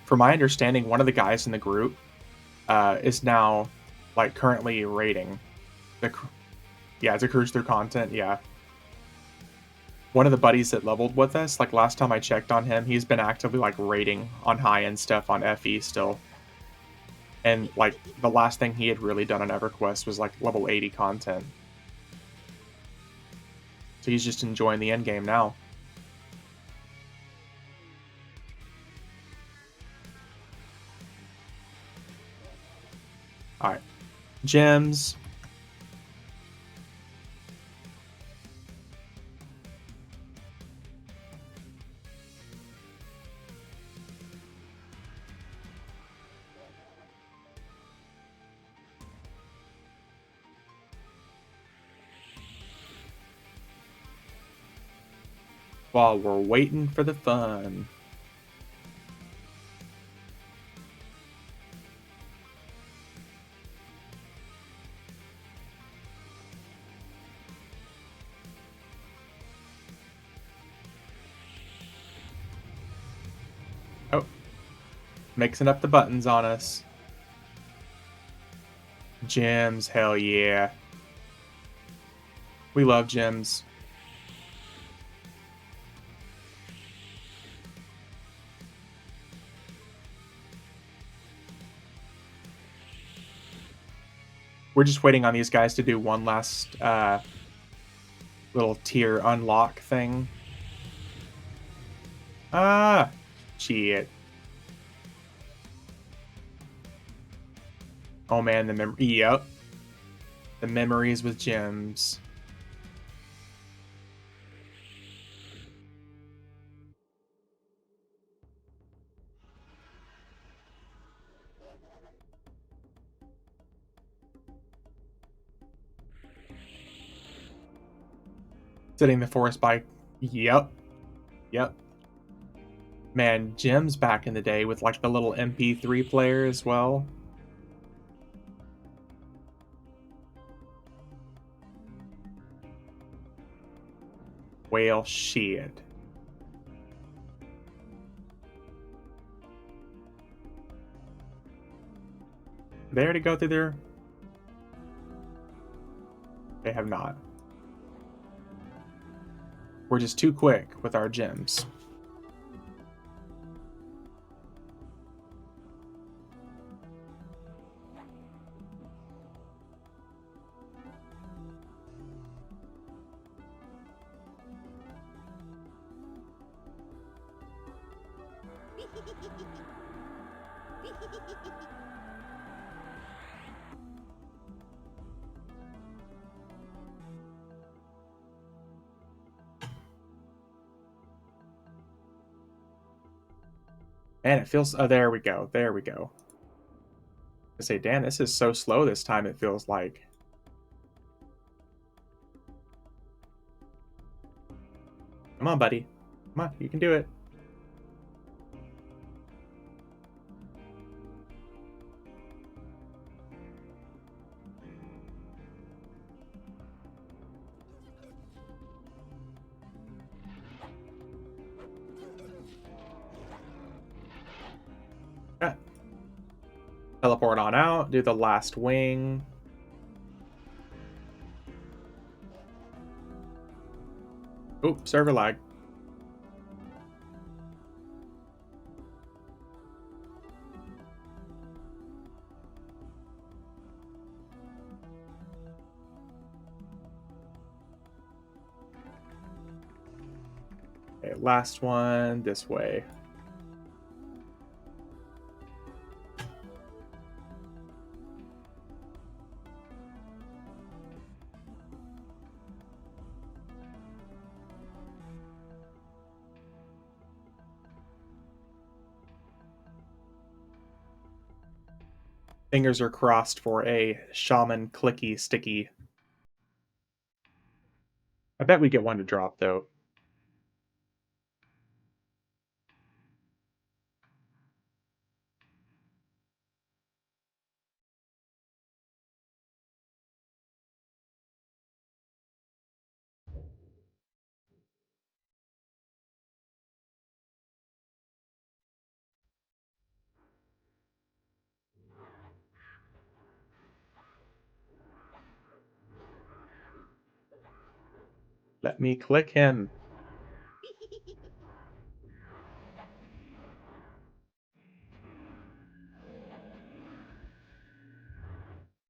From my understanding, one of the guys in the group is now like currently rating the yeah, to cruise through content, yeah. One of the buddies that leveled with us, like last time I checked on him, he's been actively like rating on high end stuff on FE still. And like the last thing he had really done on EverQuest was like level 80 content. So he's just enjoying the end game now. Alright. Gems. While we're waiting for the fun. Oh. Mixing up the buttons on us. Gems, hell yeah. We love gems. We're just waiting on these guys to do one last little tier unlock thing. Ah, shit. Oh man, yep. The memories with gems. Sitting the forest by. Yep. Yep. Man, gems back in the day with like the little MP3 player as well. Well, shit. They already go through there? They have not. We're just too quick with our gems. And it feels. Oh, there we go. There we go. I say, Dan, this is so slow this time, it feels like. Come on, buddy. Come on, you can do it. Yeah. Teleport on out, do the last wing. Oop, server lag. Okay, last one this way. Fingers are crossed for a shaman clicky sticky. I bet we get one to drop, though. Let me click him.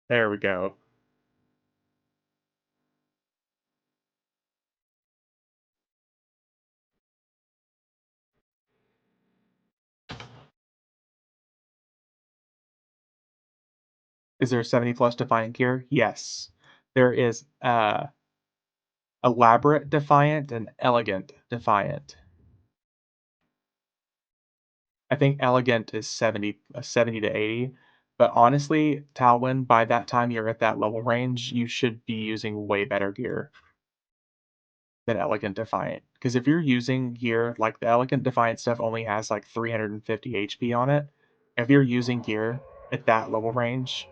There we go. Is there 70 plus Defiant gear? Yes. There is elaborate Defiant and elegant Defiant. I think elegant is 70 to 80. But honestly, Talwyn, by that time you're at that level range, you should be using way better gear than Elegant Defiant. Because if you're using gear, like the Elegant Defiant stuff only has like 350 HP on it. If you're using gear at that level range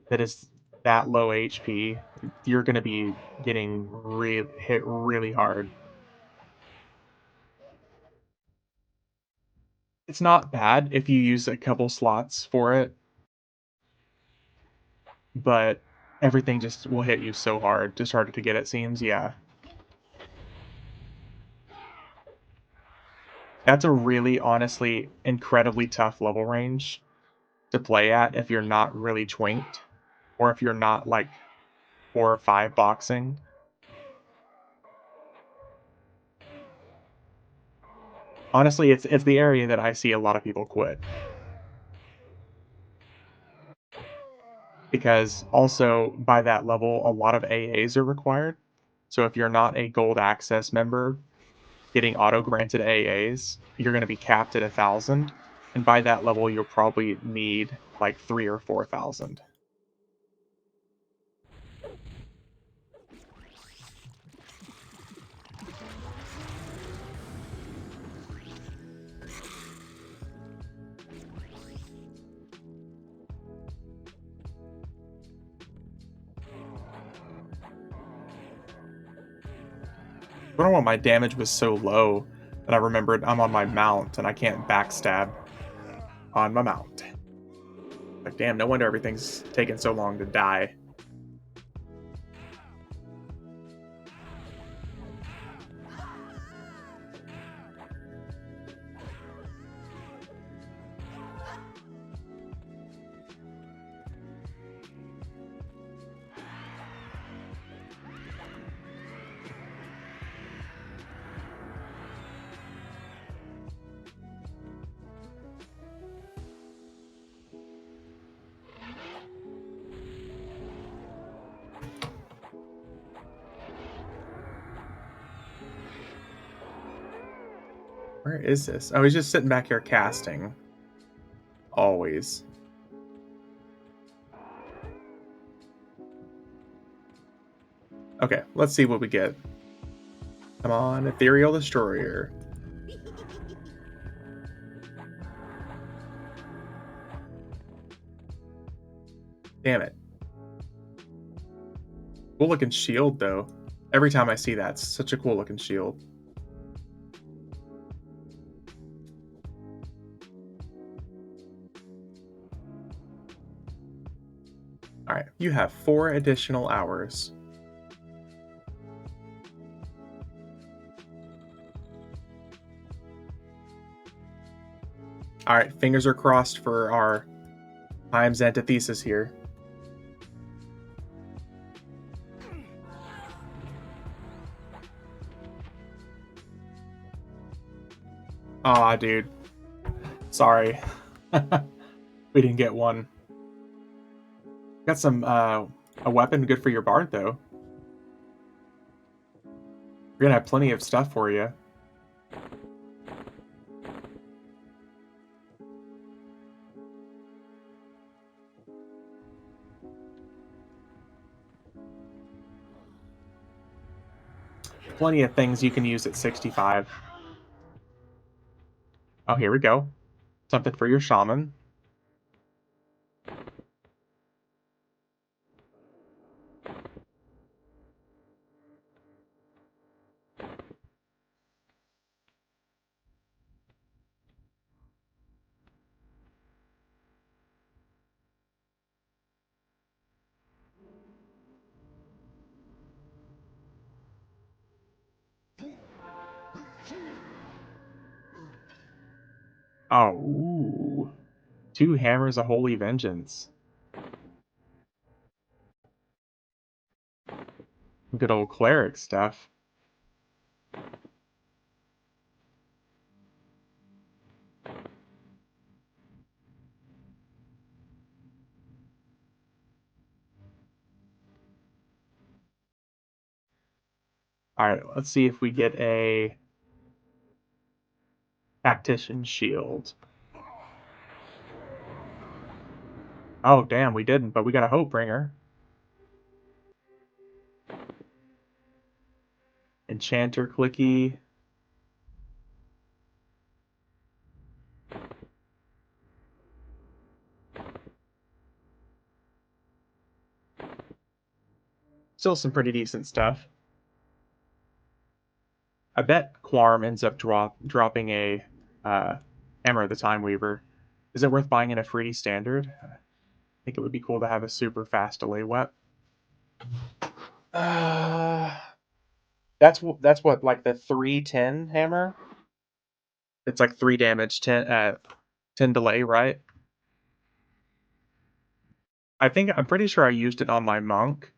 that is that low HP, you're going to be getting hit really hard. It's not bad if you use a couple slots for it, but everything just will hit you so hard, just harder to get, it seems. Yeah. That's a really, honestly, incredibly tough level range to play at if you're not really twinked, or if you're not like 4 or 5 boxing. Honestly, it's the area that I see a lot of people quit. Because also by that level, a lot of AAs are required. So if you're not a gold access member, getting auto granted AAs, you're going to be capped at 1,000, and by that level, you'll probably need like 3 or 4,000. I don't know why my damage was so low that I remembered I'm on my mount and I can't backstab on my mount. Like, damn, no wonder everything's taking so long to die. Where is this? Oh, he's just sitting back here casting. Always. Okay, let's see what we get. Come on, Ethereal Destroyer. Damn it. Cool looking shield, though. Every time I see that, it's such a cool looking shield. Alright, you have 4 additional hours. Alright, fingers are crossed for our times antithesis here. Aw, dude. Sorry. We didn't get one. Got some, a weapon good for your bard, though. We're gonna have plenty of stuff for you. Plenty of things you can use at 65. Oh, here we go. Something for your shaman. Oh, ooh. 2 hammers of holy vengeance. Good old cleric stuff. Alright, let's see if we get a tactician shield. Oh, damn, we didn't, but we got a hope bringer. Enchanter clicky. Still some pretty decent stuff. I bet Quarm ends up dropping a Hammer of the Time Weaver. Is it worth buying in a free standard? I think it would be cool to have a super fast delay wep. That's what, like the 310 hammer? It's like 3 damage, 10 delay, right? I'm pretty sure I used it on my monk,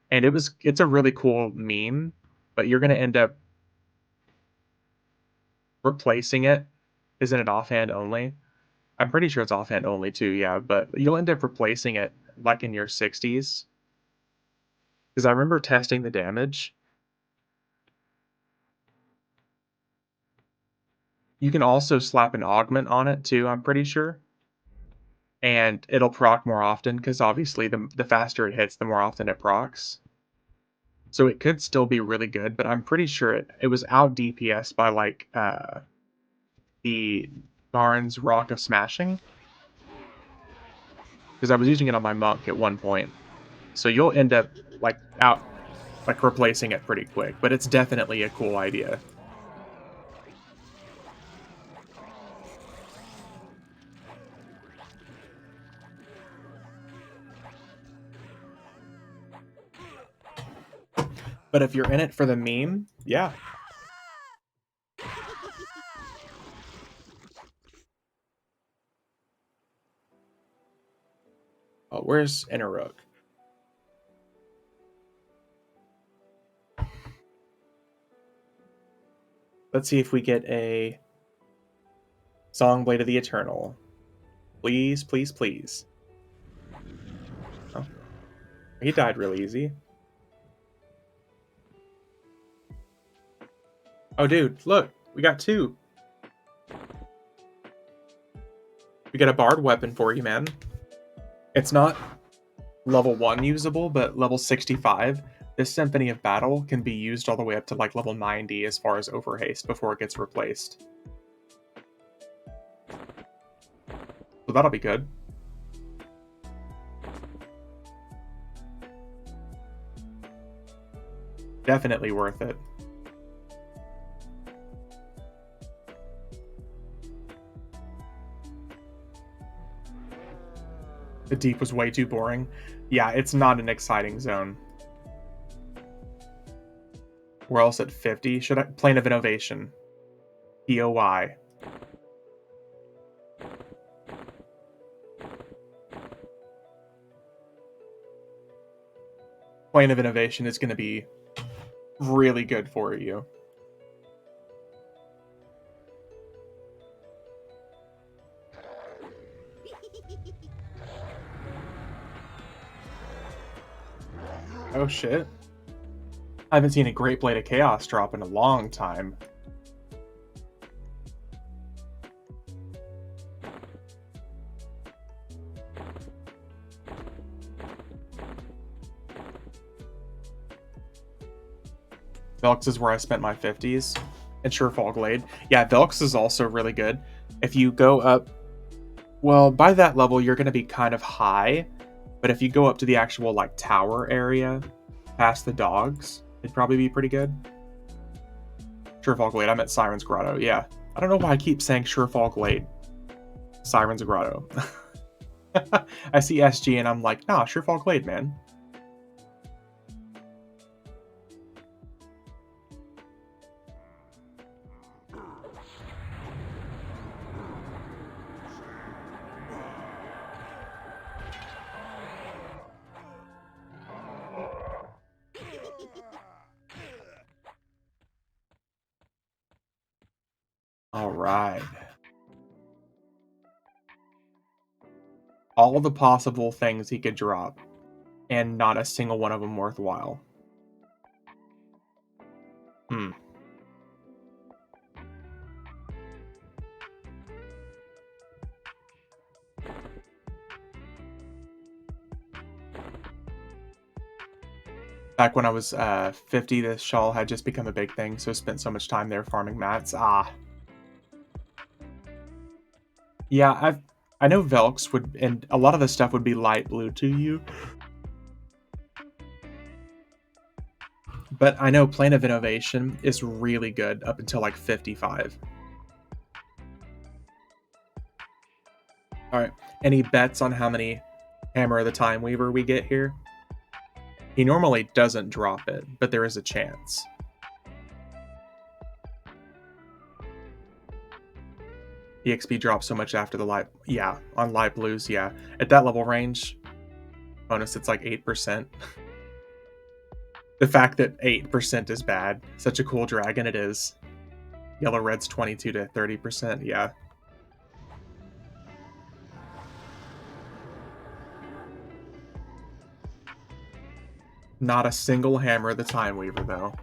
and it's a really cool meme, but you're gonna end up replacing it. Isn't it offhand only? I'm pretty sure it's offhand only too, yeah, but you'll end up replacing it like in your 60s. Because I remember testing the damage. You can also slap an augment on it too, I'm pretty sure. And it'll proc more often, because obviously the faster it hits, the more often it procs. So it could still be really good, but I'm pretty sure it was out DPS by like the Barnes Rock of Smashing. Because I was using it on my monk at one point. So you'll end up like replacing it pretty quick, but it's definitely a cool idea. But if you're in it for the meme, yeah. Oh, where's Innerrook? Let's see if we get a Songblade of the Eternal. Please, please, please. Oh, he died real easy. Oh, dude, look, we got 2. We got a bard weapon for you, man. It's not level 1 usable, but level 65. This Symphony of Battle can be used all the way up to like level 90 as far as overhaste before it gets replaced. So that'll be good. Definitely worth it. The deep was way too boring. Yeah, it's not an exciting zone. We're else at 50. Should I? Plane of Innovation. POI. Plane of Innovation is going to be really good for you. Oh shit. I haven't seen a Great Blade of Chaos drop in a long time. Velx is where I spent my 50s. And Surefall Glade. Yeah, Velx is also really good. If you go up, well, by that level, you're going to be kind of high. But if you go up to the actual, like, tower area, past the dogs, it'd probably be pretty good. Surefall Glade. I'm at Siren's Grotto. Yeah. I don't know why I keep saying Surefall Glade. Siren's Grotto. I see SG and I'm like, nah, Surefall Glade, man. All right. All the possible things he could drop, and not a single one of them worthwhile. Hmm. Back when I was 50, the shawl had just become a big thing, so I spent so much time there farming mats. Ah. Yeah, I know Velx would, and a lot of the stuff would be light blue to you. But I know Plane of Innovation is really good up until like 55. Alright, any bets on how many Hammer of the Time Weaver we get here? He normally doesn't drop it, but there is a chance. EXP drops so much after the light. Yeah, on light blues, yeah. At that level range, bonus, it's like 8%. The fact that 8% is bad, such a cool dragon it is. Yellow red's 22 to 30%, yeah. Not a single Hammer of the Time Weaver, though.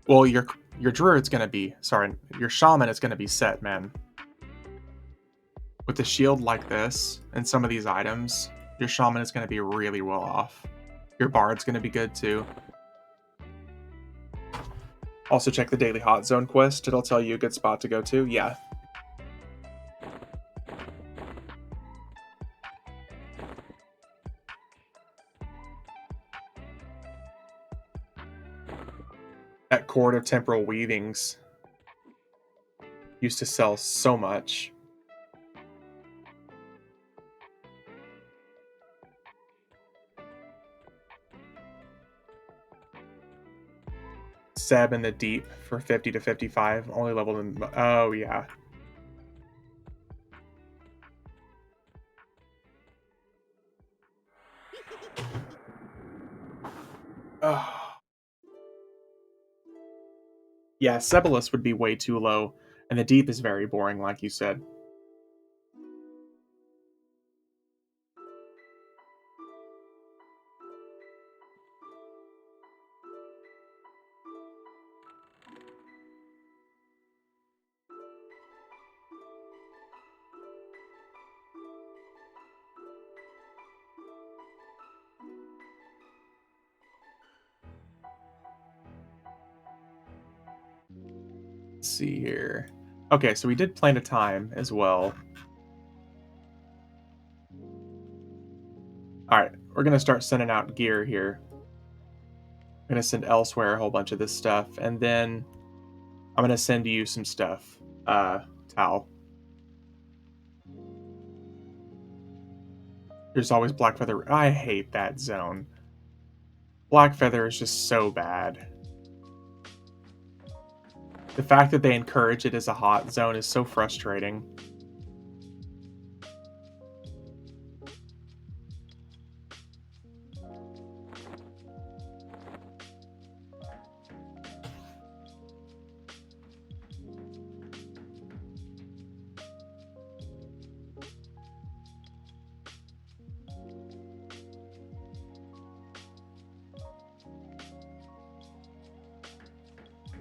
Well, your druid's gonna be, sorry, your shaman is gonna be set, man. With a shield like this, and some of these items, your shaman is gonna be really well off. Your bard's gonna be good, too. Also check the Daily Hot Zone quest, it'll tell you a good spot to go to, yeah. That Court of Temporal Weavings used to sell so much. Seb in the Deep for 50 to 55, only leveled in... Oh, yeah. Oh. Yeah, Sebulus would be way too low, and the Deep is very boring, like you said. Let's see here. Okay, so we did Plane of Time as well. Alright, we're going to start sending out gear here. I'm going to send elsewhere a whole bunch of this stuff, and then I'm going to send you some stuff. Tal. There's always Blackfeather. I hate that zone. Blackfeather is just so bad. The fact that they encourage it as a hot zone is so frustrating.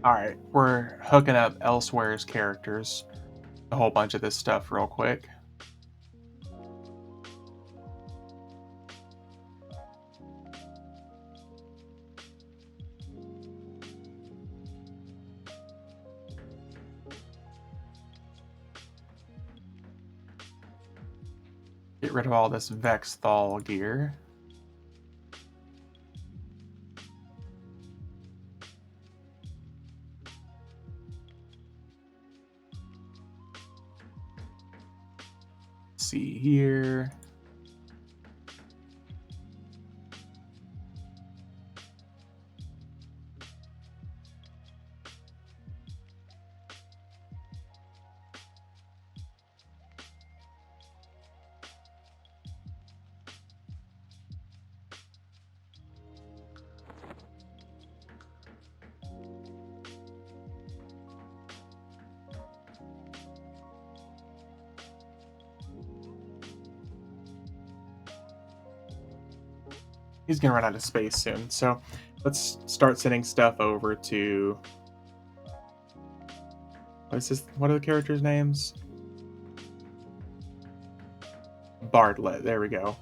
Alright, we're hooking up Elsewhere's characters. A whole bunch of this stuff real quick. Get rid of all this Vexthal gear. See here. He's gonna run out of space soon, so let's start sending stuff over to... What are the characters' names? Bartlett, there we go.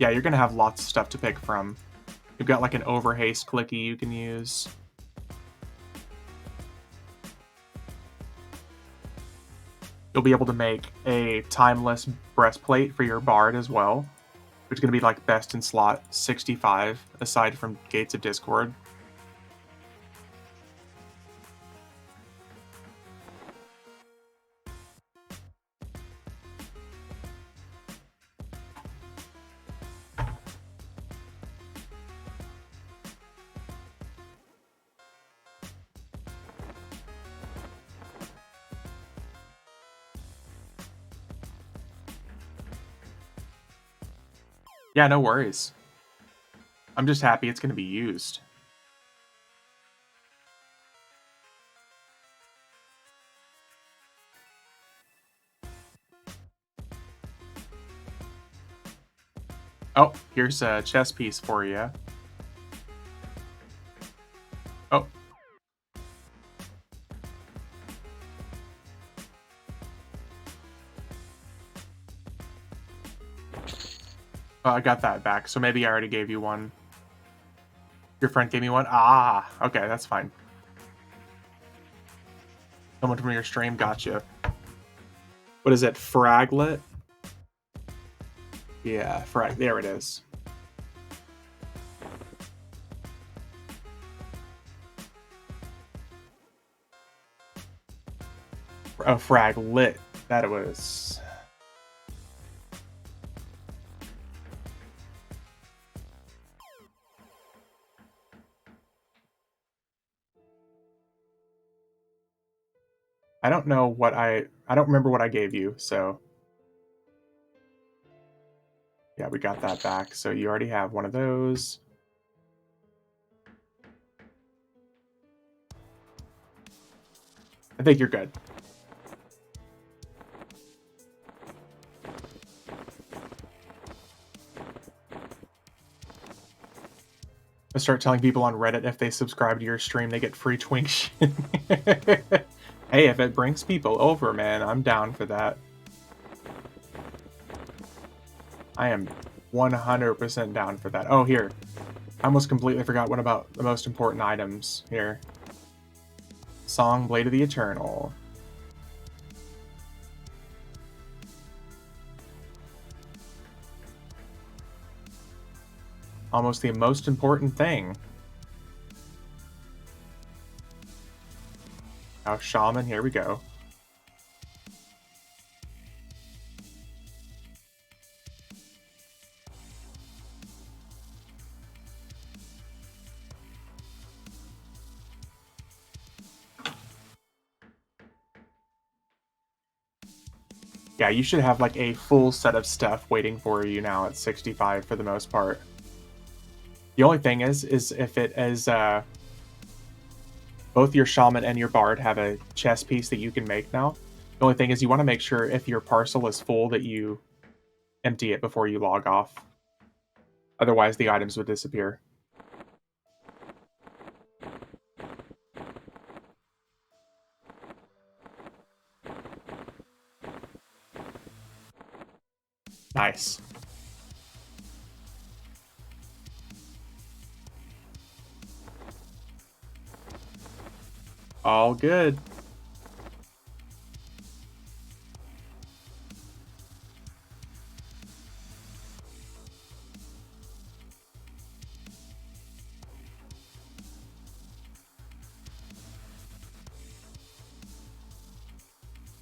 Yeah, you're gonna have lots of stuff to pick from. You've got like an overhaste clicky you can use. You'll be able to make a timeless breastplate for your bard as well, which is going to be like best in slot 65, aside from Gates of Discord. Yeah, no worries. I'm just happy it's going to be used. Oh, here's a chess piece for you. Oh. Oh, I got that back, so maybe I already gave you one. Your friend gave me one? Ah, okay, that's fine. Someone from your stream got you. What is it, Fraglet? Yeah, there it is. Oh, Fraglit. That it was. I don't know what I don't remember what I gave you, so... Yeah, we got that back, so you already have one of those. I think you're good. I start telling people on Reddit if they subscribe to your stream, they get free Twinking. Hey, if it brings people over, man, I'm down for that. I am 100% down for that. Oh, here. I almost completely forgot one about the most important items here. Song, Blade of the Eternal. Almost the most important thing. Now, Shaman, here we go. Yeah, you should have like a full set of stuff waiting for you now at 65 for the most part. The only thing is if it is both your shaman and your bard have a chess piece that you can make now. The only thing is you want to make sure if your parcel is full that you empty it before you log off. Otherwise the items would disappear. Nice. All good.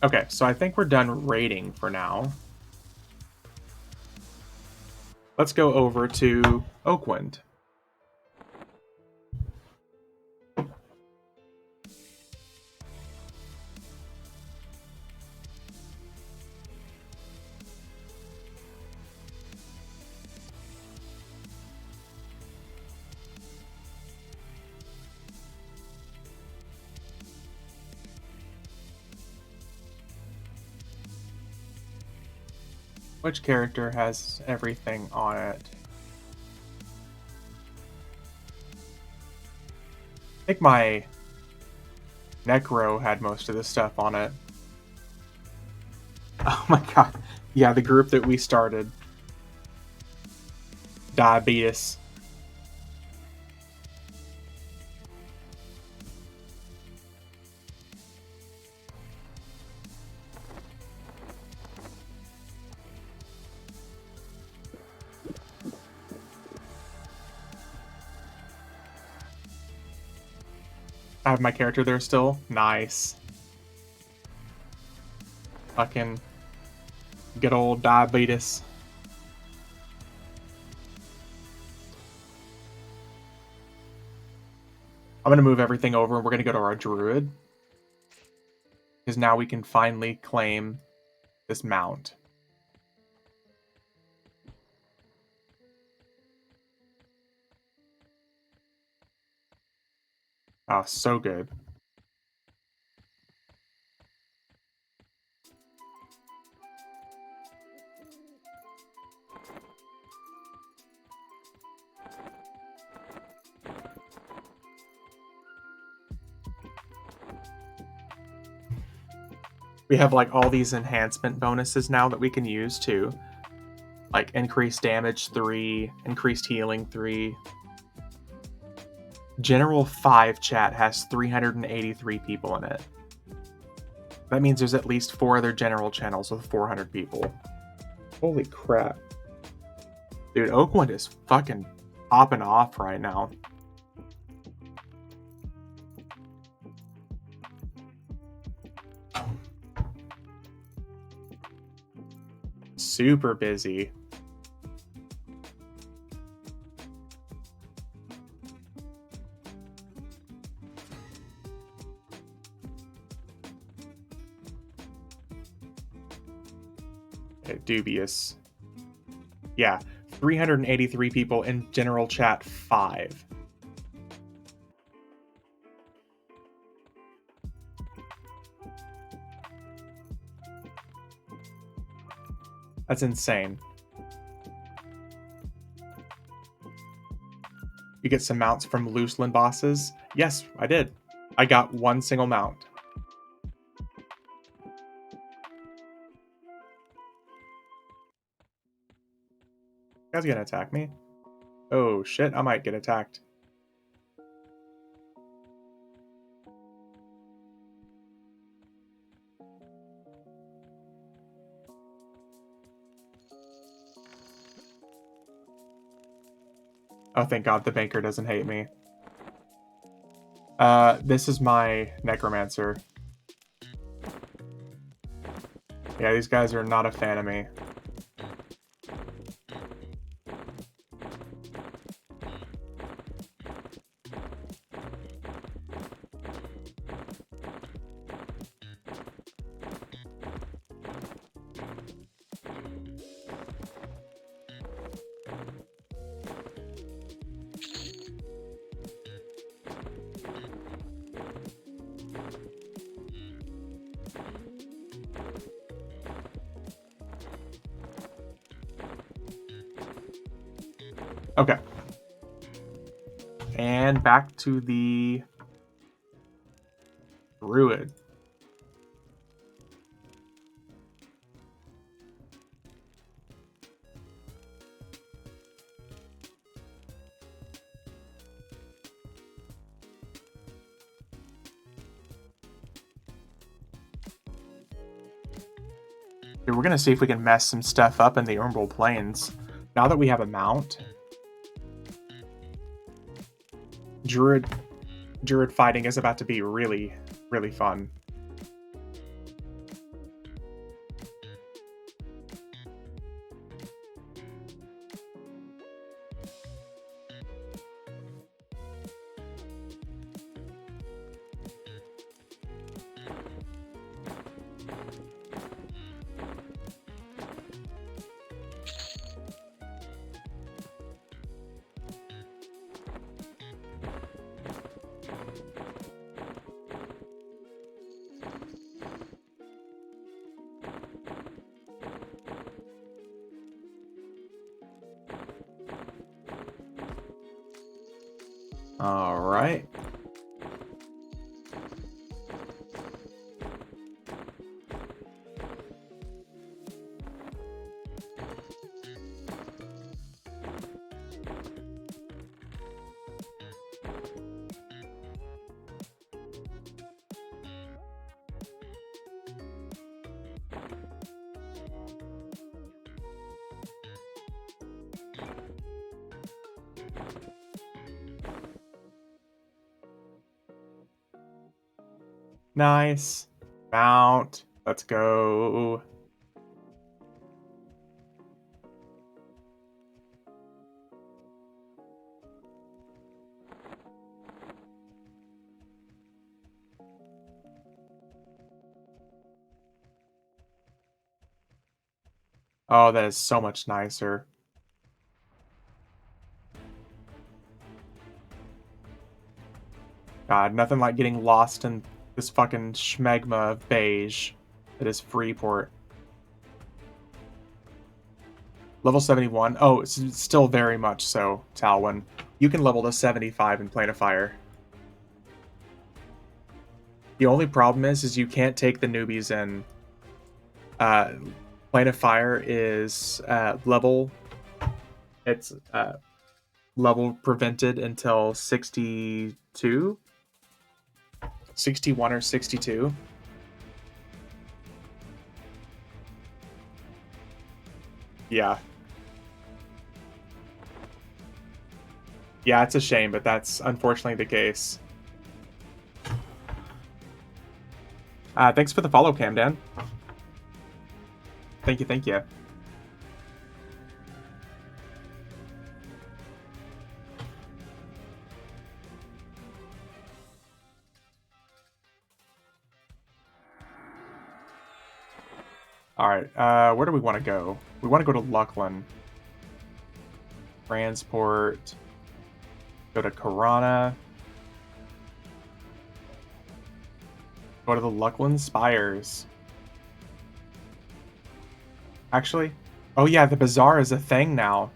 Okay, so I think we're done raiding for now. Let's go over to Oakwind. Which character has everything on it? I think my Necro had most of the stuff on it. Oh my god. Yeah, the group that we started. Diabetes. I have my character there still. Nice. Fucking good old diabetes. I'm going to move everything over and we're going to go to our druid. Because now we can finally claim this mount. Oh, so good. We have like all these enhancement bonuses now that we can use too. Like increased damage 3, increased healing 3. General 5 chat has 383 people in it. That means there's at least 4 other general channels with 400 people. Holy crap. Dude, Oakwind is fucking popping off right now. Super busy. Dubious. Yeah, 383 people in general chat 5. That's insane. You get some mounts from Looseland bosses? Yes, I did. I got one single mount. You guys gonna attack me? Oh shit, I might get attacked. Oh, thank god the banker doesn't hate me. This is my necromancer. Yeah, these guys are not a fan of me. Okay. And back to the druid. Dude, we're gonna see if we can mess some stuff up in the Emerald Plains. Now that we have a mount, Druid fighting is about to be really, really fun. All right. Nice. Mount. Let's go. Oh, that is so much nicer. God, nothing like getting lost in this fucking schmegma of beige that is Freeport. Level 71. Oh, it's still very much so, Talwyn. You can level to 75 in Plane of Fire. The only problem is you can't take the newbies in. Plane of Fire is level. It's level prevented until 62? 61 or 62. Yeah. Yeah, it's a shame, but that's unfortunately the case. Thanks for the follow, Camden. Thank you, thank you. Alright, where do we want to go? We want to go to Luckland. Transport. Go to Karana. Go to the Luckland Spires. Actually, oh yeah, the bazaar is a thing now.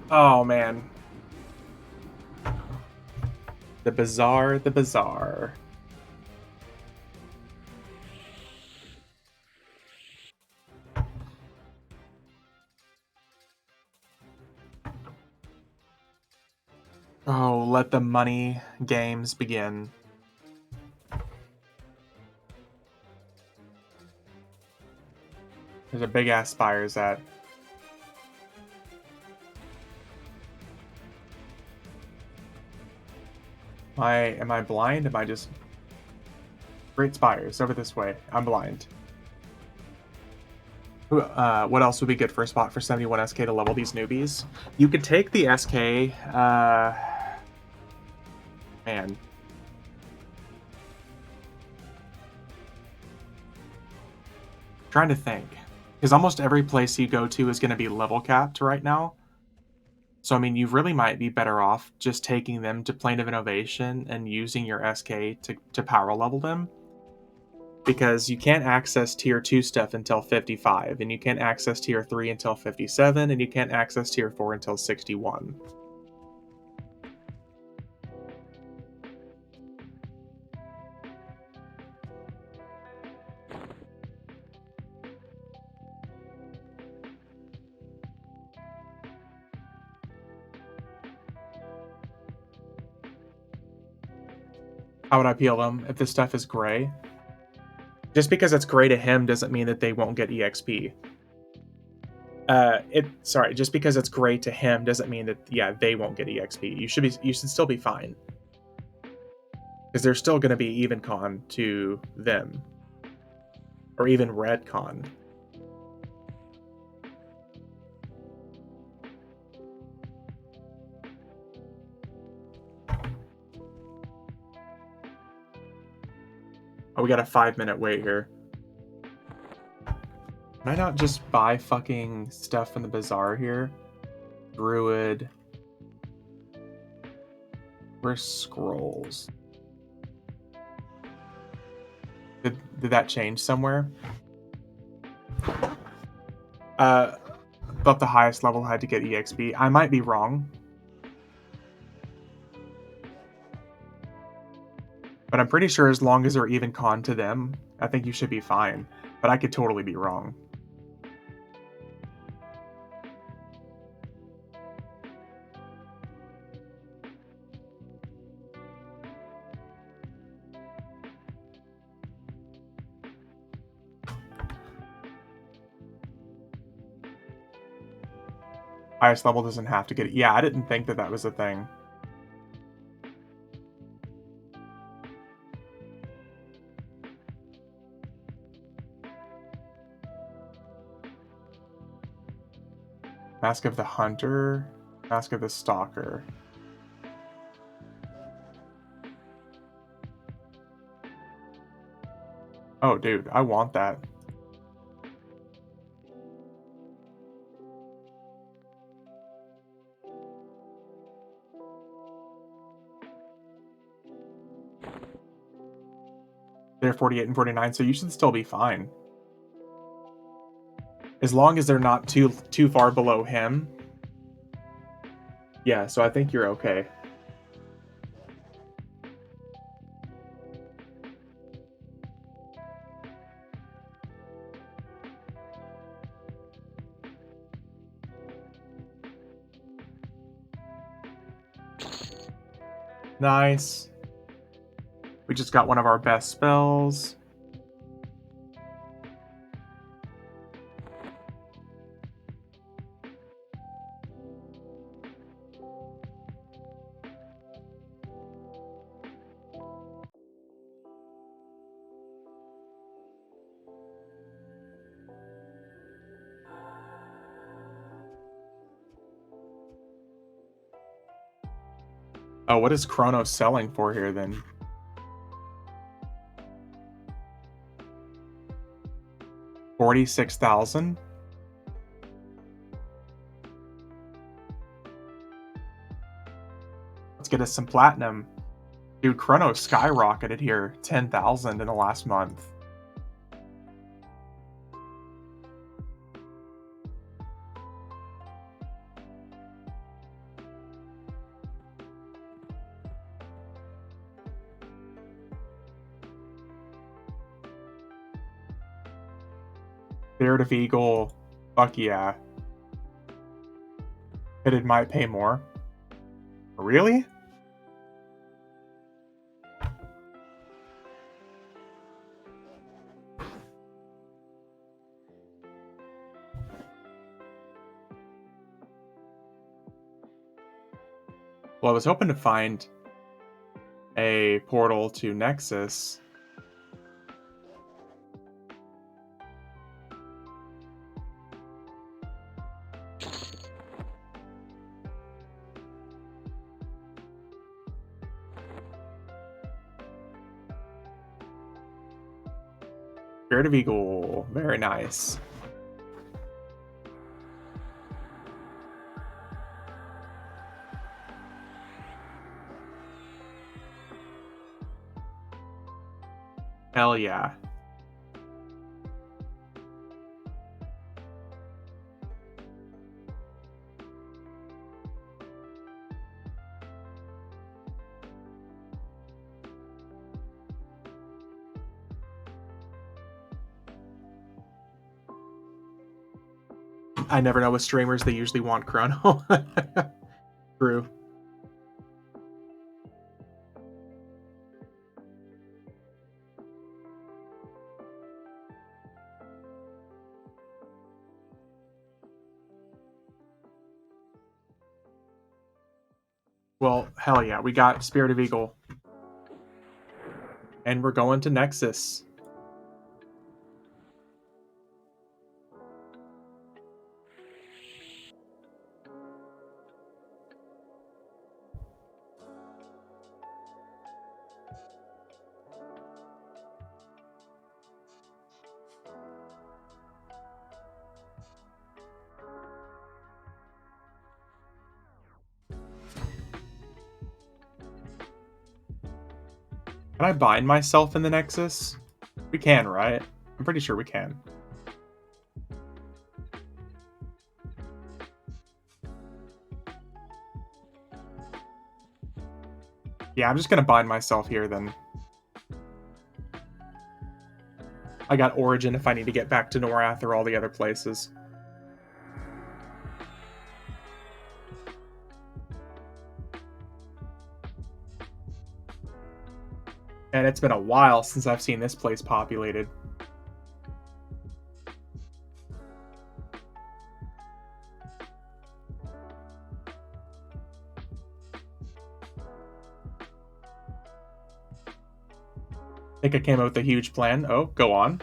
Oh man. The bazaar, the bazaar. Oh, let the money games begin. There's a big ass spires at. Am I blind? Am I just great spires over this way? I'm blind. What else would be good for a spot for 71 SK to level these newbies? You could take the SK. Man. Trying to think. Because almost every place you go to is going to be level capped right now. So, I mean, you really might be better off just taking them to Plane of Innovation and using your SK to power level them. Because you can't access Tier 2 stuff until 55, and you can't access Tier 3 until 57, and you can't access Tier 4 until 61. How would I peel them if this stuff is gray? Just because it's gray to him doesn't mean that they won't get EXP. Sorry, just because it's gray to him doesn't mean that, yeah, they won't get EXP. You should still be fine. Because there's still going to be even con to them. Or even red con. Oh, we got a 5-minute wait here. Can I not just buy fucking stuff from the bazaar here? Druid. Where's scrolls? Did that change somewhere? Thought the highest level had to get EXP. I might be wrong. But I'm pretty sure as long as they're even con to them, I think you should be fine. But I could totally be wrong. Highest level doesn't have to get it. Yeah, I didn't think that was a thing. Mask of the Hunter, Mask of the Stalker. Oh, dude, I want that. They're 48 and 49, so you should still be fine. As long as they're not too far below him. Yeah, so I think you're okay. Nice. We just got one of our best spells. Oh, what is Chronos selling for here then? $46,000? Let's get us some platinum. Dude, Chronos skyrocketed here. 10,000 in the last month. Spirit of Eagle. Fuck yeah. It might pay more. Really? Well, I was hoping to find a portal to Nexus. Spirit of Eagle. Very nice. Hell yeah. I never know with streamers, they usually want Chrono. True. Well, hell yeah, we got Spirit of Eagle. And we're going to Nexus. Can I bind myself in the Nexus? We can, right? I'm pretty sure we can. Yeah, I'm just gonna bind myself here then. I got Origin if I need to get back to Norath or all the other places. And it's been a while since I've seen this place populated. I think I came up with a huge plan. Oh, go on.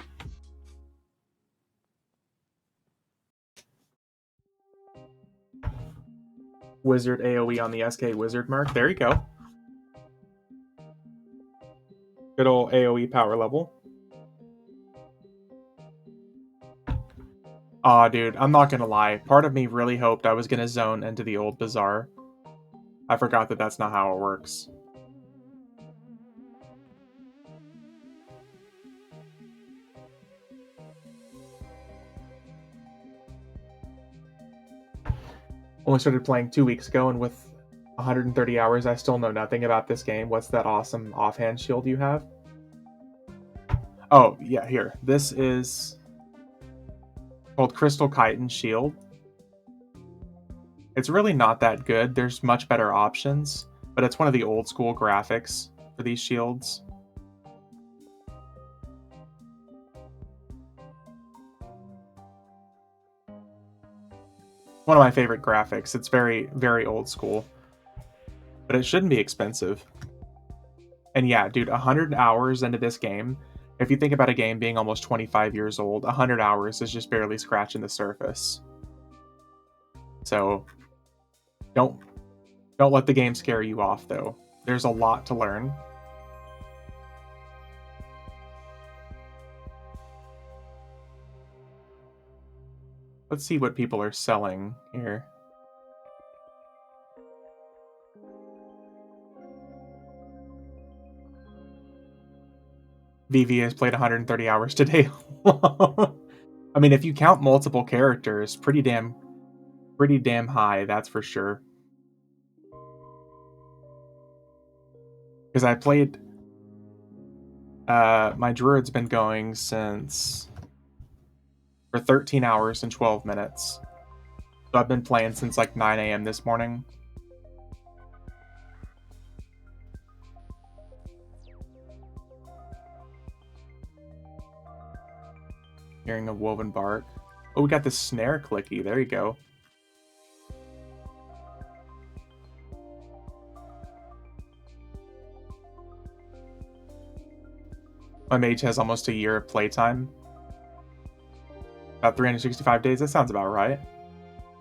Wizard AoE on the SK Wizard mark. There you go. Good old AoE power level. Aw, dude, I'm not gonna lie. Part of me really hoped I was gonna zone into the old bazaar. I forgot that that's not how it works. Only started playing 2 weeks ago, and with 130 hours, I still know nothing about this game. What's that awesome offhand shield you have? Oh, yeah, here. This is called Crystal Chitin Shield. It's really not that good. There's much better options, but it's one of the old school graphics for these shields. One of my favorite graphics. It's very, very old school, but it shouldn't be expensive. And yeah, dude, 100 hours into this game, if you think about a game being almost 25 years old, 100 hours is just barely scratching the surface. So don't let the game scare you off, though. There's a lot to learn. Let's see what people are selling here. VV has played 130 hours today. I mean, if you count multiple characters, pretty damn high, that's for sure. Because I played... my druid's been going for 13 hours and 12 minutes. So I've been playing since like 9 a.m. this morning. Hearing a woven bark. Oh, we got the snare clicky. There you go. My mage has almost a year of playtime. About 365 days. That sounds about right.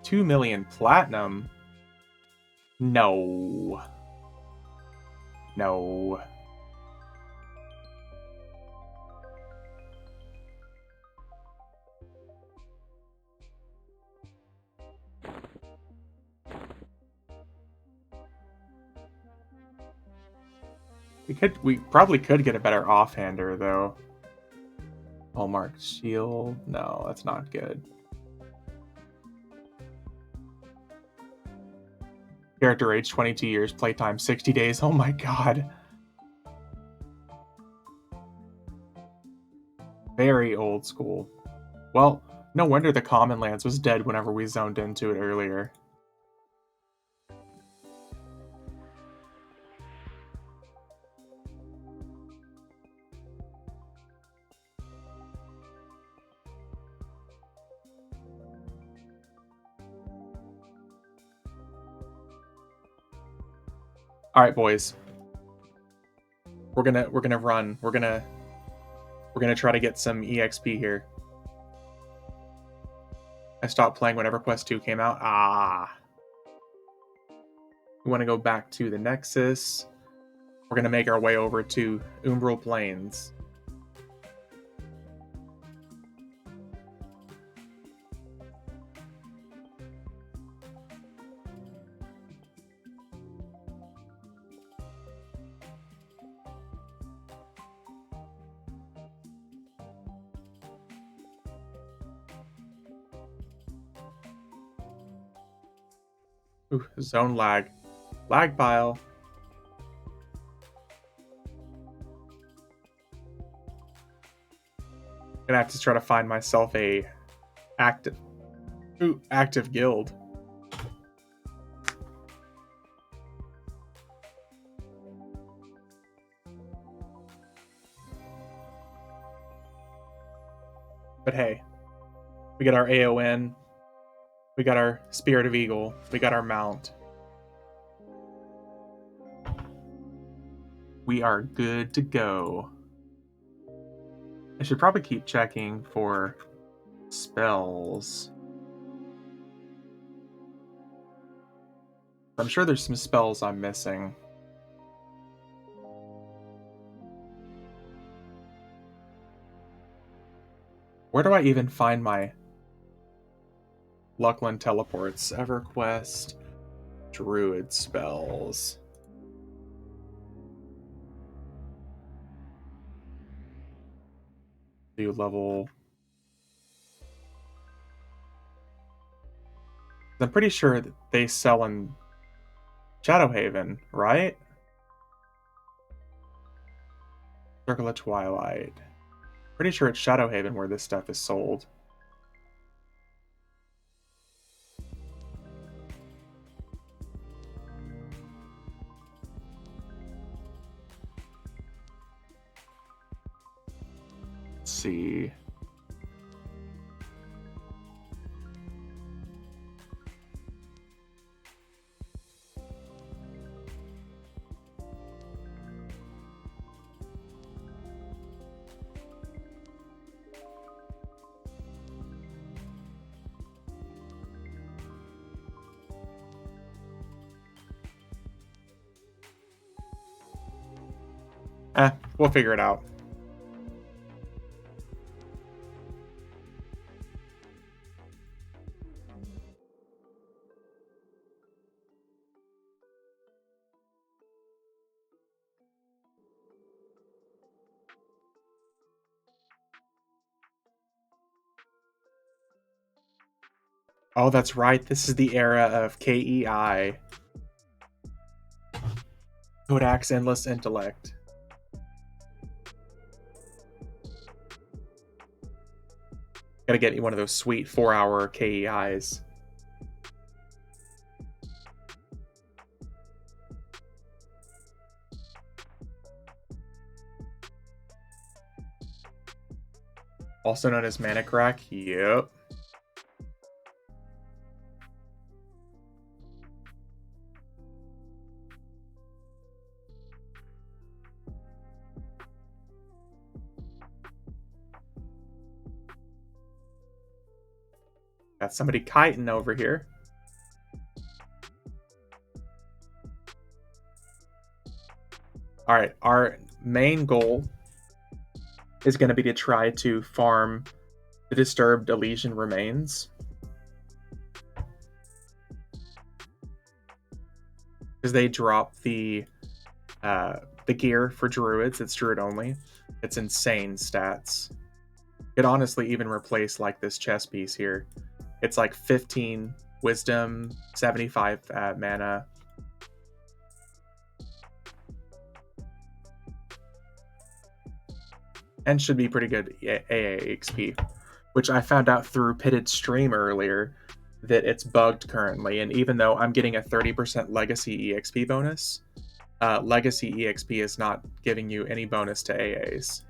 2 million platinum? No. No. We probably could get a better offhander though. Hallmark shield. No, that's not good. Character age 22 years, playtime 60 days. Oh my god. Very old school. Well, no wonder the Common Lance was dead whenever we zoned into it earlier. All right, boys. We're gonna run. We're gonna try to get some EXP here. I stopped playing when EverQuest 2 came out. We want to go back to the Nexus. We're gonna make our way over to Umbral Plains. Ooh, zone lag. Lag pile. Gonna have to try to find myself a active guild. But hey, we got our AON, we got our Spirit of Eagle, we got our mount. We are good to go. I should probably keep checking for spells. I'm sure there's some spells I'm missing. Where do I even find my Luckland teleports? EverQuest, Druid spells. Do level. I'm pretty sure that they sell in Shadowhaven, right? Circle of Twilight. Pretty sure it's Shadowhaven where this stuff is sold. Let's see. We'll figure it out. Oh, that's right. This is the era of KEI. Kodak's Endless Intellect. Gotta get you one of those sweet 4-hour KEIs. Also known as Mana Crack. Yep. Got somebody kiting over here. Alright, our main goal is going to be to try to farm the Disturbed Elysian Remains. Because they drop the gear for druids. It's druid only. It's insane stats. Could honestly even replace like this chess piece here. It's like 15 wisdom, 75 mana. And should be pretty good AA XP. Which I found out through Pitted Stream earlier that it's bugged currently. And even though I'm getting a 30% Legacy EXP bonus, Legacy EXP is not giving you any bonus to AAs.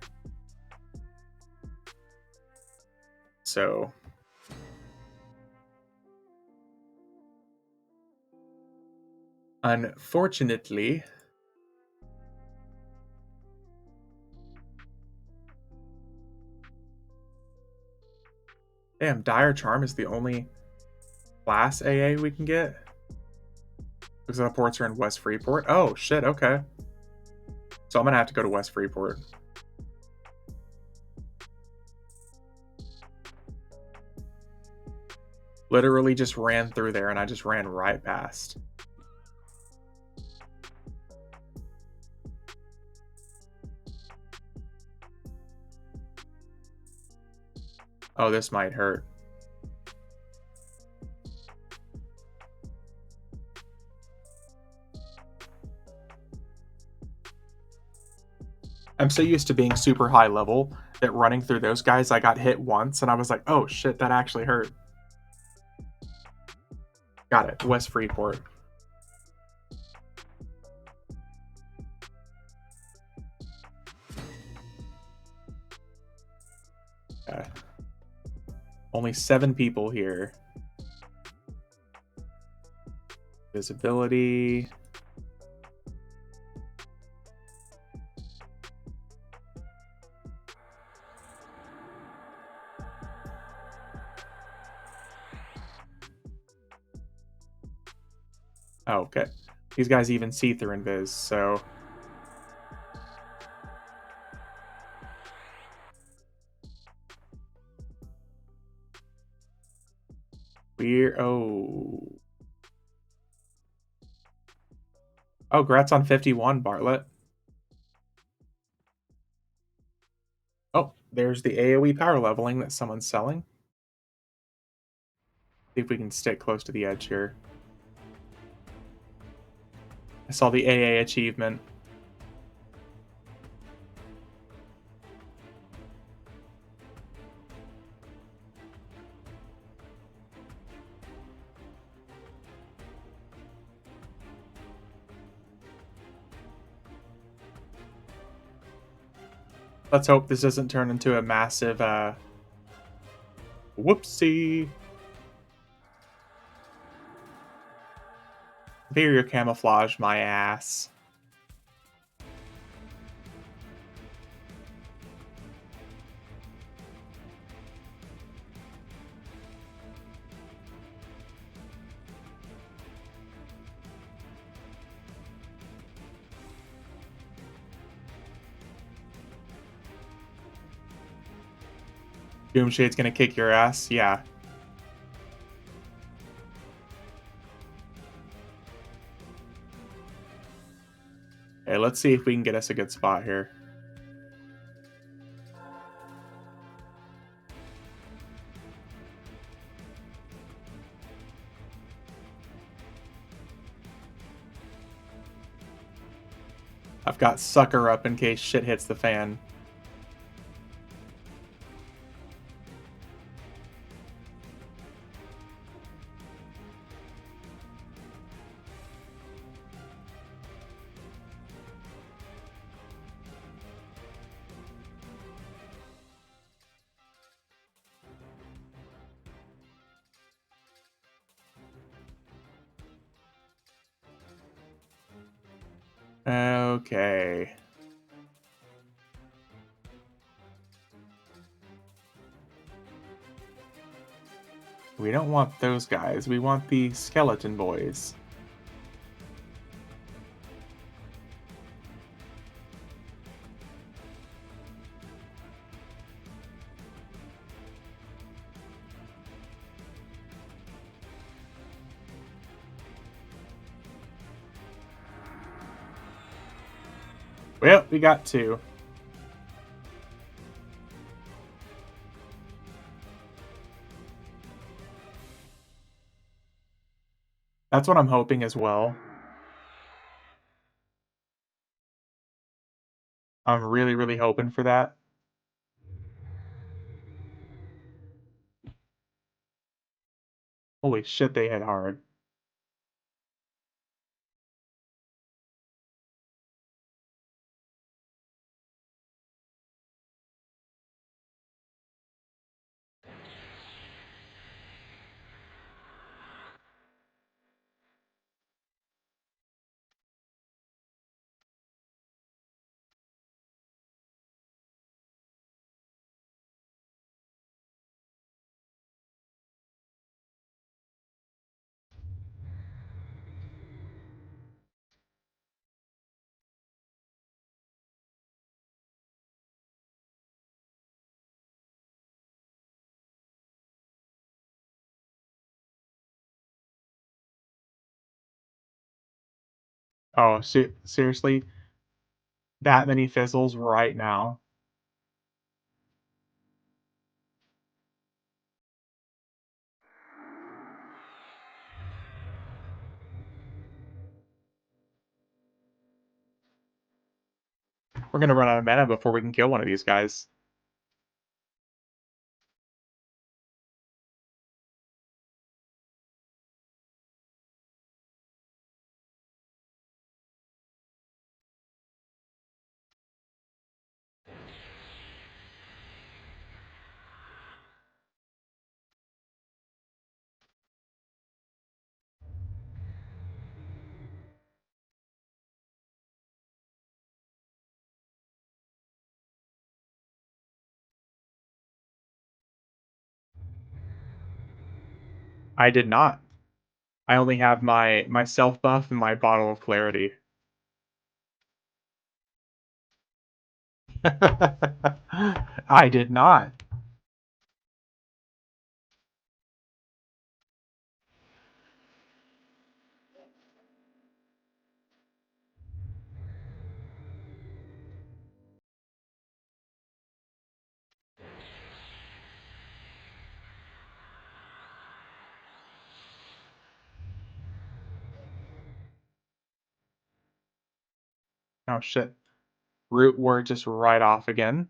So Unfortunately, damn, Dire Charm is the only class AA we can get. Because the ports are in West Freeport. Oh, shit, okay. So I'm gonna have to go to West Freeport. Literally just ran through there and I just ran right past. Oh, this might hurt. I'm so used to being super high level that running through those guys, I got hit once and I was like, oh shit, that actually hurt. Got it, West Freeport. Okay. Only 7 people here. Visibility. Oh, okay. These guys even see through invis, so we're oh. Oh, grats on 51, Bartlett. Oh, there's the AoE power leveling that someone's selling. See if we can stick close to the edge here. I saw the AA achievement. Let's hope this doesn't turn into a massive, whoopsie. Superior camouflage, my ass. Doomshade's gonna kick your ass, yeah. Okay, let's see if we can get us a good spot here. I've got Sucker up in case shit hits the fan. Okay. We don't want those guys. We want the skeleton boys. Well, we got 2. That's what I'm hoping as well. I'm really, really hoping for that. Holy shit, they hit hard. Oh, seriously? That many fizzles right now? We're gonna run out of mana before we can kill one of these guys. I did not. I only have my self buff and my bottle of clarity. I did not. Oh shit. Root word just right off again.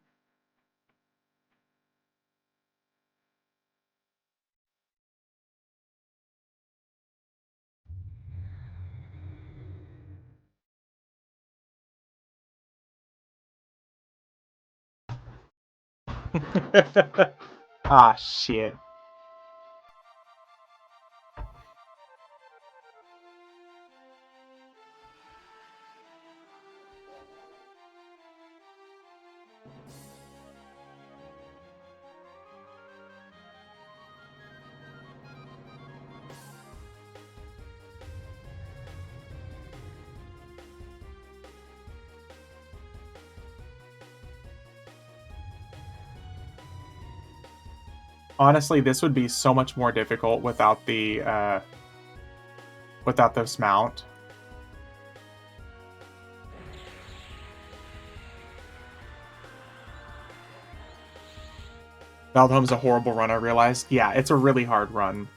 Ah shit. Honestly, this would be so much more difficult without this mount. Valdhome's a horrible run, I realized. Yeah, it's a really hard run.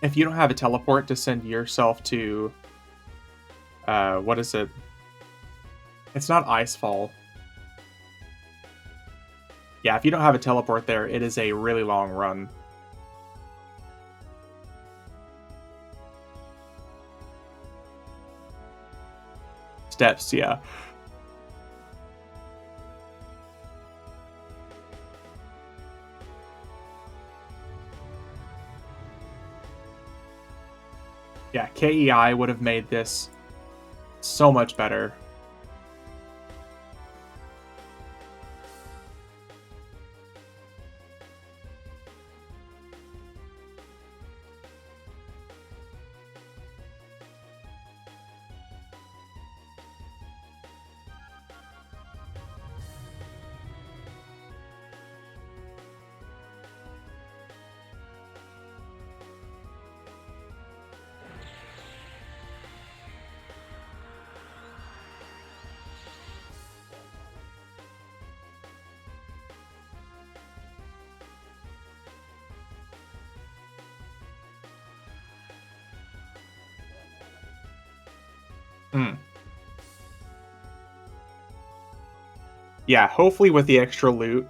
If you don't have a teleport to send yourself to what is it? It's not Icefall. Yeah, if you don't have a teleport there, it is a really long run. Steps, yeah. Yeah, KEI would have made this so much better. Hmm. Yeah, hopefully with the extra loot,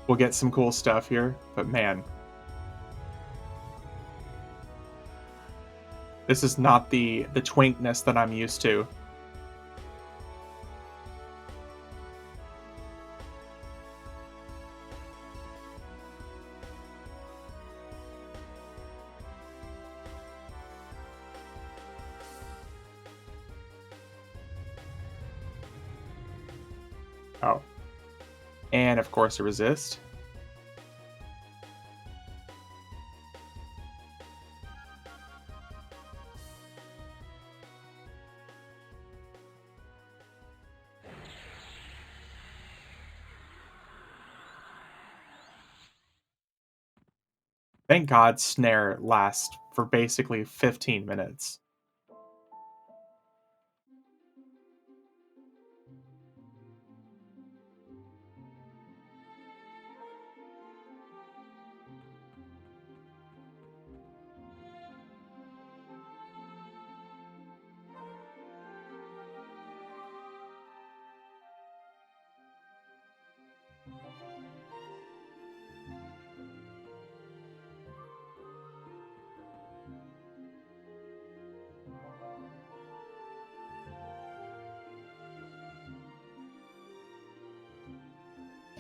we'll get some cool stuff here. But man, this is not the twinkness that I'm used to. Oh. And of course a resist. Thank God Snare lasts for basically 15 minutes.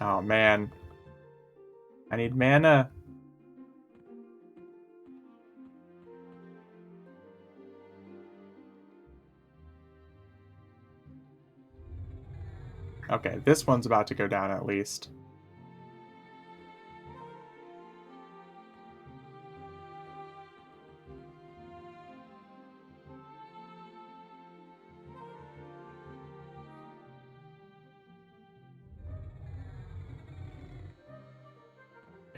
Oh, man. I need mana. Okay, this one's about to go down at least.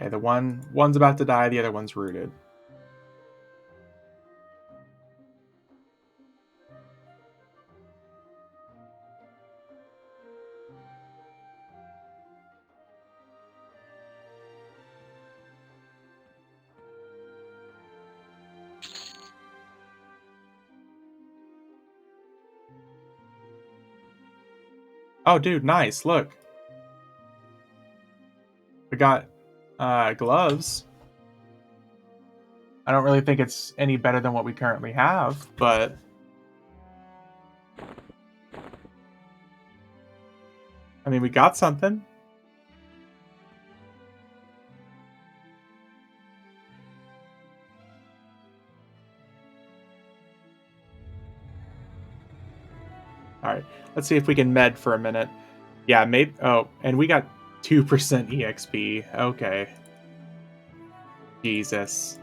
Okay, the one's about to die, the other one's rooted. Oh, dude, nice. Look. We got gloves. I don't really think it's any better than what we currently have, but I mean, we got something. All right, let's see if we can med for a minute. Yeah, maybe. Oh, and we got 2% EXP. Okay. Jesus.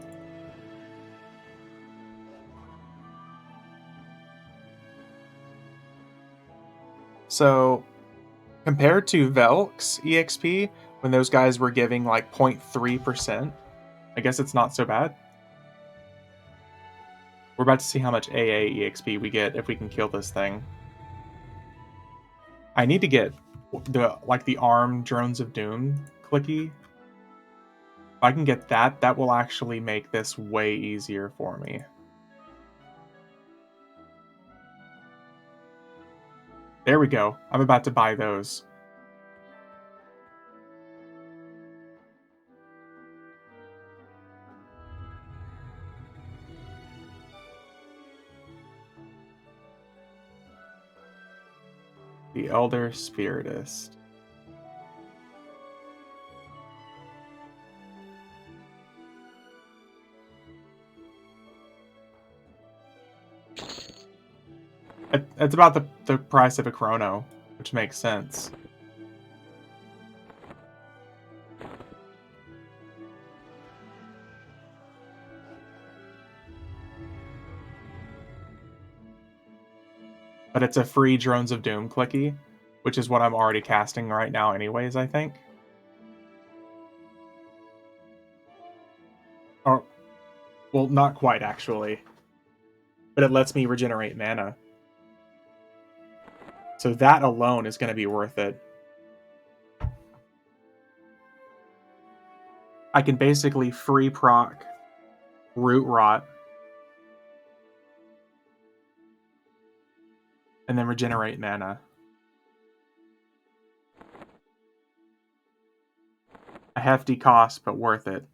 So, compared to Velk's EXP, when those guys were giving like 0.3%, I guess it's not so bad. We're about to see how much AA EXP we get if we can kill this thing. I need to get the arm drones of doom clicky. If I can get that, that will actually make this way easier for me. There we go. I'm about to buy those. The Elder Spiritist. It's about the price of a chrono, which makes sense. But it's a free Drones of Doom clicky, which is what I'm already casting right now anyways, I think. Or, well, not quite, actually. But it lets me regenerate mana. So that alone is going to be worth it. I can basically free proc Root Rot and then regenerate mana. A hefty cost, but worth it.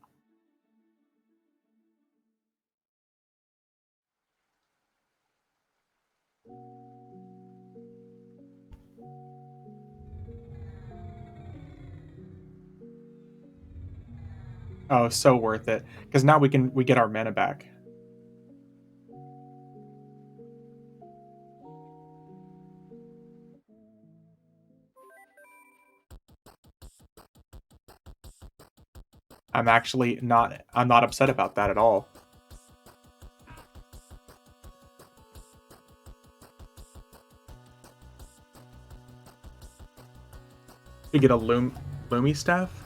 Oh, so worth it. Because now we get our mana back. I'm not upset about that at all. We get a Lumi staff.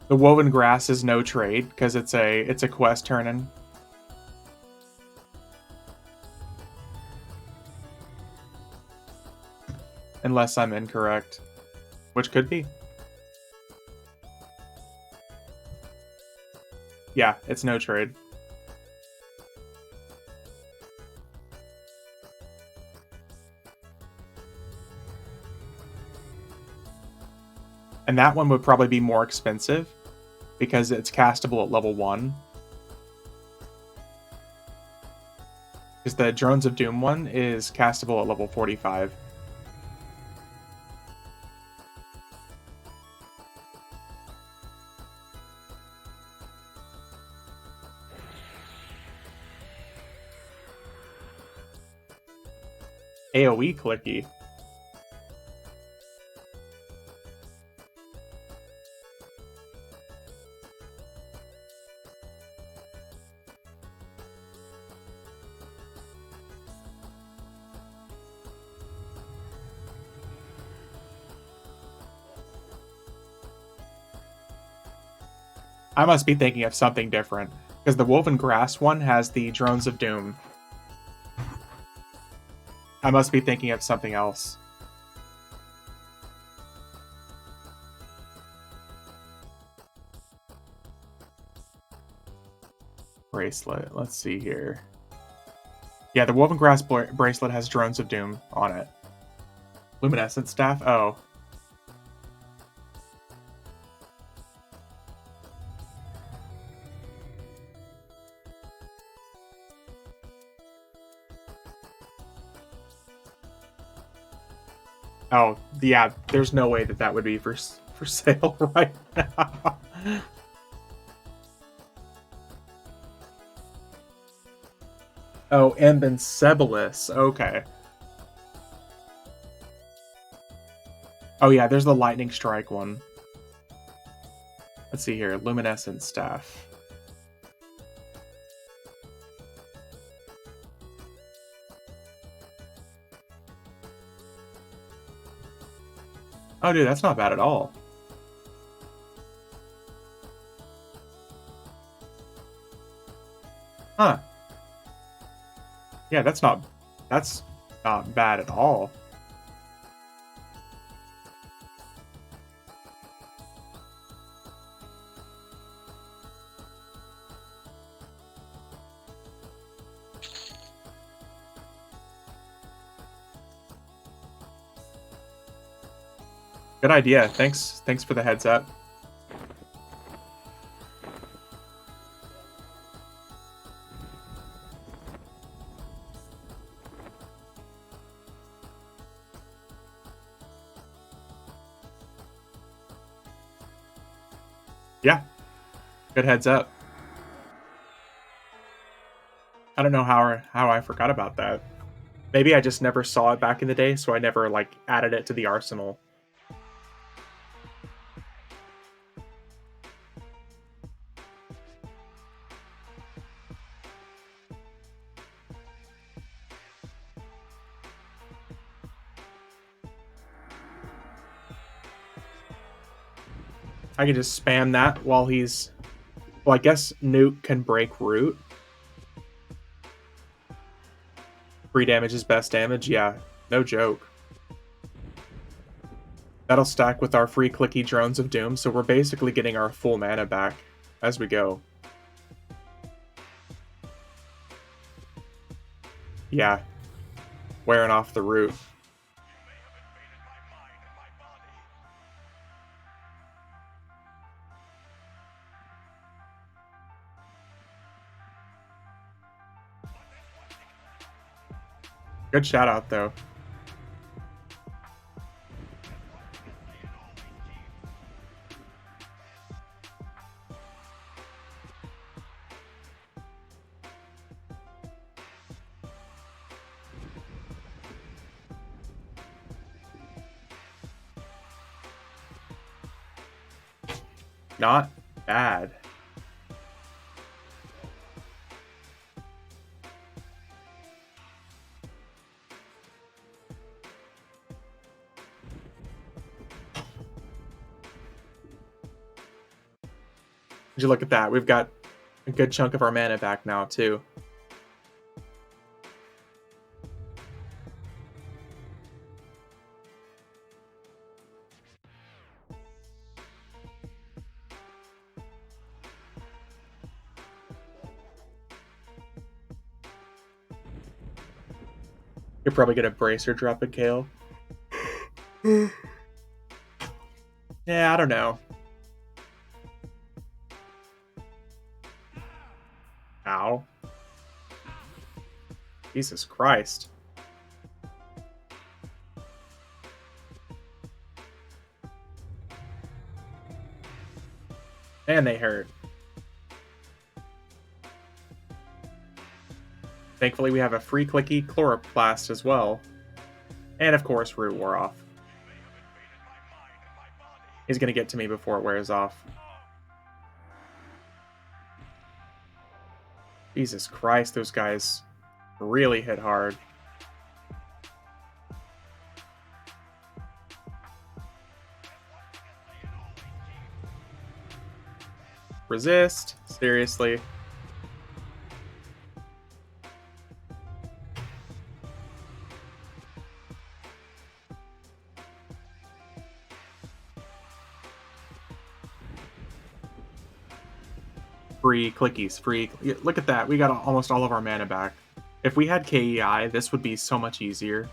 The Woven Grass is no trade because it's a quest turn-in. Unless I'm incorrect, which could be. Yeah, it's no trade. And that one would probably be more expensive because it's castable at level 1. Because the Drones of Doom one is castable at level 45. AoE clicky. I must be thinking of something different, because the Woven Grass one has the Drones of Doom. I must be thinking of something else. Bracelet. Let's see here. Yeah, the Woven Grass bracelet has Drones of Doom on it. Luminescent Staff? Oh. Oh, yeah, there's no way that would be for sale right now. Oh, Ambencebalus. Okay. Oh, yeah, there's the Lightning Strike one. Let's see here. Luminescent Staff. Oh, dude, that's not bad at all. Huh. Yeah, that's not bad at all. Good idea. Thanks for the heads up. Yeah. Good heads up. I don't know how I forgot about that. Maybe I just never saw it back in the day, so I never like added it to the arsenal. I can just spam that while he's... Well, I guess Nuke can break Root. Free damage is best damage? Yeah, no joke. That'll stack with our free clicky Drones of Doom, so we're basically getting our full mana back as we go. Yeah. Wearing off the Root. Good shout out, though. Not bad. Would you look at that? We've got a good chunk of our mana back now, too. You're probably gonna bracer drop a Kale. Yeah, I don't know. Ow. Jesus Christ. And they hurt. Thankfully, we have a free clicky chloroplast as well. And of course, Root wore off. He's going to get to me before it wears off. Jesus Christ, those guys really hit hard. Resist? Seriously? Free clickies, free. Look at that. We got almost all of our mana back. If we had KEI, this would be so much easier.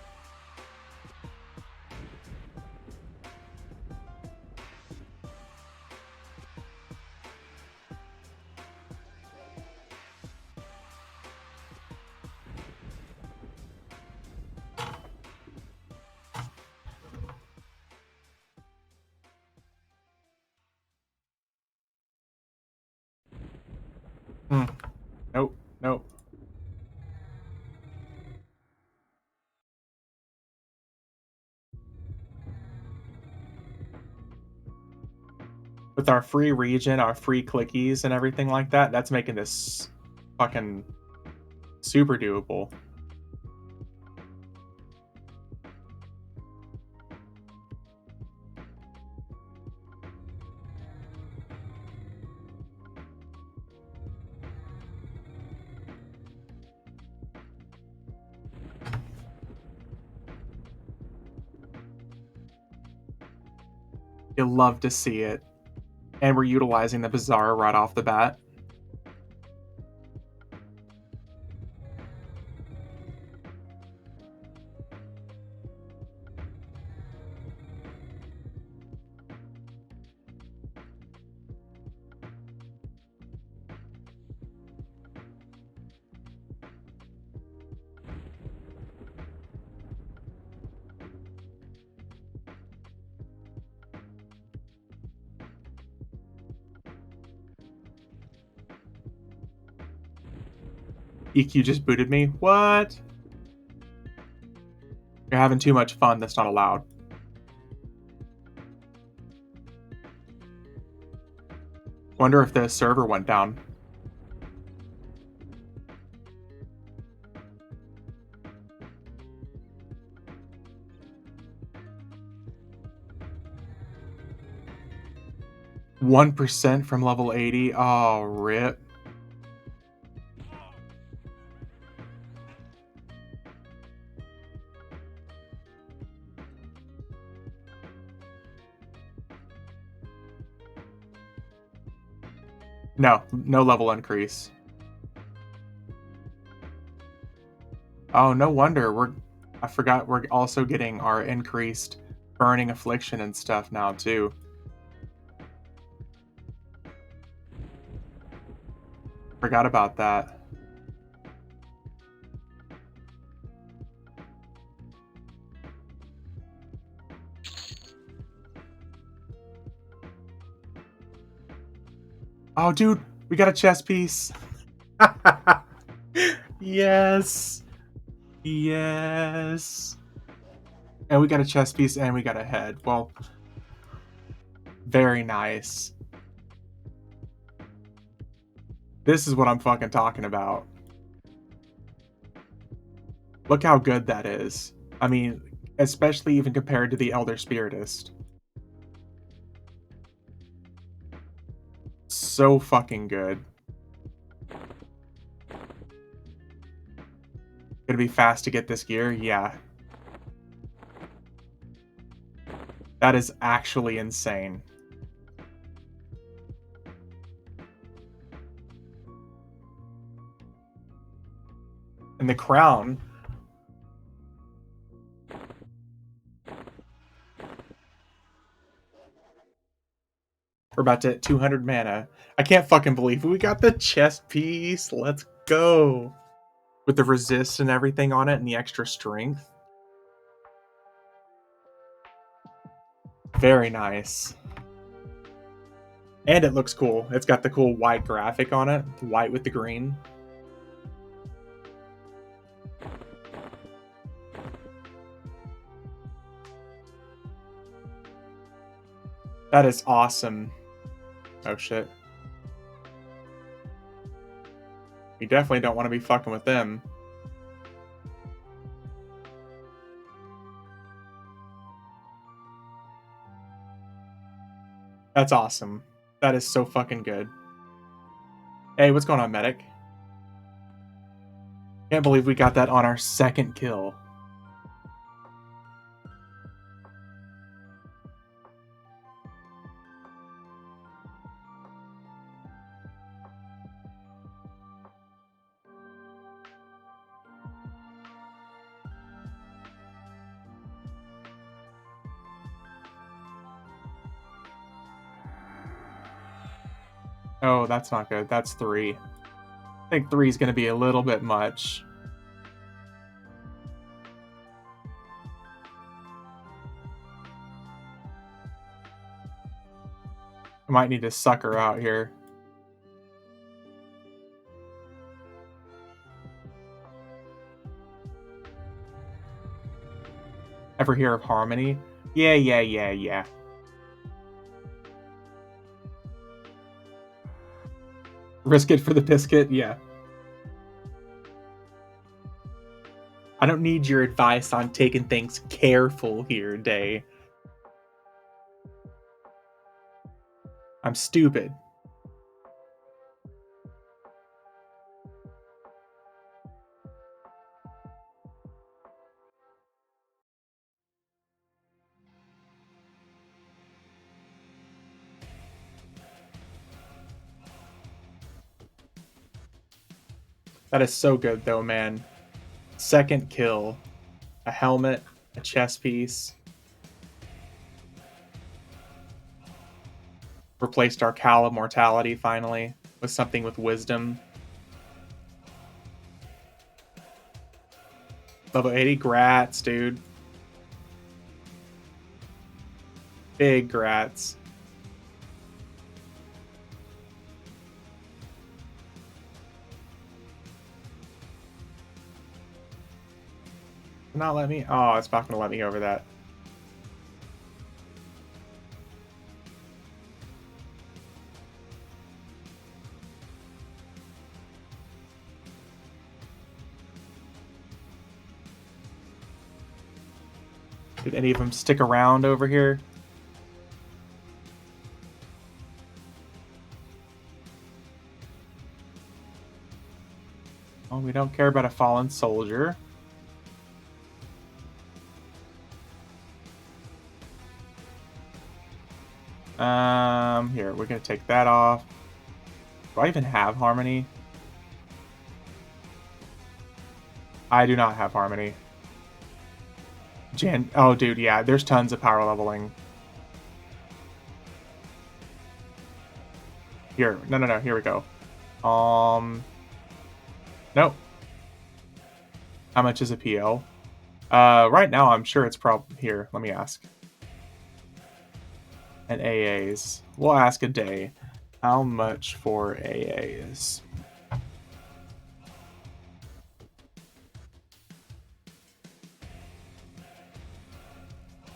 Nope, nope. With our free regen, our free clickies, and everything like that, that's making this fucking super doable. You'll love to see it. And we're utilizing the bazaar right off the bat. EQ just booted me. What? You're having too much fun. That's not allowed. Wonder if the server went down. %1 from level 80. Oh, rip. No level increase. Oh, no wonder. I forgot we're also getting our increased burning affliction and stuff now too. Forgot about that. Oh, dude, we got a chest piece. Yes. Yes. And we got a chest piece and we got a head. Well, very nice. This is what I'm fucking talking about. Look how good that is. I mean, especially even compared to the Elder Spiritist. So fucking good. Gonna be fast to get this gear? Yeah. That is actually insane. And the crown. We're about to hit 200 mana. I can't fucking believe we got the chest piece. Let's go. with the resist and everything on it and the extra strength. Very nice. And it looks cool. It's got the cool white graphic on it, white with the green. That is awesome. Oh shit. You definitely don't want to be fucking with them. That's awesome. That is so fucking good. Hey, what's going on, medic? Can't believe we got that on our second kill. Oh, that's not good. That's 3. I think 3 is going to be a little bit much. I might need to suck her out here. Ever hear of Harmony? Yeah. Risk it for the biscuit? Yeah. I don't need your advice on taking things careful here, Day. I'm stupid. That is so good, though, man. Second kill. A helmet, a chest piece. Replaced our Cal of Mortality, finally, with something with Wisdom. Level 80, grats, dude. Big grats. Not let me. Oh, it's not gonna let me over that. Did any of them stick around over here? Oh, we don't care about a fallen soldier. Here, we're gonna take that off. Do I even have Harmony? I do not have Harmony. Oh, dude, yeah, there's tons of power leveling. Here, no, here we go. Nope. How much is a PO? Right now, I'm sure it's probably here. Let me ask. And AAs. We'll ask a day. How much for AAs?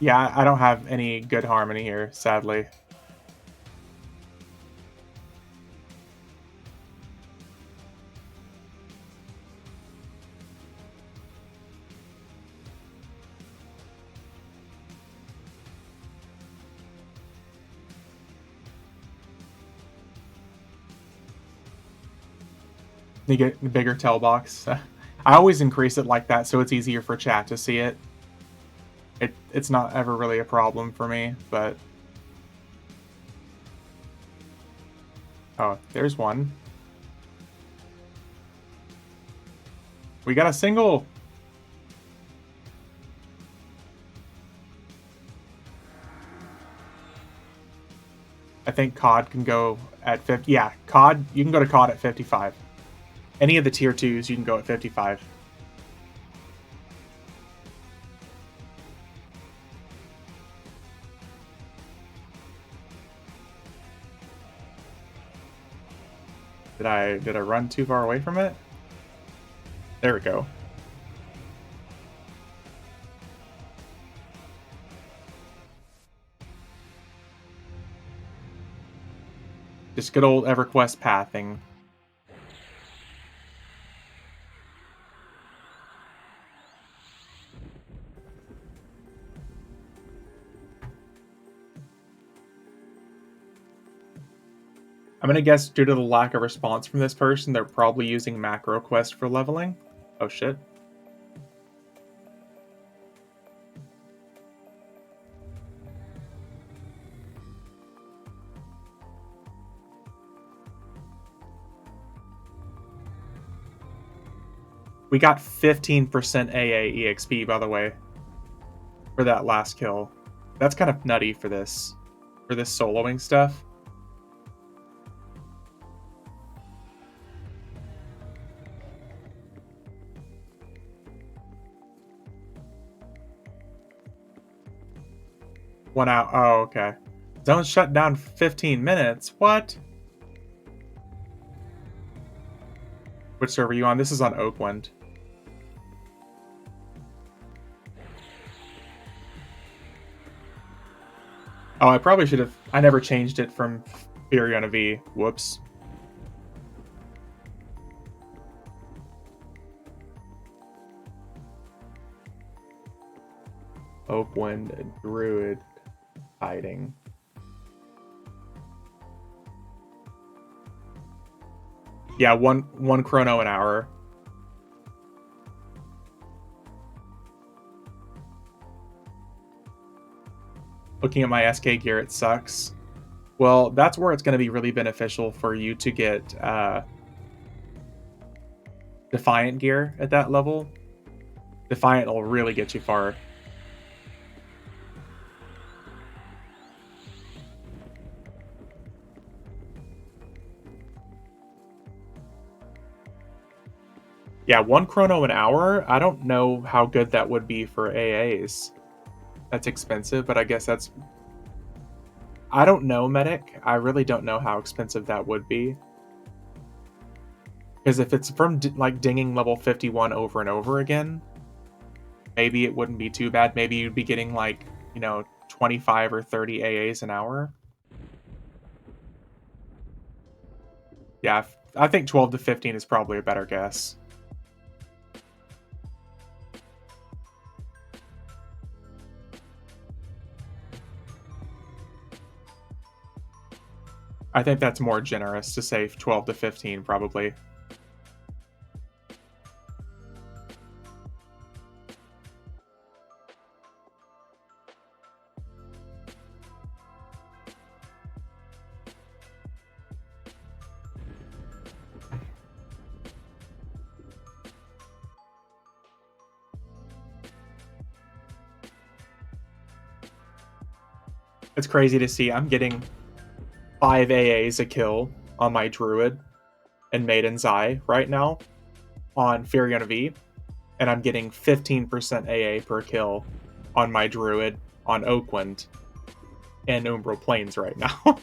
Yeah, I don't have any good Harmony here, sadly. You get a bigger tell box. I always increase it like that so it's easier for chat to see it. It's not ever really a problem for me, but... Oh, there's one. We got a single! I think COD can go at 50. Yeah, COD, you can go to COD at 55. Any of the tier 2s, you can go at 55. Did I run too far away from it? There we go. Just good old EverQuest pathing. I'm gonna guess due to the lack of response from this person, they're probably using macro quest for leveling. Oh shit. We got 15% AA EXP, by the way, for that last kill. That's kind of nutty for this soloing stuff. One out. Oh, okay. Zone shut down 15 minutes. What? Which server are you on? This is on Oakland. Oh, I probably should have. I never changed it from Fury on a V. Whoops. Oakland Druid hiding. Yeah, one chrono an hour. Looking at my SK gear, it sucks. Well, that's where it's going to be really beneficial for you to get Defiant gear at that level. Defiant will really get you far. Yeah, one chrono an hour. I don't know how good that would be for AAs. That's expensive, but I guess that's... I don't know, Medic. I really don't know how expensive that would be. Because if it's from, like, dinging level 51 over and over again, maybe it wouldn't be too bad. Maybe you'd be getting, like, you know, 25 or 30 AAs an hour. Yeah, I think 12 to 15 is probably a better guess. I think that's more generous to say 12 to 15, probably. It's crazy to see. I'm getting 5 AAs a kill on my Druid and Maiden's Eye right now on Furion V, and I'm getting 15% AA per kill on my Druid on Oakland and Umbral Plains right now.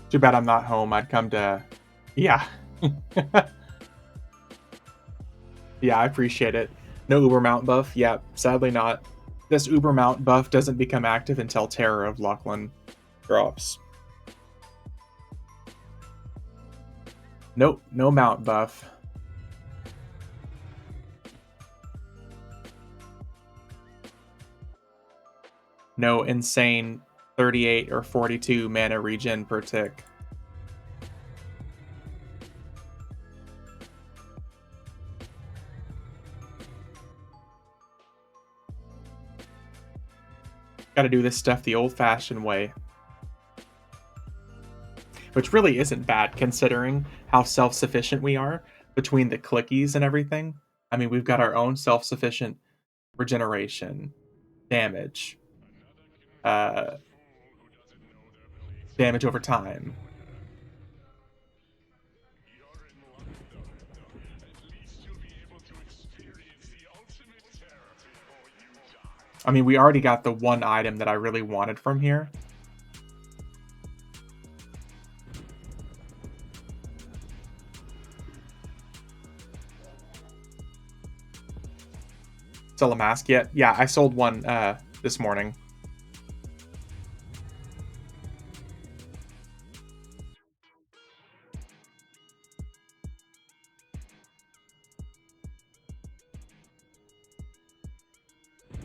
Too bad I'm not home. I'd come to... Yeah. Yeah, I appreciate it. No Uber Mount buff? Yeah, sadly not. This Uber Mount buff doesn't become active until Terror of Lachlan drops. Nope, no mount buff. No insane 38 or 42 mana regen per tick. Got to do this stuff the old-fashioned way. Which really isn't bad considering how self-sufficient we are between the clickies and everything. I mean, we've got our own self-sufficient regeneration, damage, uh, damage over time. I mean, we already got the one item that I really wanted from here. Sell a mask yet? Yeah, I sold one this morning.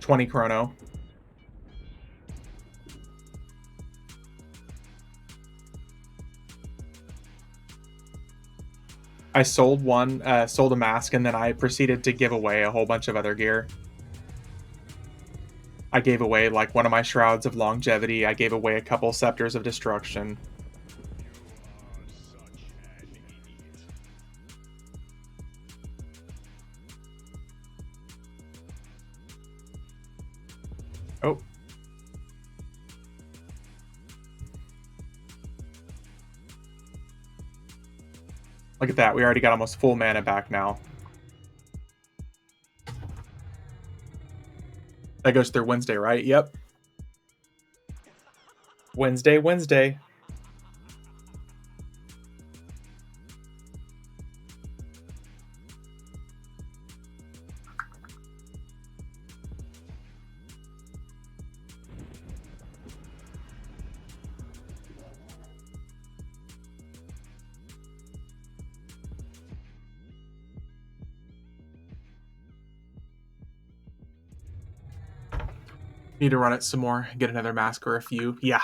$20 chrono. I sold one, sold a mask, and then I proceeded to give away a whole bunch of other gear. I gave away like one of my shrouds of longevity. I gave away a couple scepters of destruction. Oh. Look at that. We already got almost full mana back now. That goes through Wednesday, right? Yep. Wednesday. Need to run it some more, get another mask or a few. Yeah.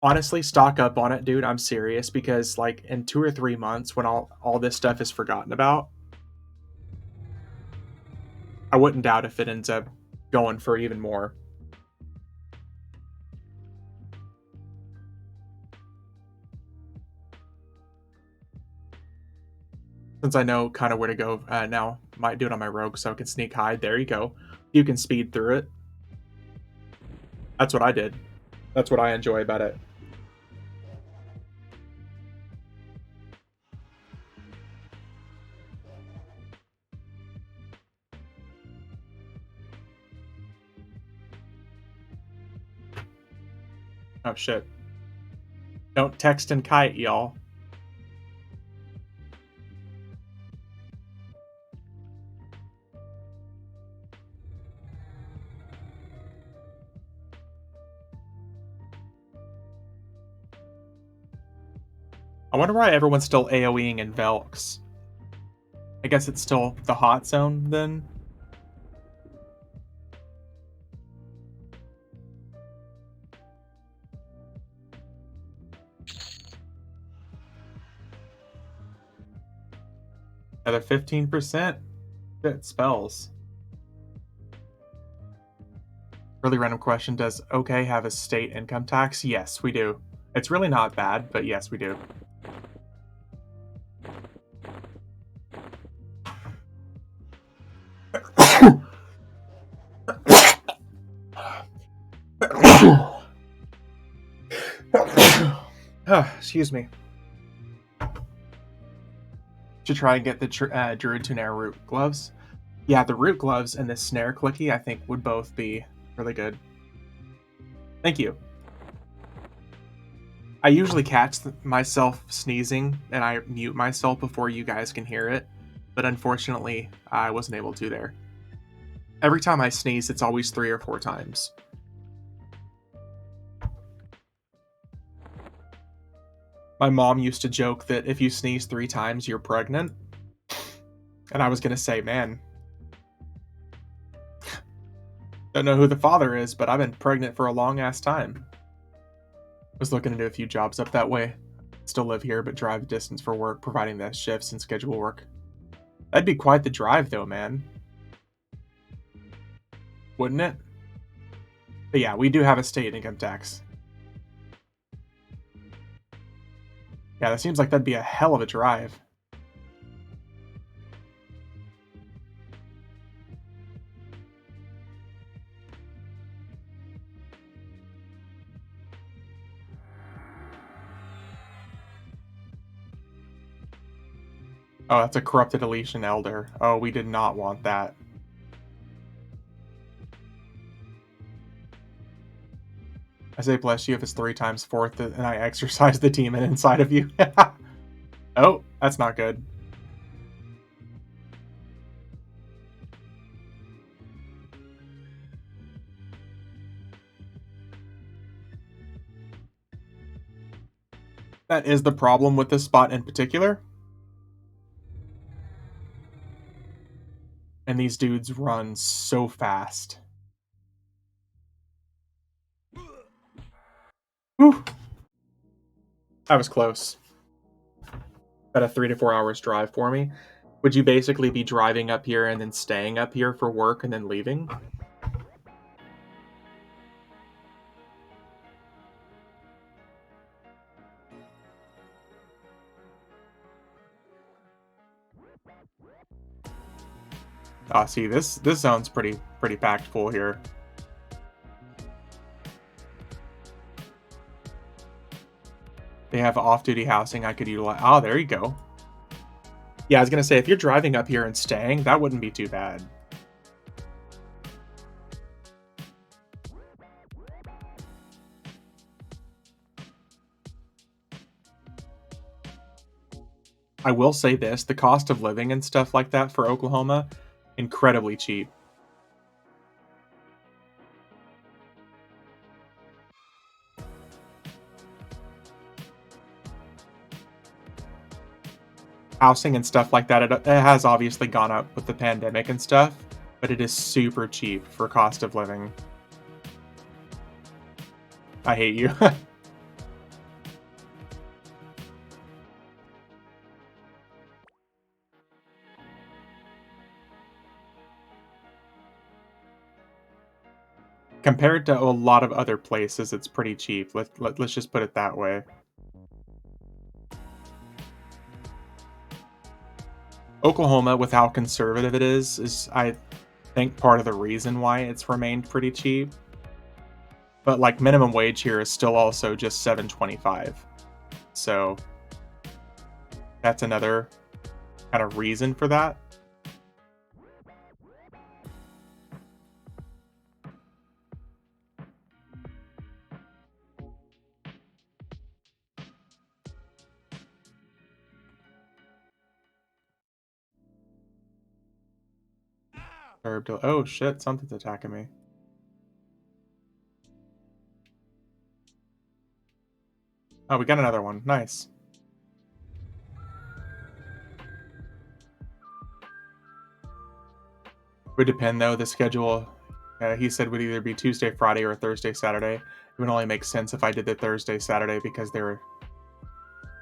Honestly, stock up on it, dude. I'm serious because like in 2 or 3 months when all this stuff is forgotten about, I wouldn't doubt if it ends up going for even more. Since I know kind of where to go now, might do it on my rogue so I can sneak hide. There you go. You can speed through it. That's what I did. That's what I enjoy about it. Oh shit. Don't text and kite, y'all. I wonder why everyone's still AoEing in Velks. I guess it's still the hot zone then. Another 15%. Shit, spells. Really random question. Does OK have a state income tax? Yes, we do. It's really not bad, but yes, we do. Excuse me. To try and get the Druid Tunair root gloves. Yeah, the root gloves and the snare clicky I think would both be really good. Thank you. I usually catch myself sneezing and I mute myself before you guys can hear it, but unfortunately I wasn't able to there. Every time I sneeze, it's always 3 or 4 times. My mom used to joke that if you sneeze 3 times, you're pregnant. And I was going to say, man, don't know who the father is, but I've been pregnant for a long ass time. Was looking into a few jobs up that way. Still live here, but drive the distance for work, providing the shifts and schedule work. That'd be quite the drive, though, man. Wouldn't it? But yeah, we do have a state income tax. Yeah, that seems like that'd be a hell of a drive. Oh, that's a corrupted Elysian Elder. Oh, we did not want that. I say bless you if it's 3 times fourth and I exercise the demon inside of you. Oh, that's not good. That is the problem with this spot in particular. And these dudes run so fast. Whew. That was close. About a 3 to 4 hours drive for me. Would you basically be driving up here and then staying up here for work and then leaving? Ah, see, this zone's pretty packed full here. They have off-duty housing I could utilize. Oh, there you go. Yeah, I was gonna say, if you're driving up here and staying, that wouldn't be too bad. I will say this, the cost of living and stuff like that for Oklahoma, incredibly cheap. Housing and stuff like that, it has obviously gone up with the pandemic and stuff, but it is super cheap for cost of living. I hate you. Compared to a lot of other places, it's pretty cheap. Let's just put it that way. Oklahoma, with how conservative it is I think part of the reason why it's remained pretty cheap. But like minimum wage here is still also just $7.25. So that's another kind of reason for that. Oh shit, something's attacking me. Oh, we got another one. Nice. Would depend though. The schedule, he said, would either be Tuesday, Friday, or Thursday, Saturday. It would only make sense if I did the Thursday, Saturday because there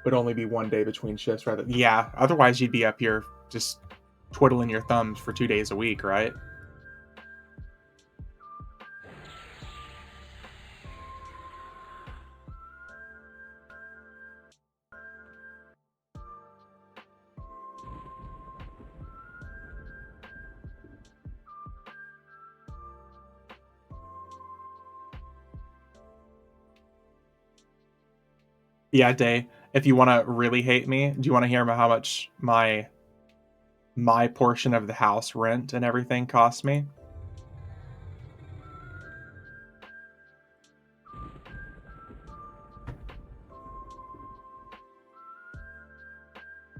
would only be one day between shifts. Rather, yeah. Otherwise, you'd be up here just twiddling your thumbs for 2 days a week, right? Yeah, Day. If you want to really hate me, do you want to hear about how much my portion of the house rent and everything cost me?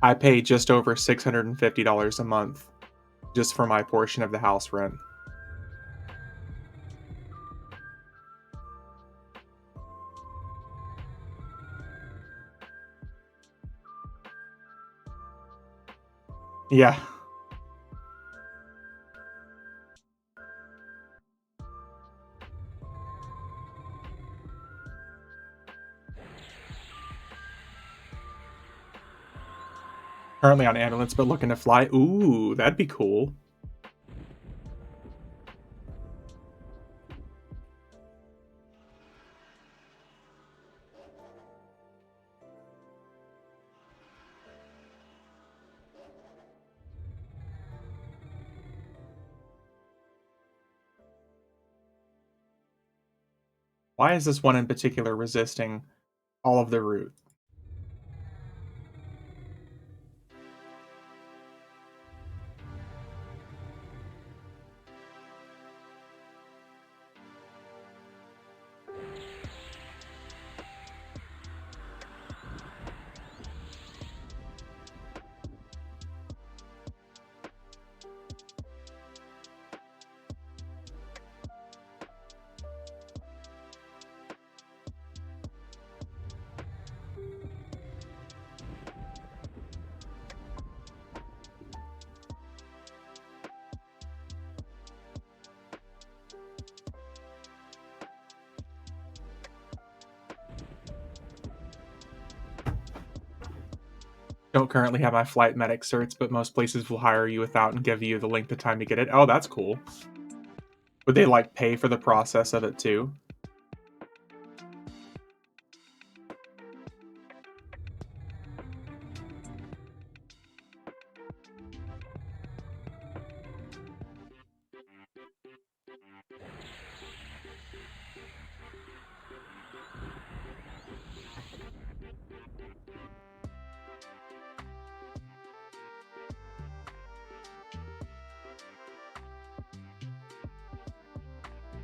I pay just over $650 a month just for my portion of the house rent. Yeah. Currently on ambulance, but looking to fly. Ooh, that'd be cool. Why is this one in particular resisting all of the root? Don't currently have my flight medic certs, but most places will hire you without and give you the length of time to get it. Oh, that's cool. Would they like pay for the process of it too?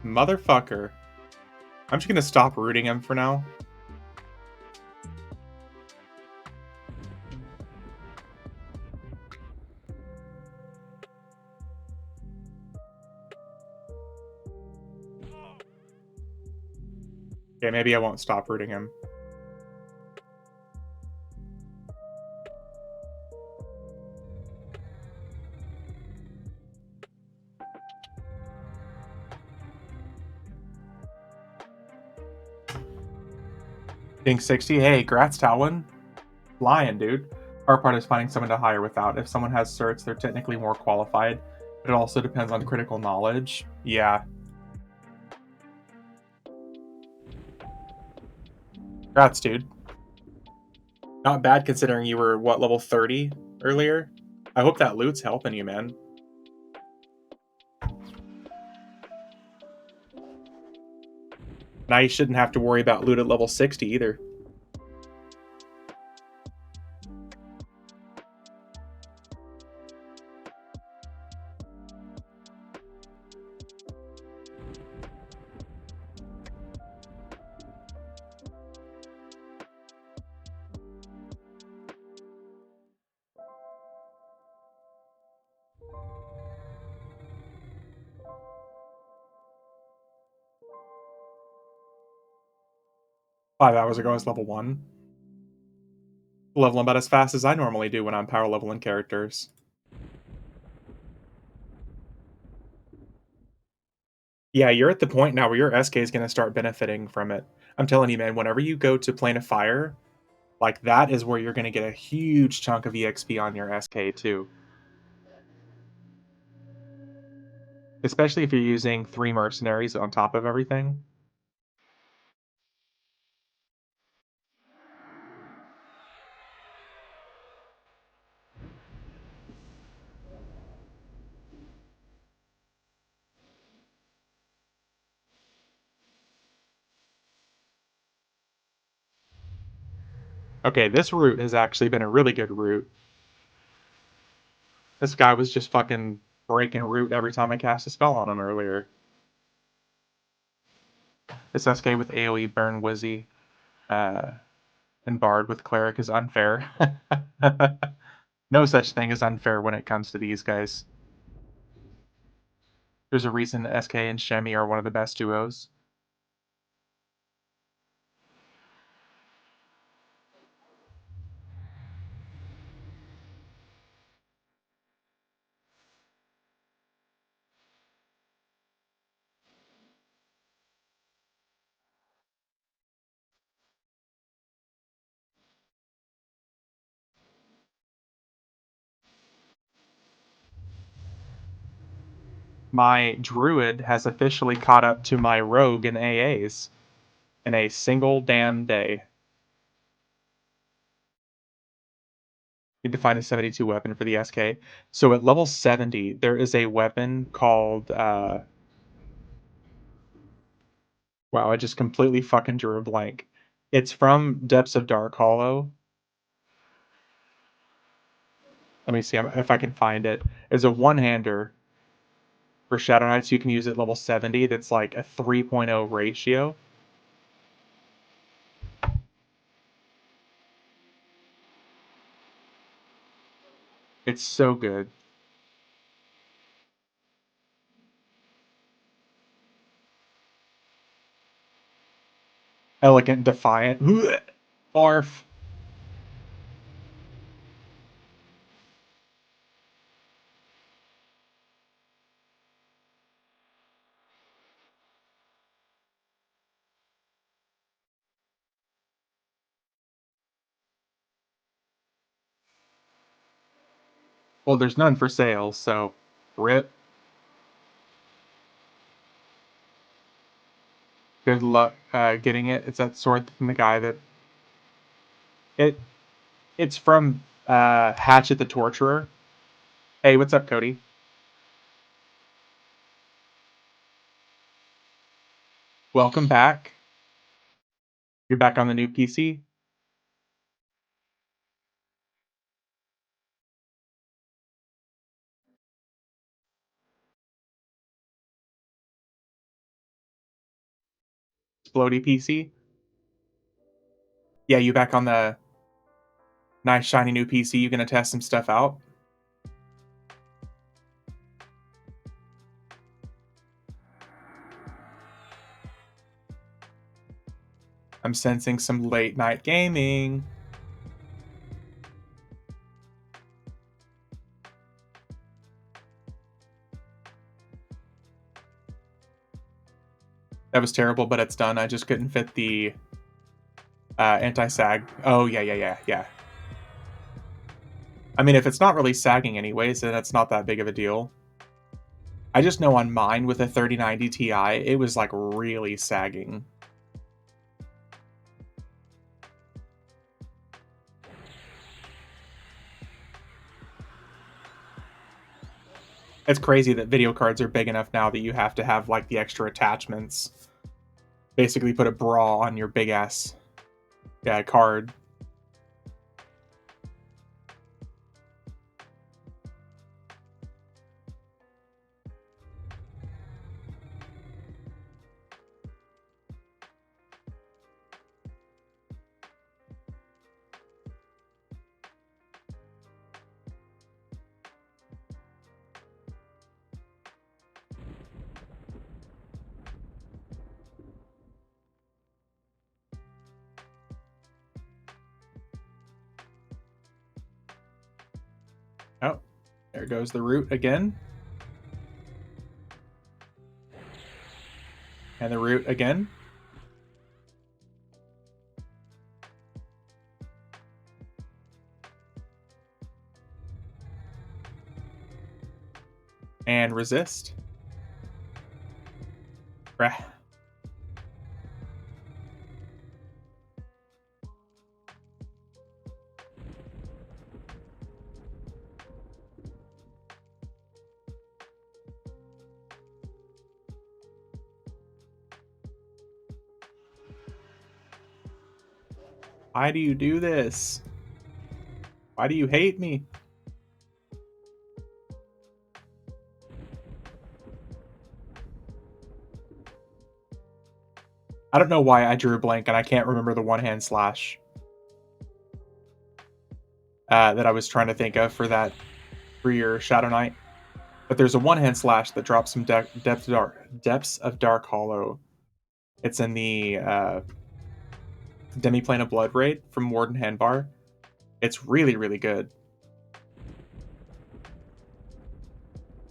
Motherfucker. I'm just gonna stop rooting him for now. Okay, maybe I won't stop rooting him. King 60. Hey, grats, Talwin. Flying, dude. Hard part is finding someone to hire without. If someone has certs, they're technically more qualified, but it also depends on critical knowledge. Yeah. Grats, dude. Not bad considering you were, what, level 30 earlier? I hope that loot's helping you, man. Now you shouldn't have to worry about loot at level 60 either. Five hours ago I was level 1. Leveling about as fast as I normally do when I'm power leveling characters. Yeah, you're at the point now where your SK is going to start benefiting from it. I'm telling you, man, whenever you go to Plane of Fire, like that is where you're going to get a huge chunk of EXP on your SK too. Especially if you're using 3 mercenaries on top of everything. Okay, this route has actually been a really good route. This guy was just fucking breaking root every time I cast a spell on him earlier. This SK with AoE Burn Wizzy and Bard with Cleric is unfair. No such thing as unfair when it comes to these guys. There's a reason SK and Shemi are one of the best duos. My druid has officially caught up to my rogue in AAs in a single damn day. Need to find a 72 weapon for the SK. So at level 70, there is a weapon called Wow, I just completely fucking drew a blank. It's from Depths of Dark Hollow. Let me see if I can find it. It's a one-hander for Shadow Knights. You can use it level 70. That's like a 3.0 ratio. It's so good. Elegant Defiant. Barf. Well, there's none for sale, so rip. Good luck getting it. It's that sword from the guy that it. It's from Hatchet the Torturer. Hey, what's up, Cody? Welcome back. You're back on the new PC. Explodey PC. Yeah, you back on the nice shiny new PC. You gonna test some stuff out? I'm sensing some late night gaming. That was terrible, but it's done. I just couldn't fit the anti-sag. Oh, yeah. I mean, if it's not really sagging anyways, then it's not that big of a deal. I just know on mine with a 3090 Ti, it was like really sagging. It's crazy that video cards are big enough now that you have to have like the extra attachments. Basically put a bra on your big ass card. Oh, there goes the root again. And the root again. And resist. Brah. Why do you do this? Why do you hate me? I don't know why I drew a blank and I can't remember the one-hand slash that I was trying to think of for that for your Shadow Knight. But there's a one-hand slash that drops some depths of Dark Hollow. It's in the Demiplane of Blood raid from Warden Handbar. It's really, really good.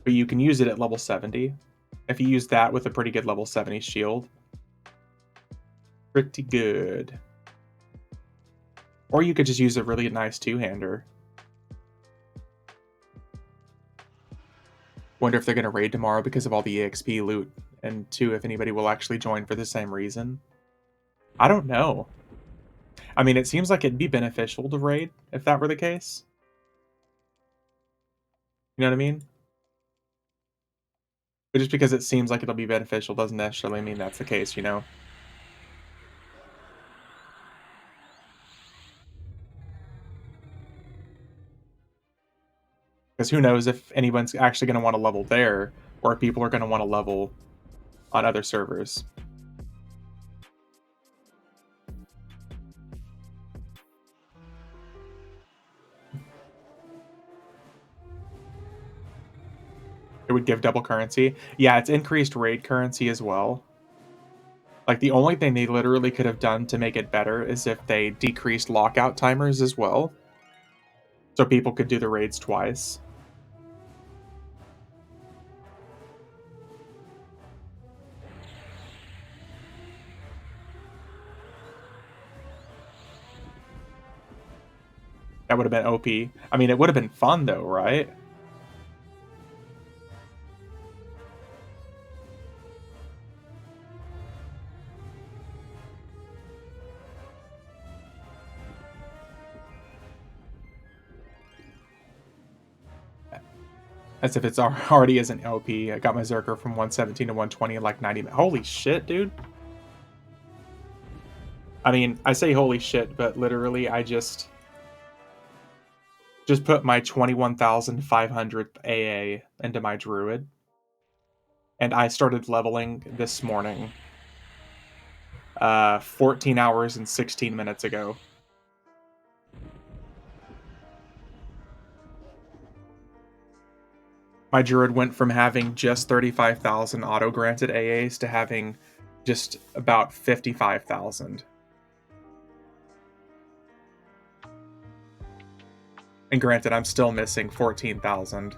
But you can use it at level 70. If you use that with a pretty good level 70 shield. Pretty good. Or you could just use a really nice two-hander. Wonder if they're going to raid tomorrow because of all the EXP loot. And two, if anybody will actually join for the same reason. I don't know. I mean, it seems like it'd be beneficial to raid if that were the case. You know what I mean? But just because it seems like it'll be beneficial doesn't necessarily mean that's the case, you know? Because who knows if anyone's actually going to want to level there, or if people are going to want to level on other servers. It would give double currency. Yeah, it's increased raid currency as well. Like, the only thing they literally could have done to make it better is if they decreased lockout timers as well. So people could do the raids twice. That would have been OP. I mean, it would have been fun though, right? As if it's already isn't OP. I got my Zerker from 117 to 120 in like 90 minutes. Holy shit, dude. I mean, I say holy shit, but literally I just put my 21,500 AA into my Druid. And I started leveling this morning. 14 hours and 16 minutes ago. My Druid went from having just 35,000 auto-granted AAs to having just about 55,000. And granted, I'm still missing 14,000.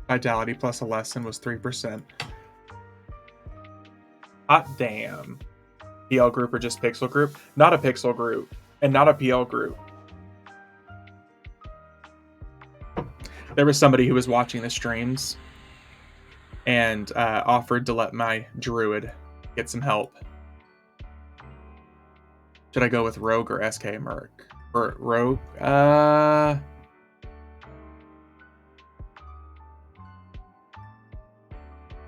Vitality plus a lesson was 3%. Hot damn. PL group or just pixel group? Not a pixel group, and not a PL group. There was somebody who was watching the streams and offered to let my Druid get some help. Should I go with Rogue or SK Merc? Or Rogue?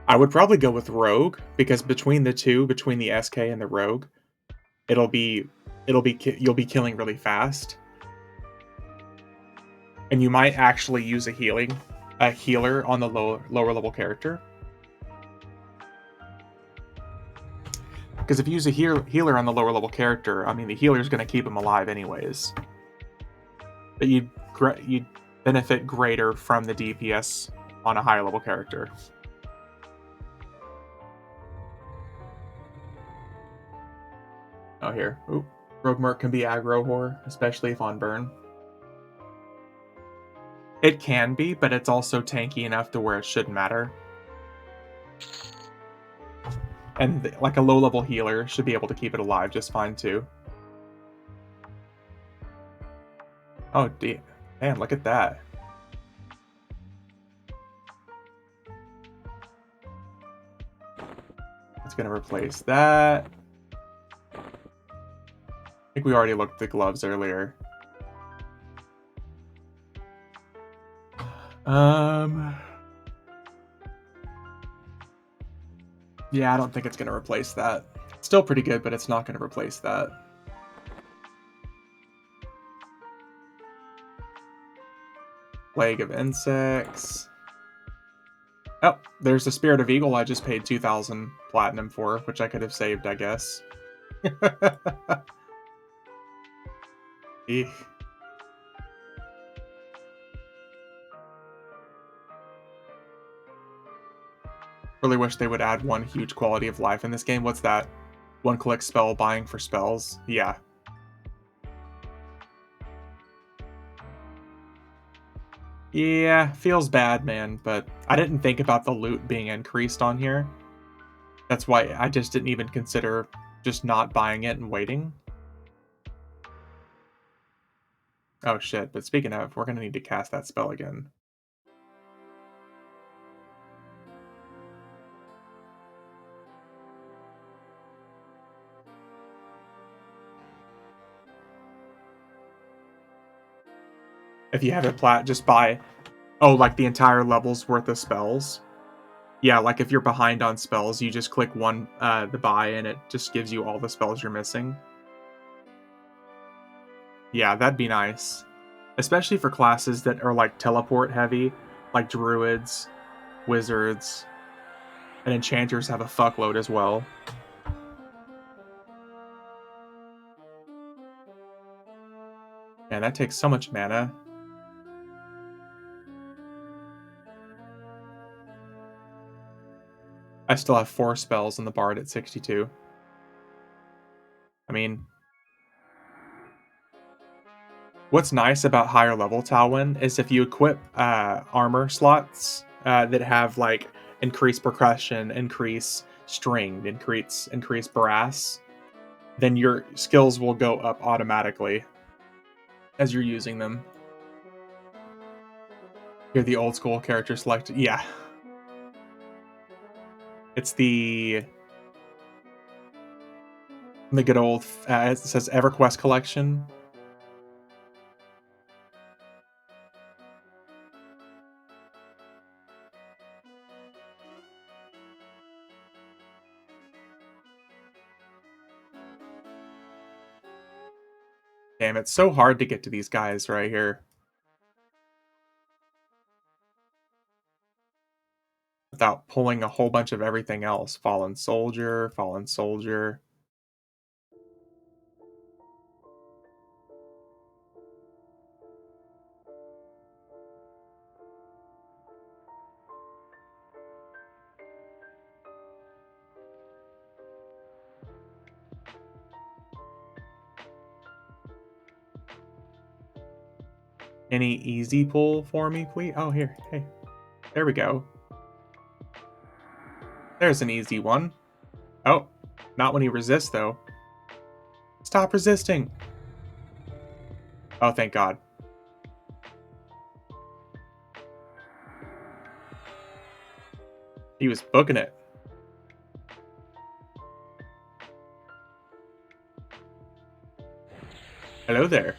I would probably go with Rogue, because between the two, between the SK and the Rogue, you'll be killing really fast. And you might actually use a healer on the lower level character. Because if you use a healer on the lower level character, I mean, the healer's going to keep him alive anyways. But you'd benefit greater from the DPS on a higher level character. Oh, here. Ooh. Rogue Merc can be aggro whore, especially if on burn. It can be, but it's also tanky enough to where it shouldn't matter. And like a low-level healer should be able to keep it alive just fine too. Oh, damn, look at that. It's going to replace that. I think we already looked at the gloves earlier. Yeah, I don't think it's going to replace that. Still pretty good, but it's not going to replace that. Plague of Insects. Oh, there's the Spirit of Eagle I just paid 2,000 platinum for, which I could have saved, I guess. Eek. Really wish they would add one huge quality of life in this game. What's that? One-click spell buying for spells? Yeah. Yeah, feels bad, man, but I didn't think about the loot being increased on here. That's why I just didn't even consider just not buying it and waiting. Oh shit, but speaking of, we're gonna need to cast that spell again. If you have it plat, just buy, oh, like the entire level's worth of spells? Yeah, like if you're behind on spells, you just click one the buy and it just gives you all the spells you're missing. Yeah, that'd be nice. Especially for classes that are like teleport heavy, like druids, wizards, and enchanters have a fuckload as well. Man, that takes so much mana. I still have 4 spells in the bard at 62. I mean, what's nice about higher level Talwyn is if you equip armor slots that have like increased percussion, increase stringed, increase brass, then your skills will go up automatically as you're using them. You're the old school character select. Yeah, it's the good old. It says EverQuest collection. Damn, it's so hard to get to these guys right here without pulling a whole bunch of everything else. Fallen soldier, fallen soldier. Any easy pull for me, please? Oh, here. Hey. There we go. There's an easy one. Oh, not when he resists, though. Stop resisting. Oh, thank God. He was booking it. Hello there.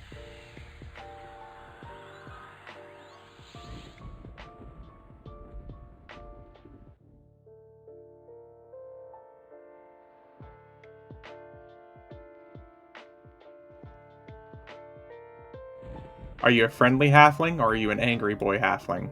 Are you a friendly halfling or are you an angry boy halfling?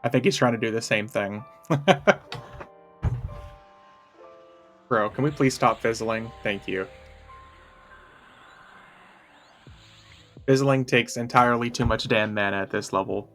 I think he's trying to do the same thing. Bro, can we please stop fizzling? Thank you. Fizzling takes entirely too much damn mana at this level.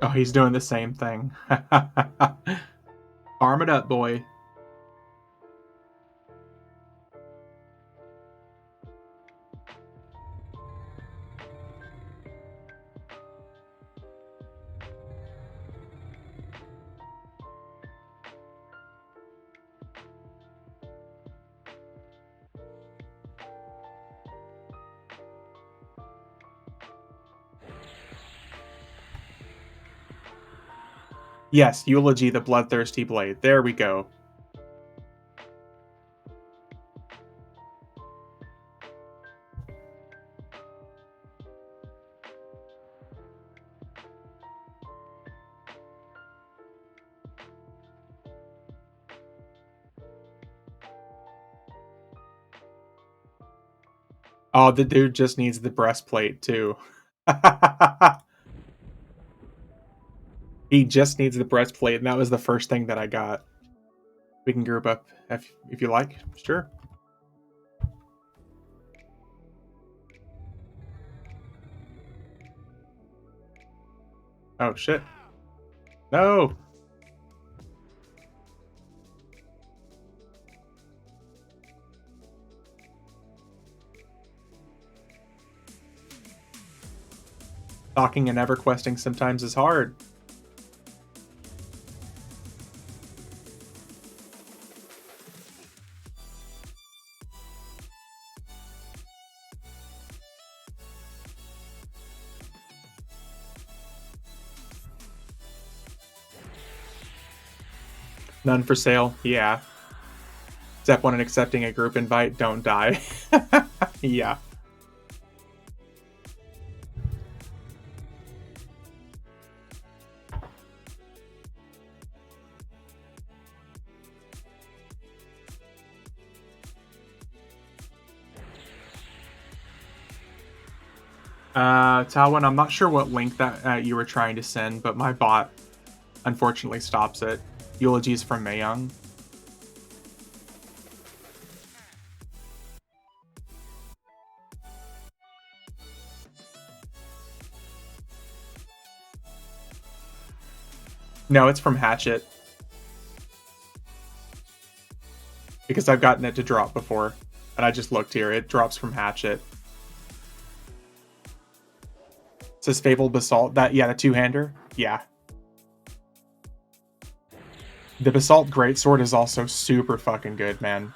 Oh, he's doing the same thing. Arm it up, boy. Yes, Eulogy the Bloodthirsty Blade. There we go. Oh, the dude just needs the breastplate, too. He just needs the breastplate, and that was the first thing that I got. We can group up if you like. Sure. Oh, shit. No! Talking and EverQuesting sometimes is hard. None for sale. Yeah. Step 1 in accepting a group invite, don't die. Yeah. Talwin, I'm not sure what link that you were trying to send, but my bot unfortunately stops it. Eulogies from Mayung. No, it's from Hatchet. Because I've gotten it to drop before. And I just looked here. It drops from Hatchet. It says Fabled Basalt. That, yeah, the two-hander. Yeah. The Basalt Greatsword is also super fucking good, man.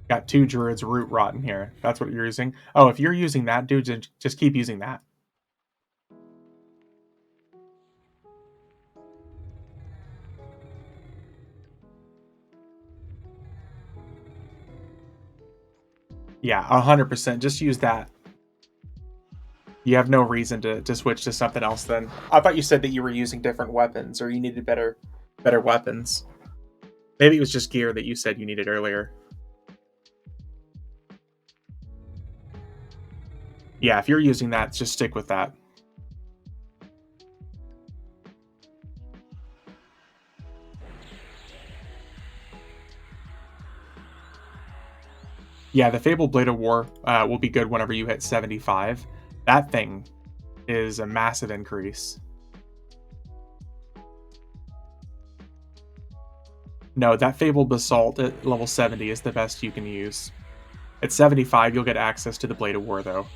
Got 2 Druids Root Rot in here. That's what you're using. Oh, if you're using that, dude, just keep using that. Yeah, 100%. Just use that. You have no reason to switch to something else then. I thought you said that you were using different weapons or you needed better weapons. Maybe it was just gear that you said you needed earlier. Yeah, if you're using that, just stick with that. Yeah, the Fabled Blade of War will be good whenever you hit 75. That thing is a massive increase. No, that Fabled Basalt at level 70 is the best you can use. At 75, you'll get access to the Blade of War, though.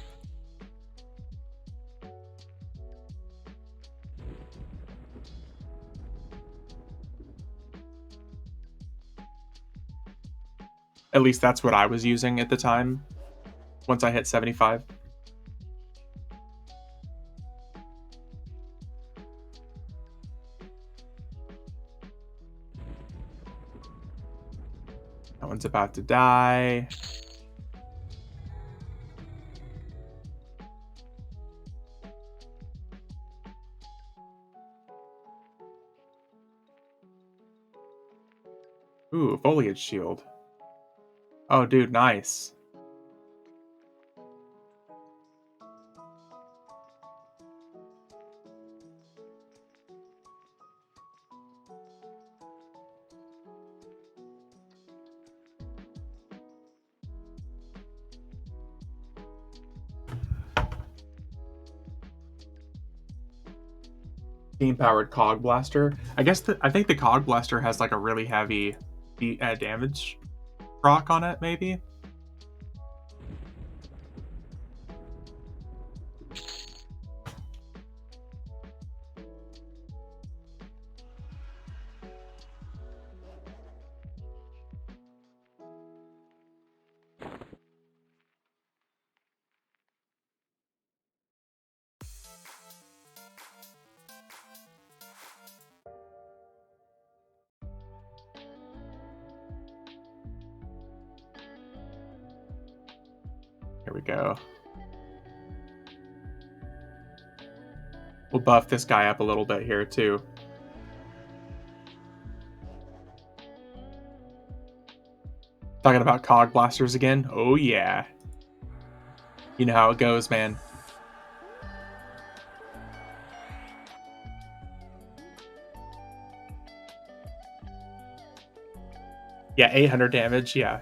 At least that's what I was using at the time, once I hit 75. That one's about to die. Ooh, Foliage Shield. Oh, dude, nice. Steam-powered Cog Blaster. I think the Cog Blaster has like a really heavy damage proc on it, maybe? Here we go. We'll buff this guy up a little bit here, too. Talking about Cog Blasters again? Oh, yeah. You know how it goes, man. Yeah, 800 damage, yeah.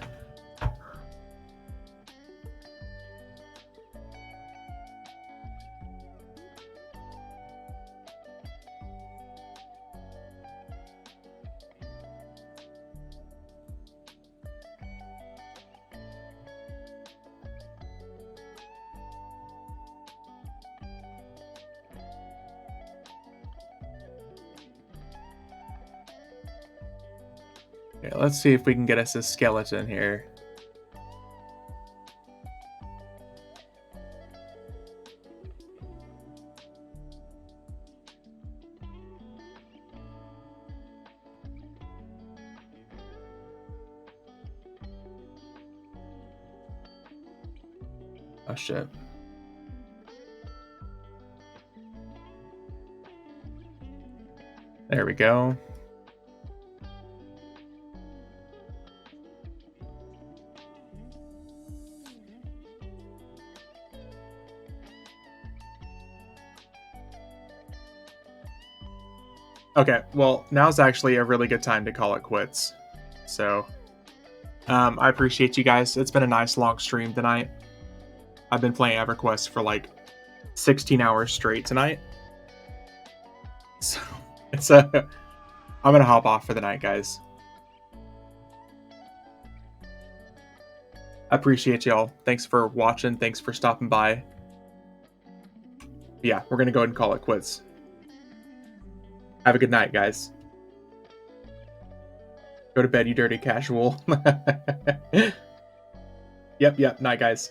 Okay, let's see if we can get us a skeleton here. Oh shit. There we go. Okay, well, now's actually a really good time to call it quits. So, I appreciate you guys. It's been a nice long stream tonight. I've been playing EverQuest for like 16 hours straight tonight. So, it's a... I'm gonna hop off for the night, guys. I appreciate y'all. Thanks for watching. Thanks for stopping by. Yeah, we're gonna go ahead and call it quits. Have a good night, guys. Go to bed, you dirty casual. Yep, night, guys.